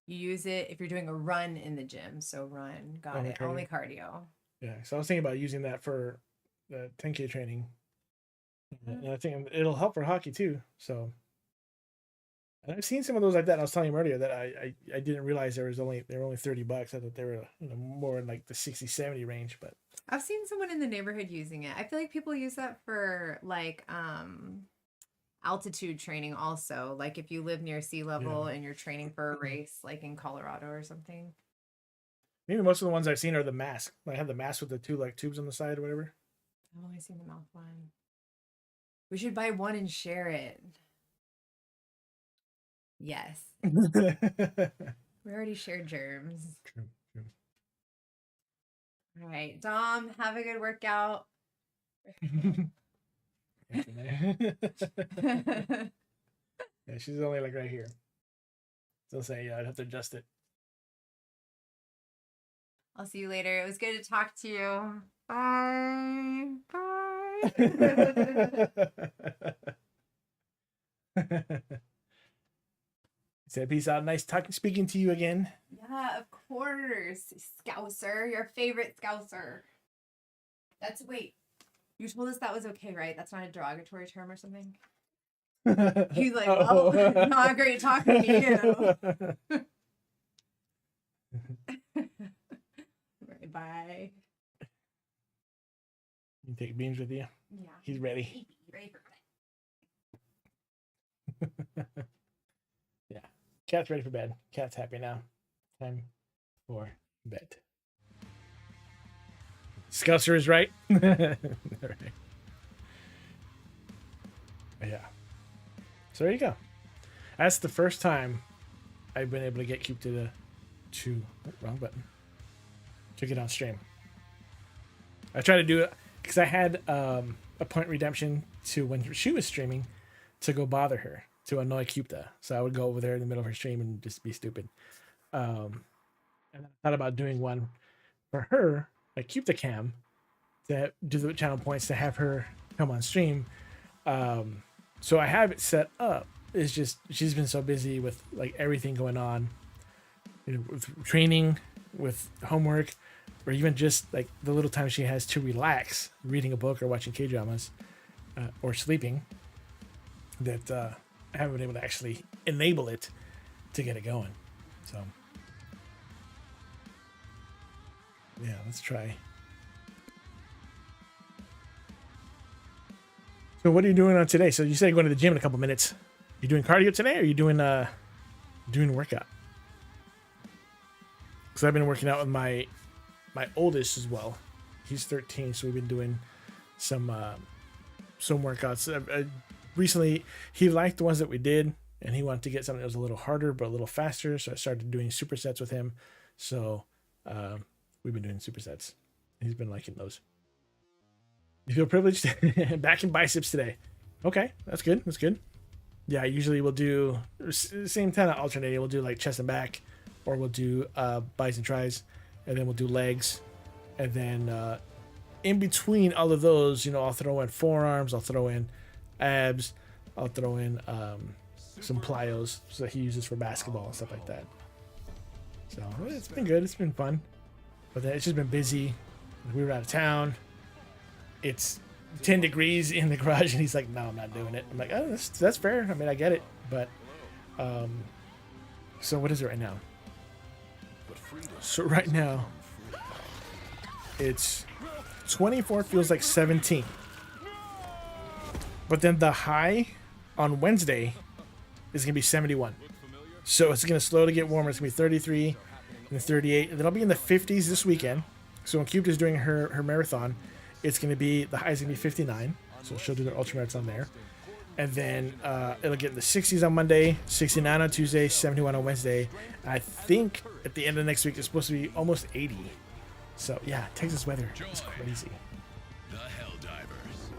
You use it if you're doing a run in the gym. So run. Got Only it. cardio. Only cardio. Yeah. So I was thinking about using that for the 10K training. And I think it'll help for hockey too. So, and I've seen some of those like that. And I was telling you earlier that I didn't realize they were only $30. I thought they were more in like the 60, 70 range. But I've seen someone in the neighborhood using it. I feel like people use that for like altitude training also. Like if you live near sea level and you're training for a race, like in Colorado or something. maybe most of the ones I've seen are the mask. I have the mask with the two like tubes on the side or whatever. I've only seen the mouth one. We should buy one and share it. Yes. We already shared germs. True. All right, Dom, have a good workout. Yeah, she's only like right here. So I'll say, yeah, I'd have to adjust it. I'll see you later. It was good to talk to you. Bye. Bye. Say peace out. Nice speaking to you again. Yeah, of course. Scouser, your favorite Scouser. Wait. You told us that was okay, right? That's not a derogatory term or something? He's like, well, not great talking to you. Right, bye. You take Beans with you? Yeah. He's ready. Ready for bed. Yeah. Cat's ready for bed. Cat's happy now. Time for bed. Scouser is right. Right. Yeah. So there you go. That's the first time I've been able to get Cube to wrong button. To get on stream. I tried to do it because I had a point redemption to when she was streaming to go bother her, to annoy Cupta. So I would go over there in the middle of her stream and just be stupid. And I thought about doing one for her, like Cupta Cam, to do the channel points to have her come on stream. So I have it set up. It's just she's been so busy with like everything going on, with training, with homework, or even just like the little time she has to relax, reading a book or watching K-dramas, or sleeping, that I haven't been able to actually enable it to get it going. So yeah, let's try. So what are you doing on today? So you said you're going to the gym in a couple minutes. You doing cardio today, or are you doing a workout? Because I've been working out with my oldest as well. He's 13, so we've been doing some workouts. Recently, he liked the ones that we did, and he wanted to get something that was a little harder but a little faster. So I started doing supersets with him. So we've been doing supersets. He's been liking those. You feel privileged? Back in biceps today. Okay, that's good. That's good. Yeah, usually we'll do same kind of alternating. We'll do like chest and back, or we'll do biceps and tries, and then we'll do legs, and then in between all of those, I'll throw in forearms, I'll throw in abs, I'll throw in some plyos that he uses for basketball and stuff like that. So it's been good. It's been fun, but then it's just been busy. We were out of town. It's 10 degrees in the garage, and he's like, no, I'm not doing it. I'm like, oh, that's fair. I mean, I get it. But, so what is it right now? So right now, it's 24, feels like 17. But then the high on Wednesday is going to be 71. So it's going to slowly get warmer. It's going to be 33 and 38. And then I'll be in the 50s this weekend. So when Cupid is doing her marathon, it's going to be, the high is going to be 59. So she'll do the ultramarathon there. And then it'll get in the 60s on Monday, 69 on Tuesday, 71 on Wednesday. And I think at the end of next week, it's supposed to be almost 80. So yeah, Texas weather is crazy. The Helldivers.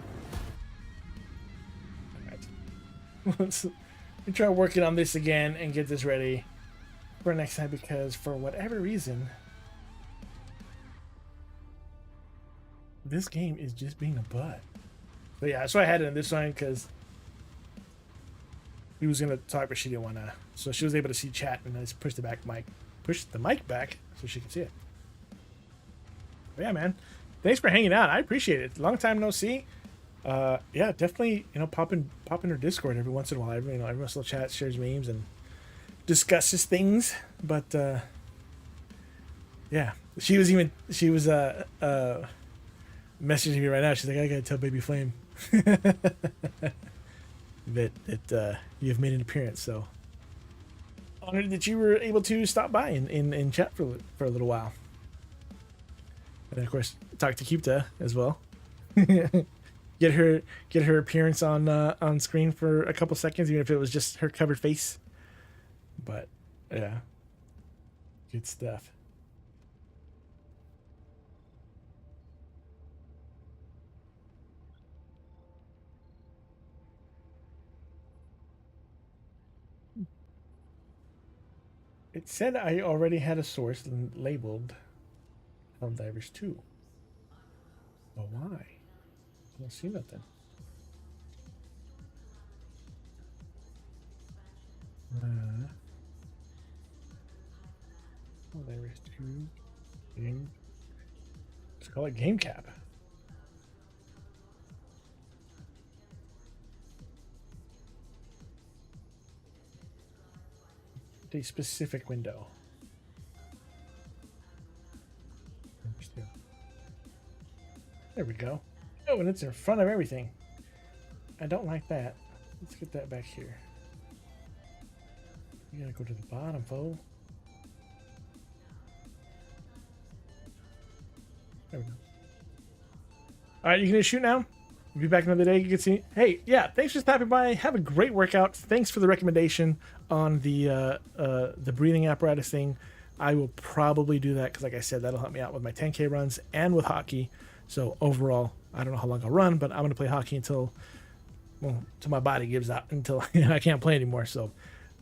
All right. Let's try working on this again and get this ready for next time, because for whatever reason, This game is just being a butt. But yeah, that's why I had it in this one, because he was gonna talk, but she didn't want to. So she was able to see chat, and I just pushed the mic back so she could see it. But yeah, man, thanks for hanging out. I appreciate it. Long time no see. Yeah, definitely. Pop in her Discord every once in a while. Everyone still chats, shares memes, and discusses things. But yeah, she was messaging me right now. She's like, I gotta tell Baby Flame that you've made an appearance. So honored that you were able to stop by and chat for a little while. And of course, talk to Cupta as well. get her appearance on screen for a couple seconds, even if it was just her covered face. But yeah, good stuff. It said I already had a source labeled Helldivers 2. But why? I don't see nothing. Helldivers 2 game. Let's call it Game Cap. A specific window. There we go. Oh, and it's in front of everything. I don't like that. Let's get that back here. You gotta go to the bottom, foe. There we go. All right, you gonna shoot now? We'll be back another day. You can see. Hey, yeah, thanks for stopping by. Have a great workout. Thanks for the recommendation on the breathing apparatus thing. I will probably do that because, like I said, that'll help me out with my 10K runs and with hockey. So overall, I don't know how long I'll run, but I'm gonna play hockey until my body gives out, until I can't play anymore. So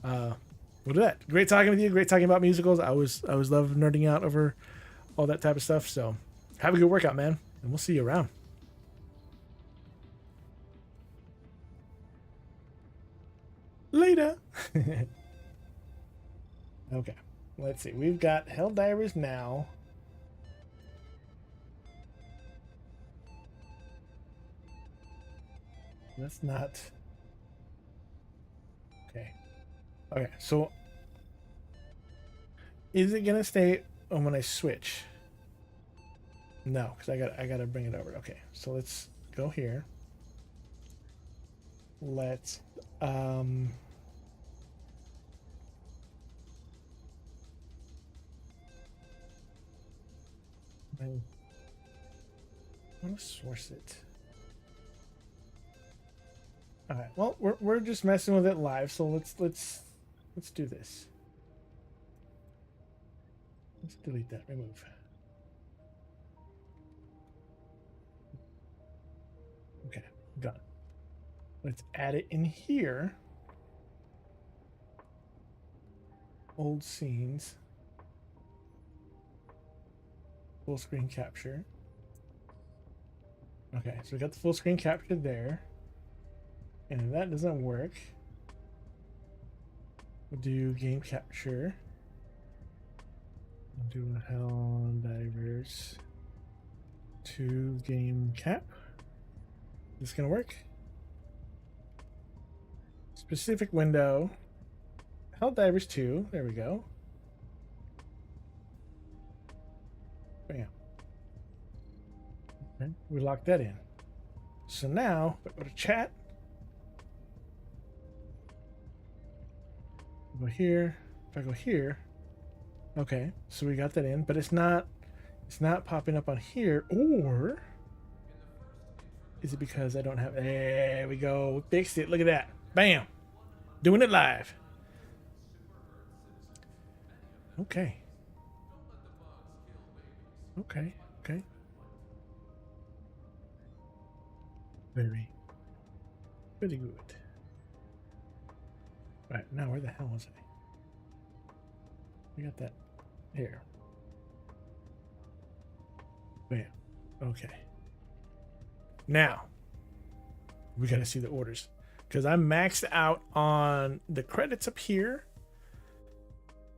we'll do that. Great talking with you. Great talking about musicals. I always love nerding out over all that type of stuff. So have a good workout, man, and we'll see you around. Later. Okay, let's see. We've got Helldivers now. That's not okay. Okay, so is it gonna stay on when I switch? No, because I gotta bring it over. Okay, so let's go here. Let's I want to source it. All right. Well, we're just messing with it live, so let's do this. Let's delete that. Remove. Okay, done. Let's add it in here. Old scenes. Full screen capture. Okay, so we got the full screen capture there. And if that doesn't work, we'll do game capture. We'll do a Helldivers 2 game cap. Is this gonna work? Specific window. Helldivers 2. There we go. Bam. Okay, we locked that in. So now, go to chat. Go here. If I go here, okay, so we got that in, but it's not popping up on here. Or is it because I don't have? There we go. We fixed it. Look at that. Bam. Doing it live. Okay. Okay. Okay. Very good. Right, now where the hell was I? We got that here. Bam. Okay. Now, we got to see the orders because I'm maxed out on the credits up here.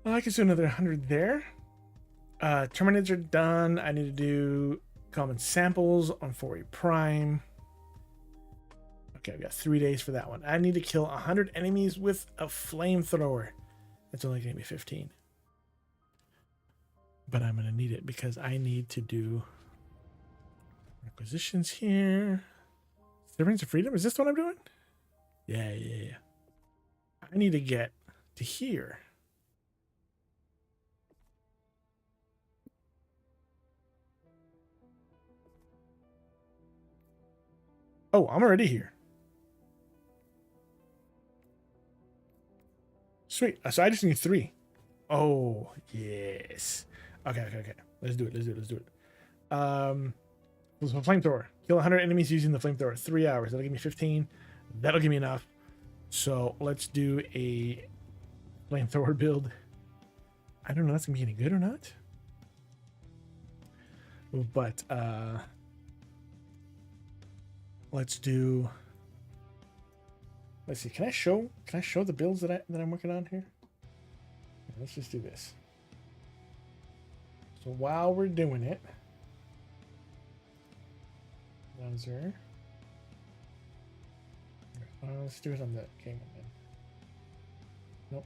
I can do another 100 there. Terminids are done. I need to do common samples on 4A Prime. Okay, I've got 3 days for that one. I need to kill 100 enemies with a flamethrower. That's only going to be 15. But I'm going to need it because I need to do requisitions here. Rings of Freedom? Is this what I'm doing? Yeah. I need to get to here. Oh, I'm already here. Sweet. So I just need 3. Oh, yes. Okay. Let's do it. So flamethrower. Kill 100 enemies using the flamethrower. 3 hours. That'll give me 15. That'll give me enough. So let's do a flamethrower build. I don't know if that's gonna be any good or not. But let's do. Let's see. Can I show the builds that I'm working on here? Let's just do this. So while we're doing it, browser. Let's do it on the game then. Nope.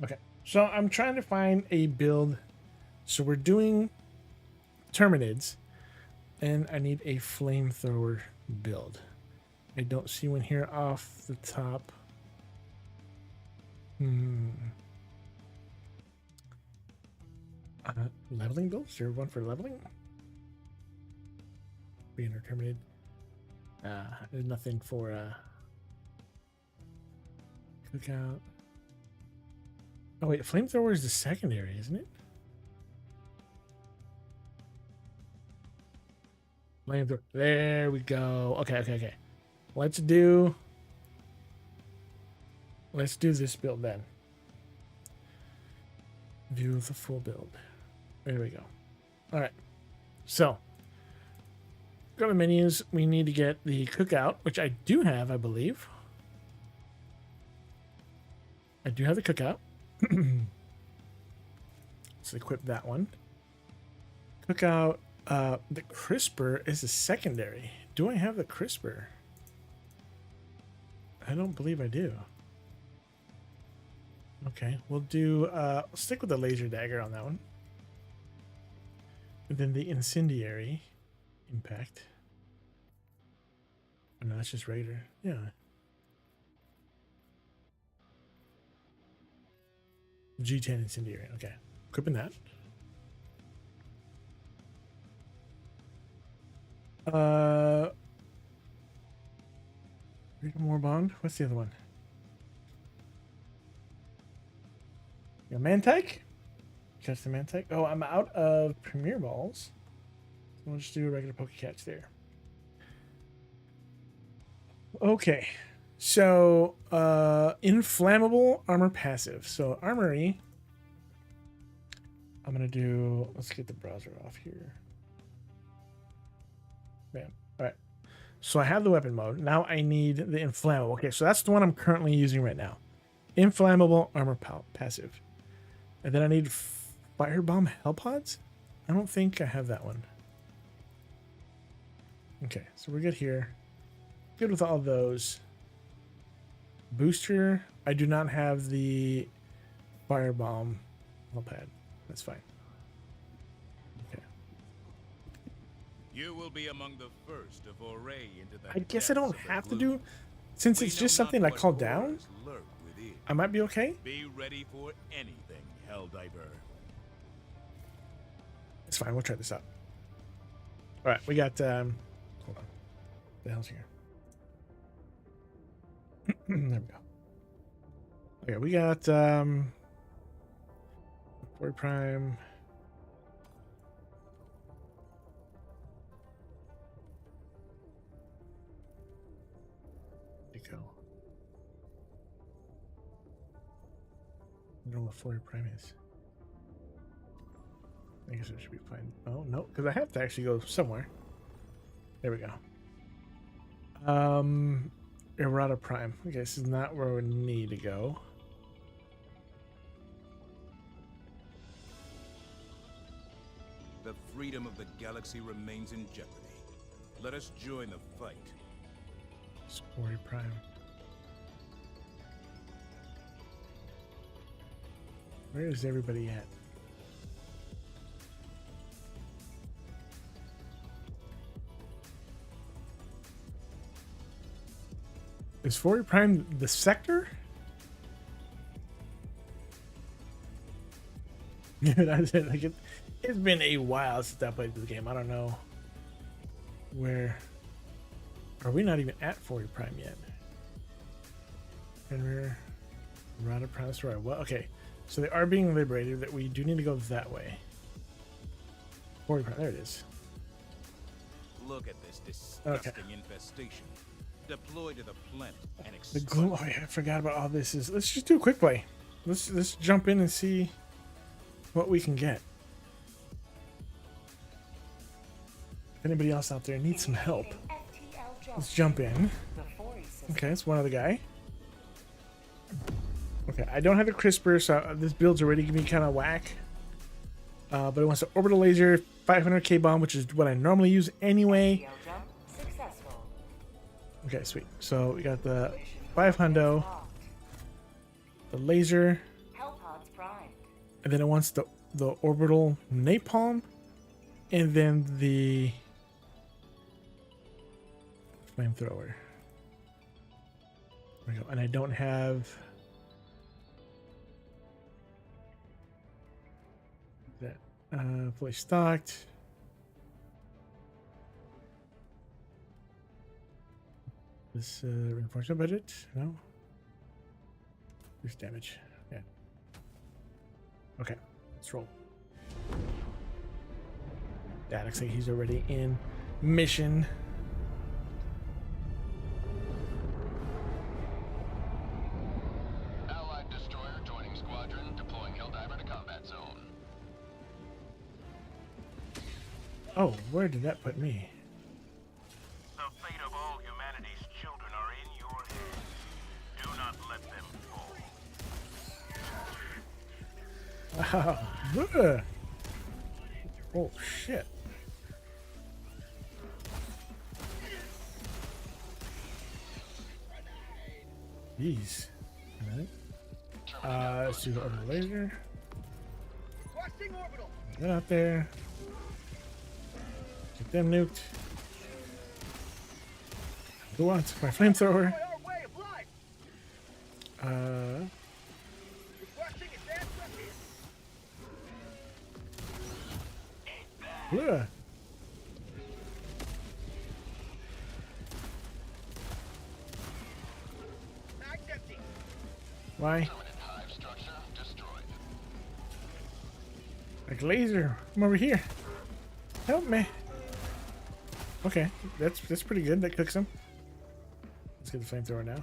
Okay, so I'm trying to find a build. So we're doing Terminids, and I need a flamethrower build. I don't see one here off the top. Leveling build? Is there one for leveling? Being Terminated. There's nothing for cookout. Oh wait, flamethrower is the secondary, isn't it? Flamethrower. There we go. Okay. Let's do this build then. View the full build. There we go. All right. So, go to menus. We need to get the cookout, which I do have, I believe. I do have the cookout. Let's equip that one. Cookout. The crisper is a secondary. Do I have the crisper? I don't believe I do. Okay, we'll do stick with the laser dagger on that one. And then the incendiary impact. Oh, no, that's just regular. Yeah. G10 incendiary. Okay. Equipping that. Freedom War Bond. What's the other one? Your Mantike? Catch the Mantike. Oh, I'm out of Premier Balls. So we'll just do a regular Poke Catch there. Okay. So, inflammable armor passive. So, armory. I'm going to do. Let's get the browser off here. Bam. All right. So, I have the weapon mode. Now I need the inflammable. Okay. So, that's the one I'm currently using right now. Inflammable armor passive. And then I need Firebomb Hell Pods? I don't think I have that one. Okay, so we're good here. Good with all those. Booster. I do not have the Firebomb Hell Pad. That's fine. Okay. You will be among the first to foray into the I guess I don't have to do, since it's just something I called down. I might be okay. Be ready for anything, Helldiver. It's fine. We'll try this out. All right, we got. Hold on. What the hell's here? There we go. Okay, we got 4 Prime. There you go. I don't know what 40 prime is. I guess I should be fine. Oh, no, because I have to actually go somewhere. There we go. Errata Prime. Okay, this is not where we need to go. The freedom of the galaxy remains in jeopardy. Let us join the fight. It's 40 Prime. Where is everybody at? Is 40 Prime the sector? Dude, I said, like it's been a while since I played this game. I don't know where. Are we not even at 40 Prime yet? Fenrir, Rada Prime Story. Well, okay. So they are being liberated. That we do need to go that way. 40 Prime. There it is. Look at this disgusting infestation. Deploy to the planet and The gloom. Oh yeah, I forgot about all this. Let's just do a quick play. Let's jump in and see what we can get. If anybody else out there needs some help, let's jump in. Okay, it's one other guy. Okay, I don't have the crisper, so this build's already gonna be kind of whack. But it wants an orbital laser, 500k bomb, which is what I normally use anyway. Okay, sweet. So we got the 500, the laser, and then it wants the orbital napalm, and then the flamethrower. There we go. And I don't have that fully stocked. This reinforcement budget? No. Reduce damage. Yeah. Okay, let's roll. That looks like he's already in mission. Allied destroyer joining squadron, deploying Helldiver to combat zone. Oh, where did that put me? The fate of all humanity's children are in your hands. Do not let them fall. Wow. Oh shit. Jeez. Alright. Let's do the orbital laser. Get out there. Get them nuked. Who wants my flamethrower? Yeah. Why? Like laser, I'm over here. Help me. Okay, that's pretty good. That cooks him. Let's get the flamethrower now.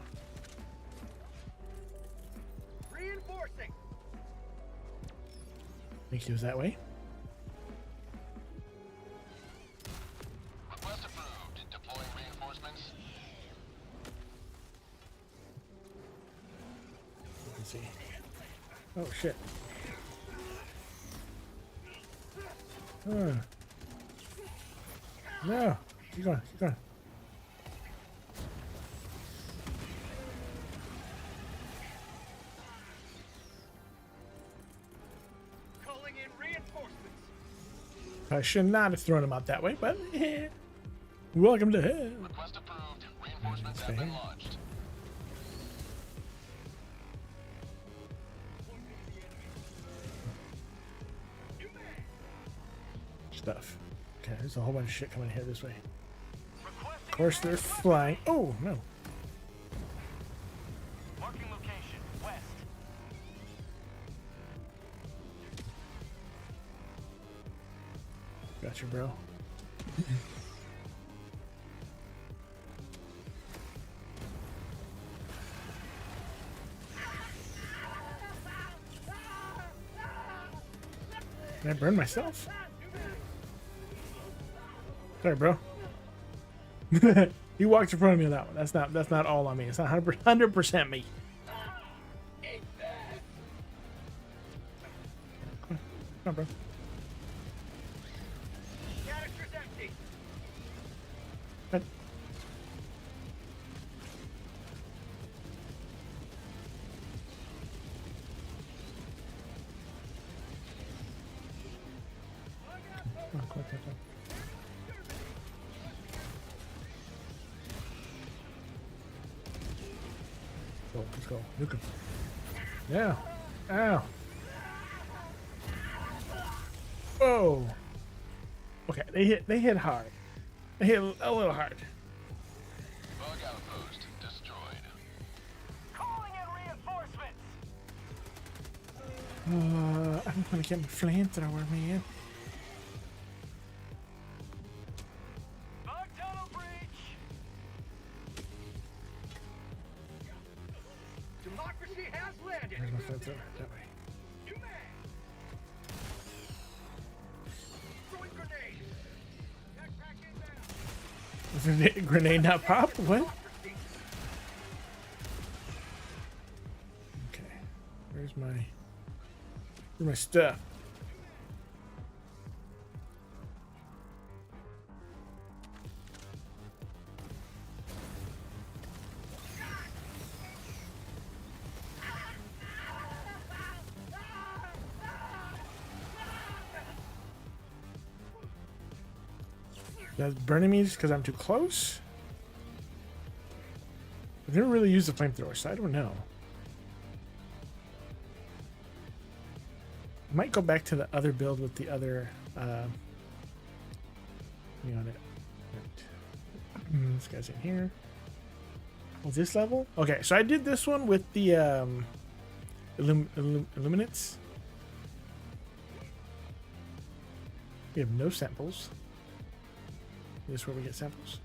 Reinforcing. I think he was that way. Request approved. Deploying reinforcements. Let's see. Oh shit. No. Keep going. Keep going. Calling in reinforcements. I should not have thrown him out that way, but welcome to hell. Request approved. Reinforcements have been launched. Stuff. Okay, there's a whole bunch of shit coming here this way. Of course, they're flying. Oh no. Marking location west. Gotcha, bro. Can I burn myself? Sorry, bro. You walked in front of me on that one. That's not all on me. It's not 100% me. Come on, bro. Good. Come on. Let's go. Nuke him. Yeah. Ow. Whoa. Okay, they hit hard. They hit a little hard. Bug outpost destroyed. Calling in reinforcements. I'm gonna get my flamethrower, man. Bug tunnel breach. Democracy has landed. Where's my flamethrower? That way. New man. Throwing grenade. Backpack inbound. Is the grenade not pop? What? Okay. Where's my stuff? That's burning me just because I'm too close? I've never really used the flamethrower, so I don't know. I might go back to the other build with the other on it. This guy's in here. Oh, this level? Okay, so I did this one with the Illuminates. We have no samples. This is where we get samples.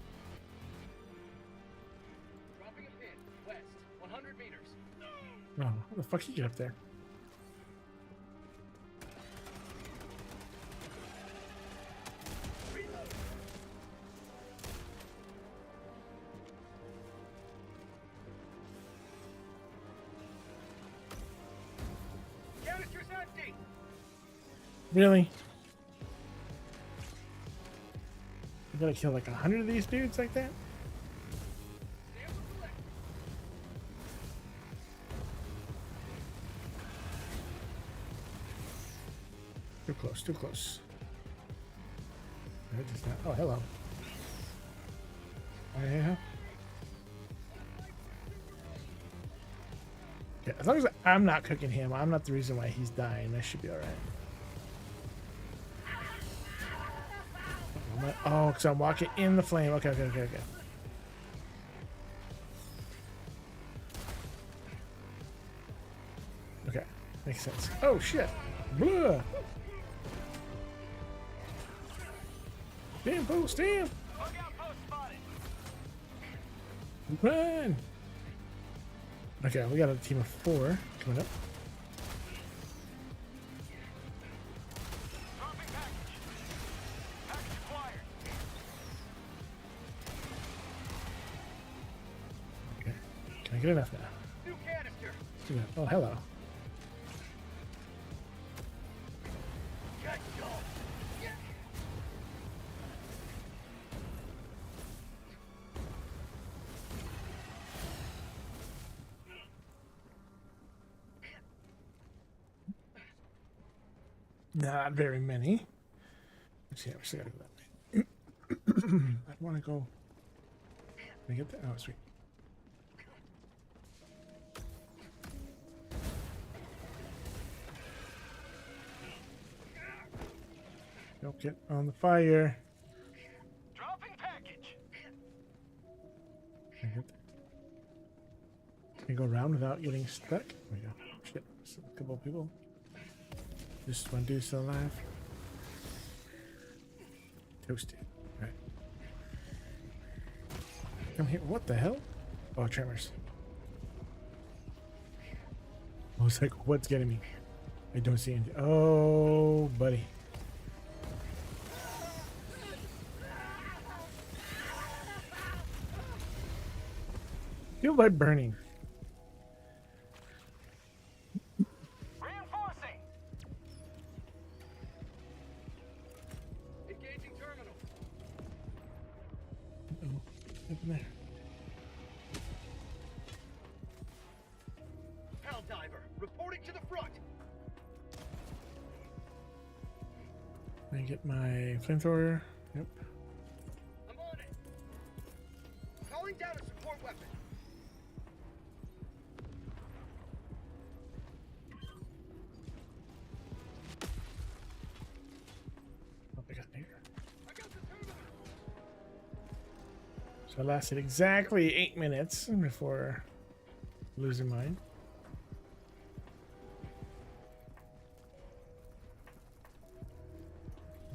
Dropping a pin. West. 100 meters. Oh, how the fuck you get up there? Canister's empty. Really? I gotta kill like 100 of these dudes like that? Too close, too close. That does not. Oh, hello. Oh, yeah. Yeah, as long as I'm not cooking him, I'm not the reason why he's dying. That should be alright. Oh, because I'm walking in the flame. Okay. Okay, makes sense. Oh, shit. Blah. Damn, post, damn. Bug outpost spotted. Run. Okay, we got a team of 4 coming up. Dropping package. Package acquired. Okay, can I get enough now? New canister. Do that. Oh, hello. Catch go. Not very many. Let's see, we still gotta go that way. I'd want to go. Can I get that? Oh, sweet. Don't get on the fire. Dropping package. Can I get there? Can I go around without getting stuck? There we go. Shit. There's a couple of people. This one dude's still alive. Toasted. Right. Come here. What the hell? Oh, tremors. I was like, what's getting me? I don't see any. Oh, buddy. Feel like burning. Reinforcing. Engaging terminal. Oh, up in there. Helldiver, reporting to the front. Let me get my flamethrower. Yep. I'm on it. Calling down a support weapon. Oh, I got bigger. I got the terminal. So I lasted exactly 8 minutes before losing mine.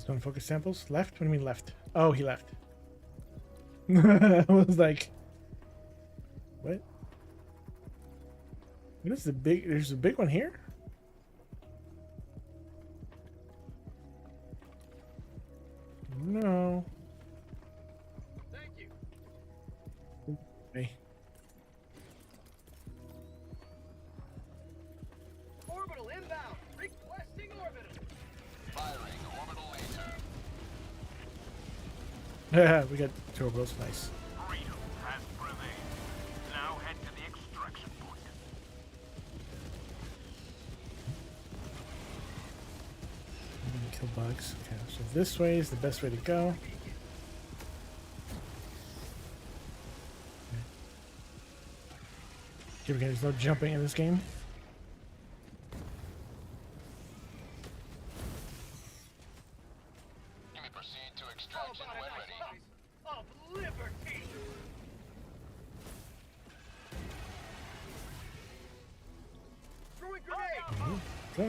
Don't focus samples. Left? What do you mean left? Oh, he left. I was like, what? What is the big? There's a big one here? No. Thank you. Hey. Orbital inbound. Requesting orbital. Firing orbital laser. Yeah, we got turbos. Nice. Freedom has prevailed. Now head to the extraction point. Kill bugs. Okay, so this way is the best way to go. Here we go. There's no jumping in this game. You may proceed to How extraction about a when nice ready. piece of liberty? Throwing grenade. So,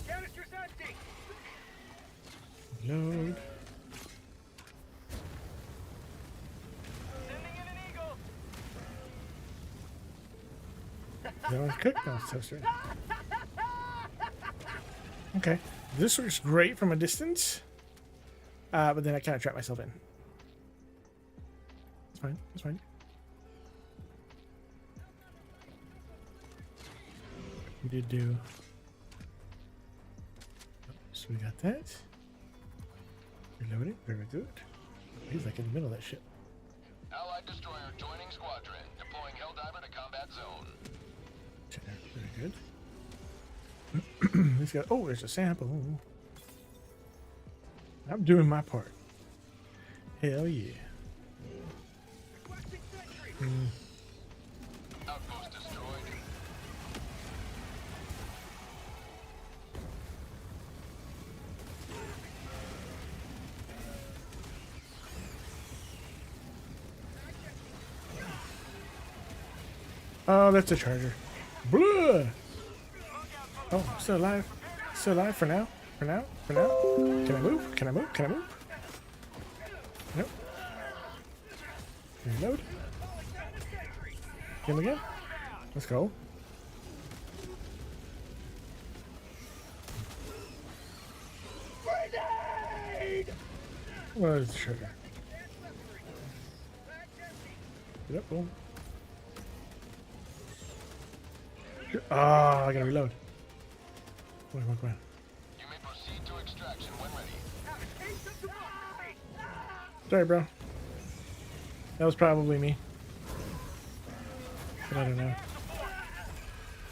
Canister's empty. load. Sending in an eagle. That one's cooked. No, it's toaster. Okay, this works great from a distance, but then I kind of trap myself in. It's fine. It's fine. We did do. So we got that. Reloading. Very good. He's like in the middle of that shit. Allied destroyer joining squadron. Deploying Helldiver to combat zone. Very good. He's got. Oh, there's a sample. I'm doing my part. Hell yeah. Requesting sentry. Outpost destroyed. Oh, that's a charger. Blah! Oh, still alive. Still alive for now. For now. For now. Can I move? Can I move? Can I move? Nope. Reload. Get him again. Let's go. What is the trigger? Get up, boom. Ah, I gotta reload. Come on, come on. You may proceed to extraction when ready. Sorry, bro. That was probably me. But I don't know.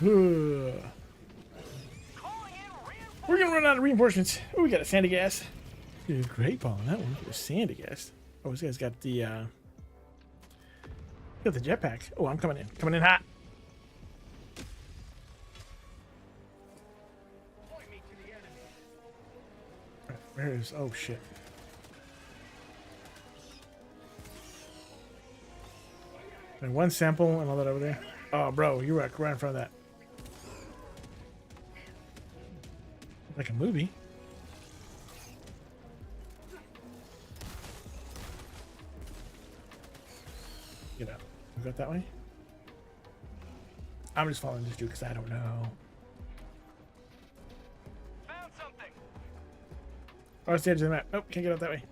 Ugh. We're gonna run out of reinforcements. Oh, we got a sandy gas. Dude, great ball on that one. It was sandy gas. Oh, this guy's got the got the jetpack. Oh, I'm coming in. Coming in hot. Point me to the enemy. Where is? Oh shit. And one sample and all that over there. Oh, bro, you were right in front of that. Like a movie. Get out. You got that way? I'm just following this dude because I don't know. Found something. Oh, it's the edge of the map. Nope, can't get out that way.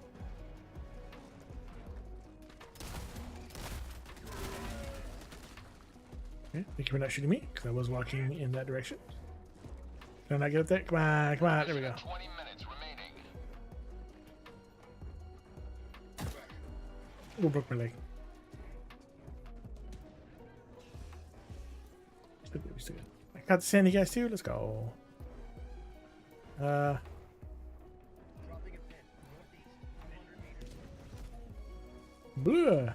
Okay, thank you for not shooting me because I was walking in that direction. Can I not get up there? Come on, come on. There we go. 20 minutes remaining. Oh, broke my leg. Still good, we still good. I got the sandy guys too. Let's go. Dropping a pin. Northeast. 100 meters. Blah.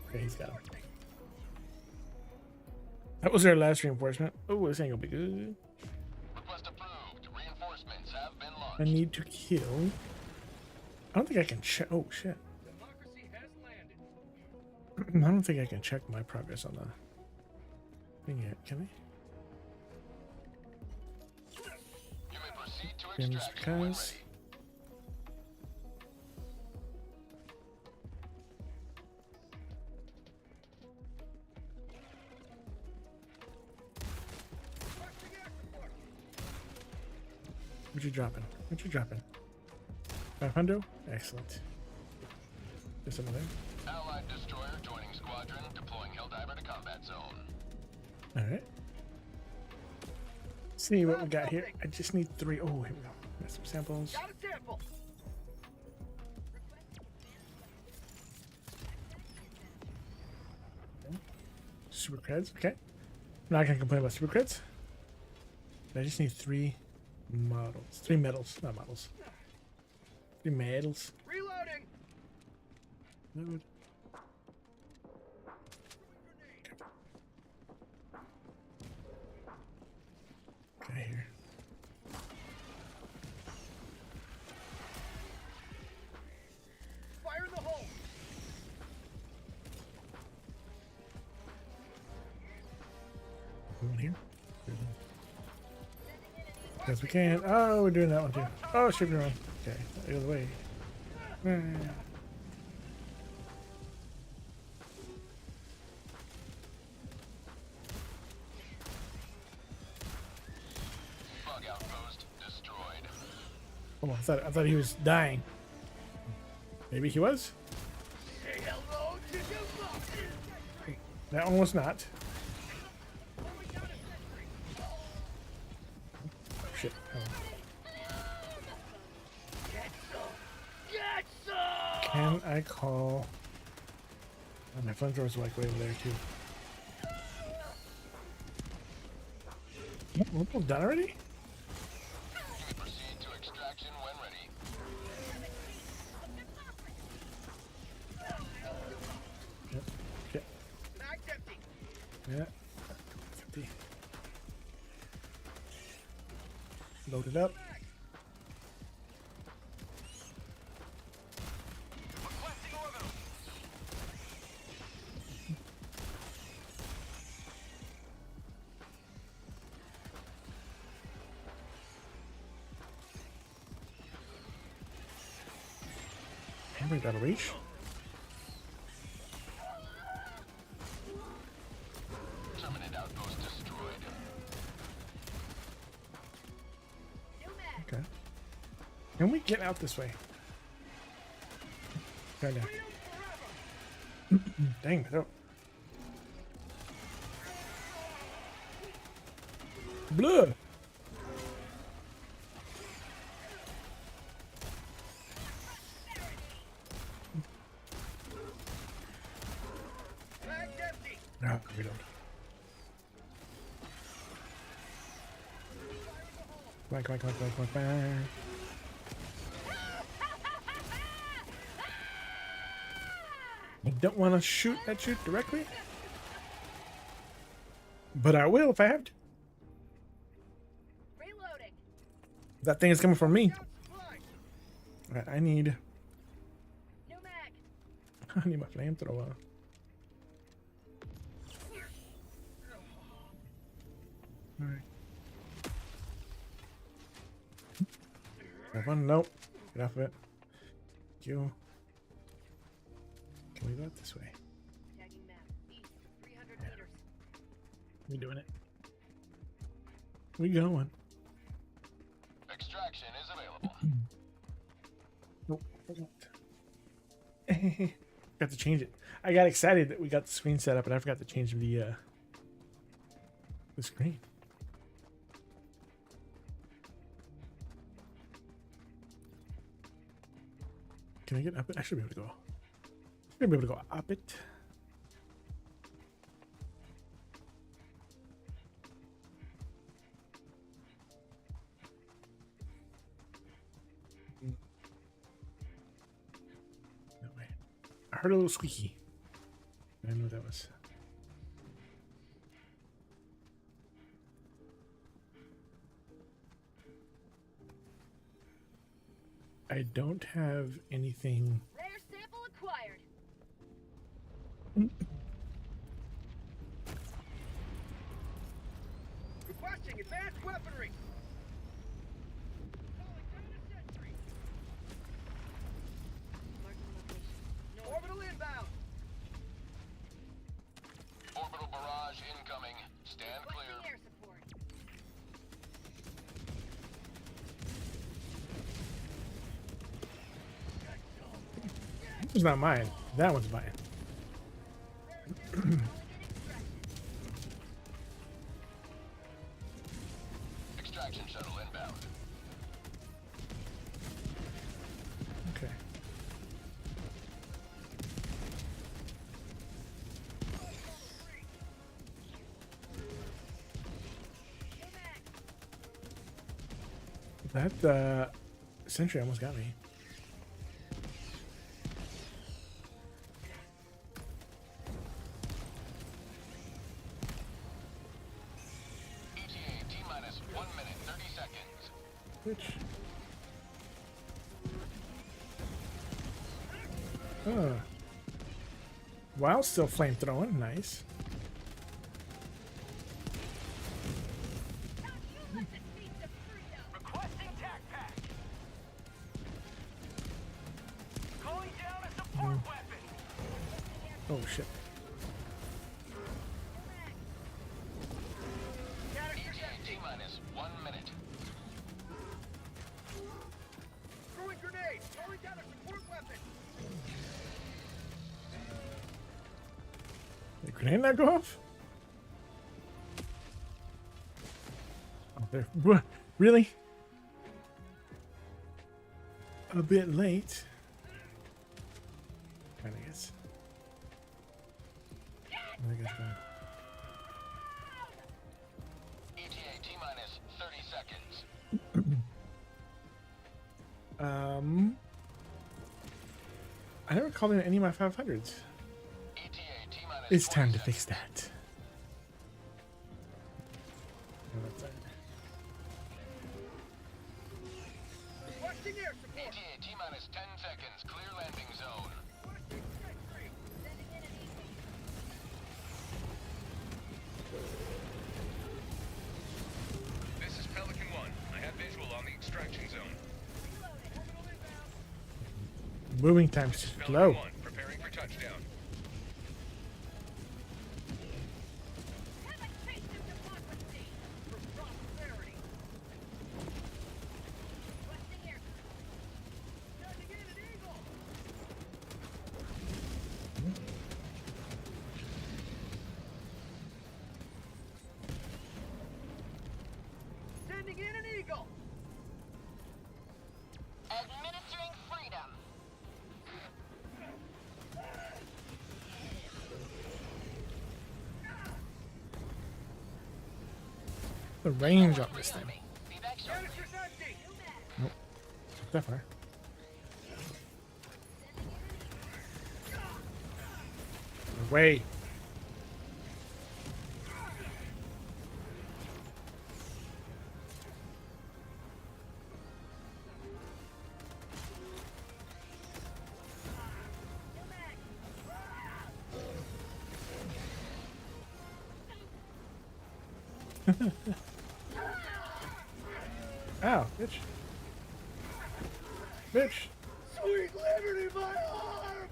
Okay, he's got him. That was our last reinforcement. Oh, this ain't gonna be good. Request approved. Reinforcements have been launched. I need to kill. I don't think I can check. Oh shit. Democracy has landed. I don't think I can check my progress on the thing yet. Can I? You may proceed to Pins extraction when because. ready. Requesting air support. What you dropping? What you dropping? 500? Excellent. There's another. Allied destroyer joining squadron. Deploying Helldiver to combat zone. Alright. See what we got here. I just need 3. Oh, here we go. Got some samples. Got a sample. Super creds. Okay. I'm not gonna complain about super creds. I just need 3 models. 3 medals, not models. 3 medals. Reloading. Load. Okay, here. Fire in the hole. One here. Yes, we can. Oh, we're doing that one too. Oh, shipping around. Okay, the other way. Bug outpost destroyed. Oh, I thought he was dying. Maybe he was. Say hello to democracy. That one was not. Going down a sentry. Oh, shit. Oh. Get some. Get some. Can I call? Oh, my flamethrowers are like way over there too. Oh, we're both done already? You may proceed to extraction when ready. Yep. Shit. Mag's empty. Yeah. 50. Load it up. Requesting orbital. Hammer got a reach. Terminate outpost destroyed. Okay. Can we get out this way? Kinda. Dang it. Oh. Blue. Mag's empty. No, reload. Come on, come on, come on, come on, come on, come on. I don't want to shoot at you directly, but I will if I have to. Reloading. That thing is coming from me. Got supplies. Alright, I need New mag. my flamethrower. Alright. Have one? Nope. Get off of it. Thank you. Can we go out this way? Tagging map. East 300 meters. We doing it. We going. Extraction is available. Nope. Got to change it. I got excited that we got the screen set up, and I forgot to change the screen. Can I get up it? I should be able to go. Should be able to go up it. No way. I heard a little squeaky. I didn't know what that was. I don't have anything. Rare sample acquired. Requesting advanced weaponry. Calling down a sentry. Marking location. Orbital inbound. Orbital barrage incoming. Stand clear. Requesting air support. This is not mine. That one's mine. Extraction shuttle inbound. Okay. That sentry almost got me. ETA T-minus 1 minute 30 seconds. Which? While still flamethrowing, nice. Requesting tac pack. Calling down a support weapon. Oh shit. ETA T-minus 1 minute. Throwing grenade. Calling down a support weapon. Did the grenade not go off? Oh, there. What? Really? A bit late. I guess. I guess not. ETA T-minus 30 seconds. I never called in any of my 500s. ETA T-minus It's 40 time to seconds. fix that. No, that's it. Requesting air support. ETA T-minus 10 seconds. Clear landing zone. Requesting sentry. Sending in an easy. This is Pelican 1. I have visual on the extraction zone. Moving time's Pelican slow. 1, preparing for touchdown. Have a taste of democracy. For prosperity. Requesting air support. Sending in an eagle. Sending in an eagle. Administering freedom. The range on this thing. Canister's empty. Nope. That far. Away. Ow, bitch. Bitch. Sweet liberty, my arm.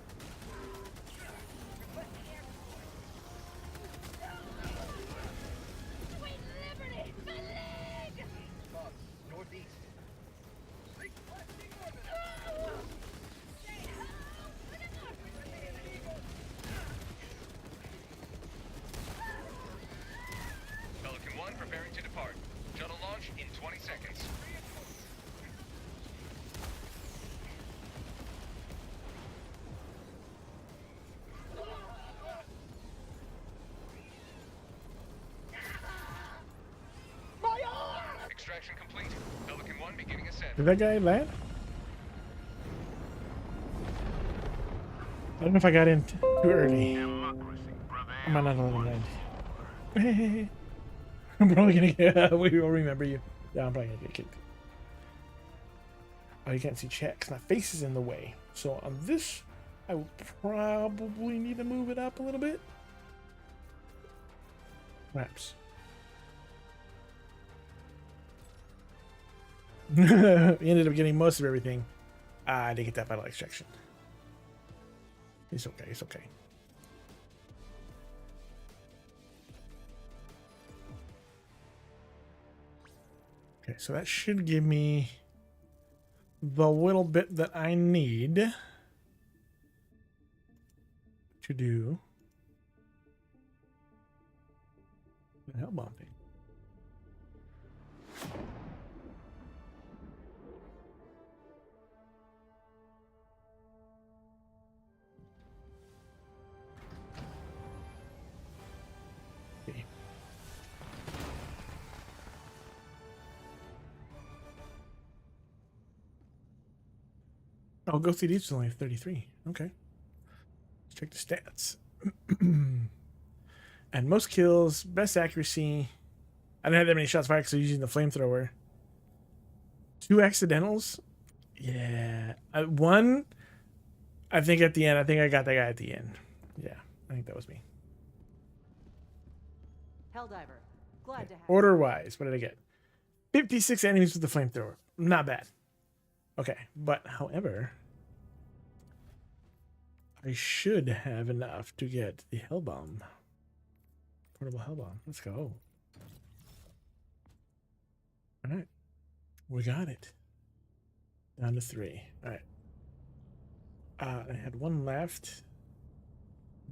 extraction complete. Pelican 1 beginning ascent. Did that guy land? I don't know if I got in too early. I might not let him land. I'm probably gonna get. We will remember you. Yeah, I'm probably gonna get kicked. Oh, you can't see chat because my face is in the way. So on this, I will probably need to move it up a little bit. Perhaps. We ended up getting most of everything. I didn't get that vital extraction. It's okay. It's okay. Okay, so that should give me the little bit that I need to do the hell bomb thing. Okay. Oh, Ghost CD is only 33. Okay. Let's check the stats. And most kills, best accuracy. I didn't have that many shots fired because I was using the flamethrower. 2 accidentals. Yeah. One, I think at the end. I think I got that guy at the end. Yeah. I think that was me. Helldiver, glad to have Order wise, what did I get? 56 enemies with the flamethrower. Not bad. Okay, but however, I should have enough to get the hell bomb. Portable hell bomb. Let's go. All right, we got it. Down to 3. All right. I had 1 left.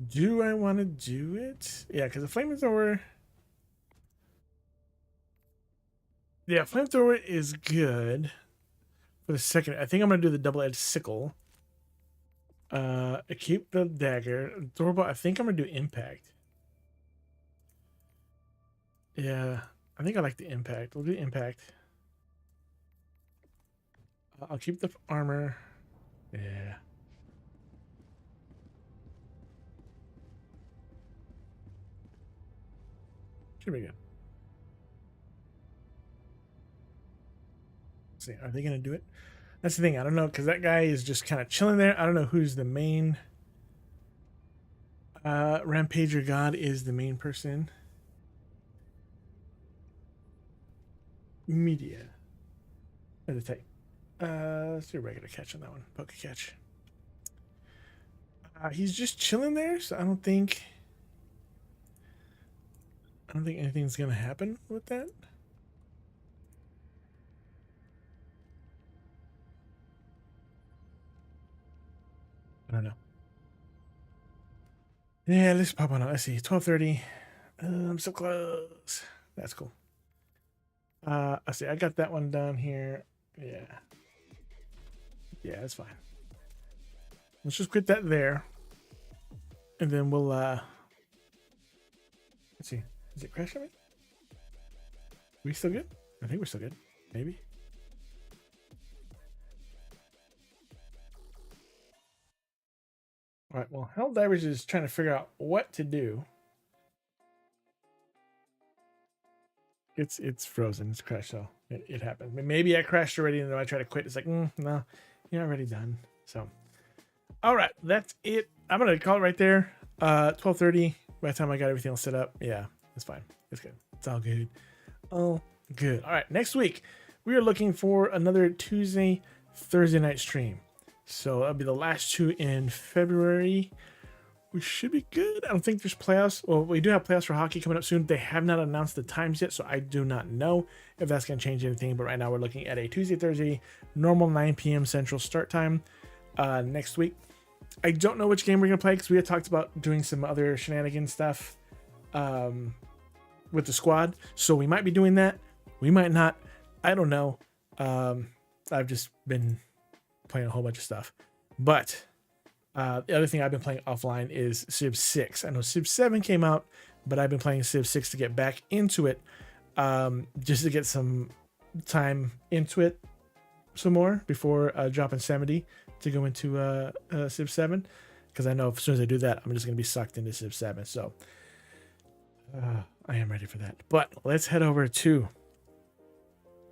Do I want to do it? Yeah, because the flamethrower. Yeah, flamethrower is good. For the second, I think I'm gonna do the double-edged sickle. Keep the dagger. Throw. I think I'm gonna do impact. Yeah, I think I like the impact. We'll do impact. I'll keep the armor. Yeah. Should be good. Let's see, are they gonna do it? That's the thing. I don't know, because that guy is just kind of chilling there. I don't know who's the main. Rampager God is the main person. Media. What did it take? Let's do a regular catch on that one. Poke catch. He's just chilling there, so I don't think anything's gonna happen with that. I don't know. Yeah, let's pop on out. Let's see. 12:30. I'm so close. That's cool. I see. I got that one down here. Yeah. Yeah, that's fine. Let's just quit that there. And then we'll let's see. Is it crashing me? We still good? I think we're still good. Maybe. All right, well, Helldivers is trying to figure out what to do. It's frozen. It's crashed, so it happened. Maybe I crashed already, and then I try to quit. It's like, no, you're already done. So, all right, that's it. I'm gonna call it right there. 12:30. By the time I got everything all set up, yeah, it's fine. It's good. It's all good. Oh, good. All right, next week we are looking for another Tuesday, Thursday night stream. So that'll be the last 2 in February. We should be good. I don't think there's playoffs. Well, we do have playoffs for hockey coming up soon. They have not announced the times yet, so I do not know if that's going to change anything. But right now we're looking at a Tuesday, Thursday, normal 9 p.m. Central start time next week. I don't know which game we're going to play because we had talked about doing some other shenanigan stuff with the squad. So we might be doing that. We might not. I don't know. I've just been playing a whole bunch of stuff. But the other thing I've been playing offline is Civ 6. I know Civ 7 came out, but I've been playing Civ 6 to get back into it, just to get some time into it some more before dropping 70 to go into Civ 7, because I know as soon as I do that, I'm just going to be sucked into Civ 7. So I am ready for that. But let's head over to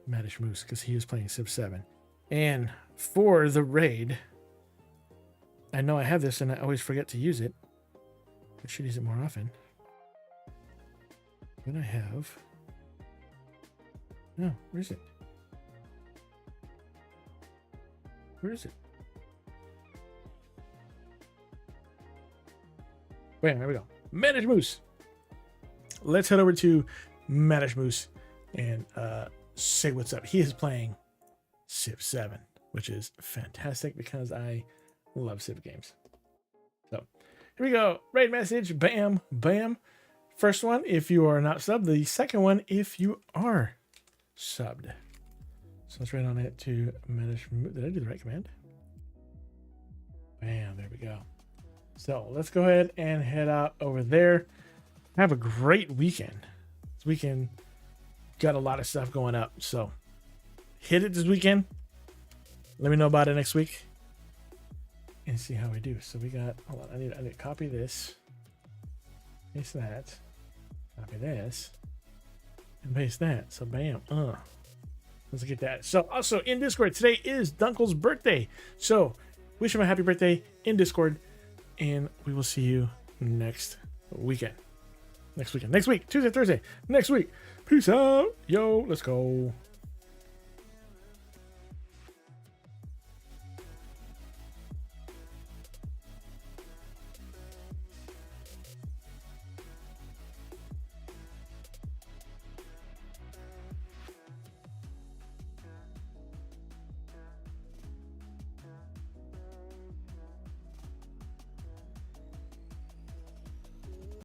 MajinMiroku because he is playing Civ 7. And for the raid, I know I have this and I always forget to use it. I should use it more often. Then I have... No, where is it? Where is it? Wait, there we go. MajinMiroku. Let's head over to MajinMiroku and say what's up. He is playing Civ 7, which is fantastic because I love Civ games. So here we go. Raid message. Bam, bam. First one, if you are not subbed. The second one, if you are subbed. So let's write on it to MajinMiroku. Did I do the right command? Bam, there we go. So let's go ahead and head out over there. Have a great weekend. This weekend got a lot of stuff going up. So hit it this weekend. Let me know about it next week. And see how we do. So we got, hold on, I need to copy this. Paste that. Copy this. And paste that. So bam. Let's get that. So also in Discord, today is Dunkel's birthday. So wish him a happy birthday in Discord. And we will see you next weekend. Next week. Tuesday, Thursday. Next week. Peace out. Yo, let's go.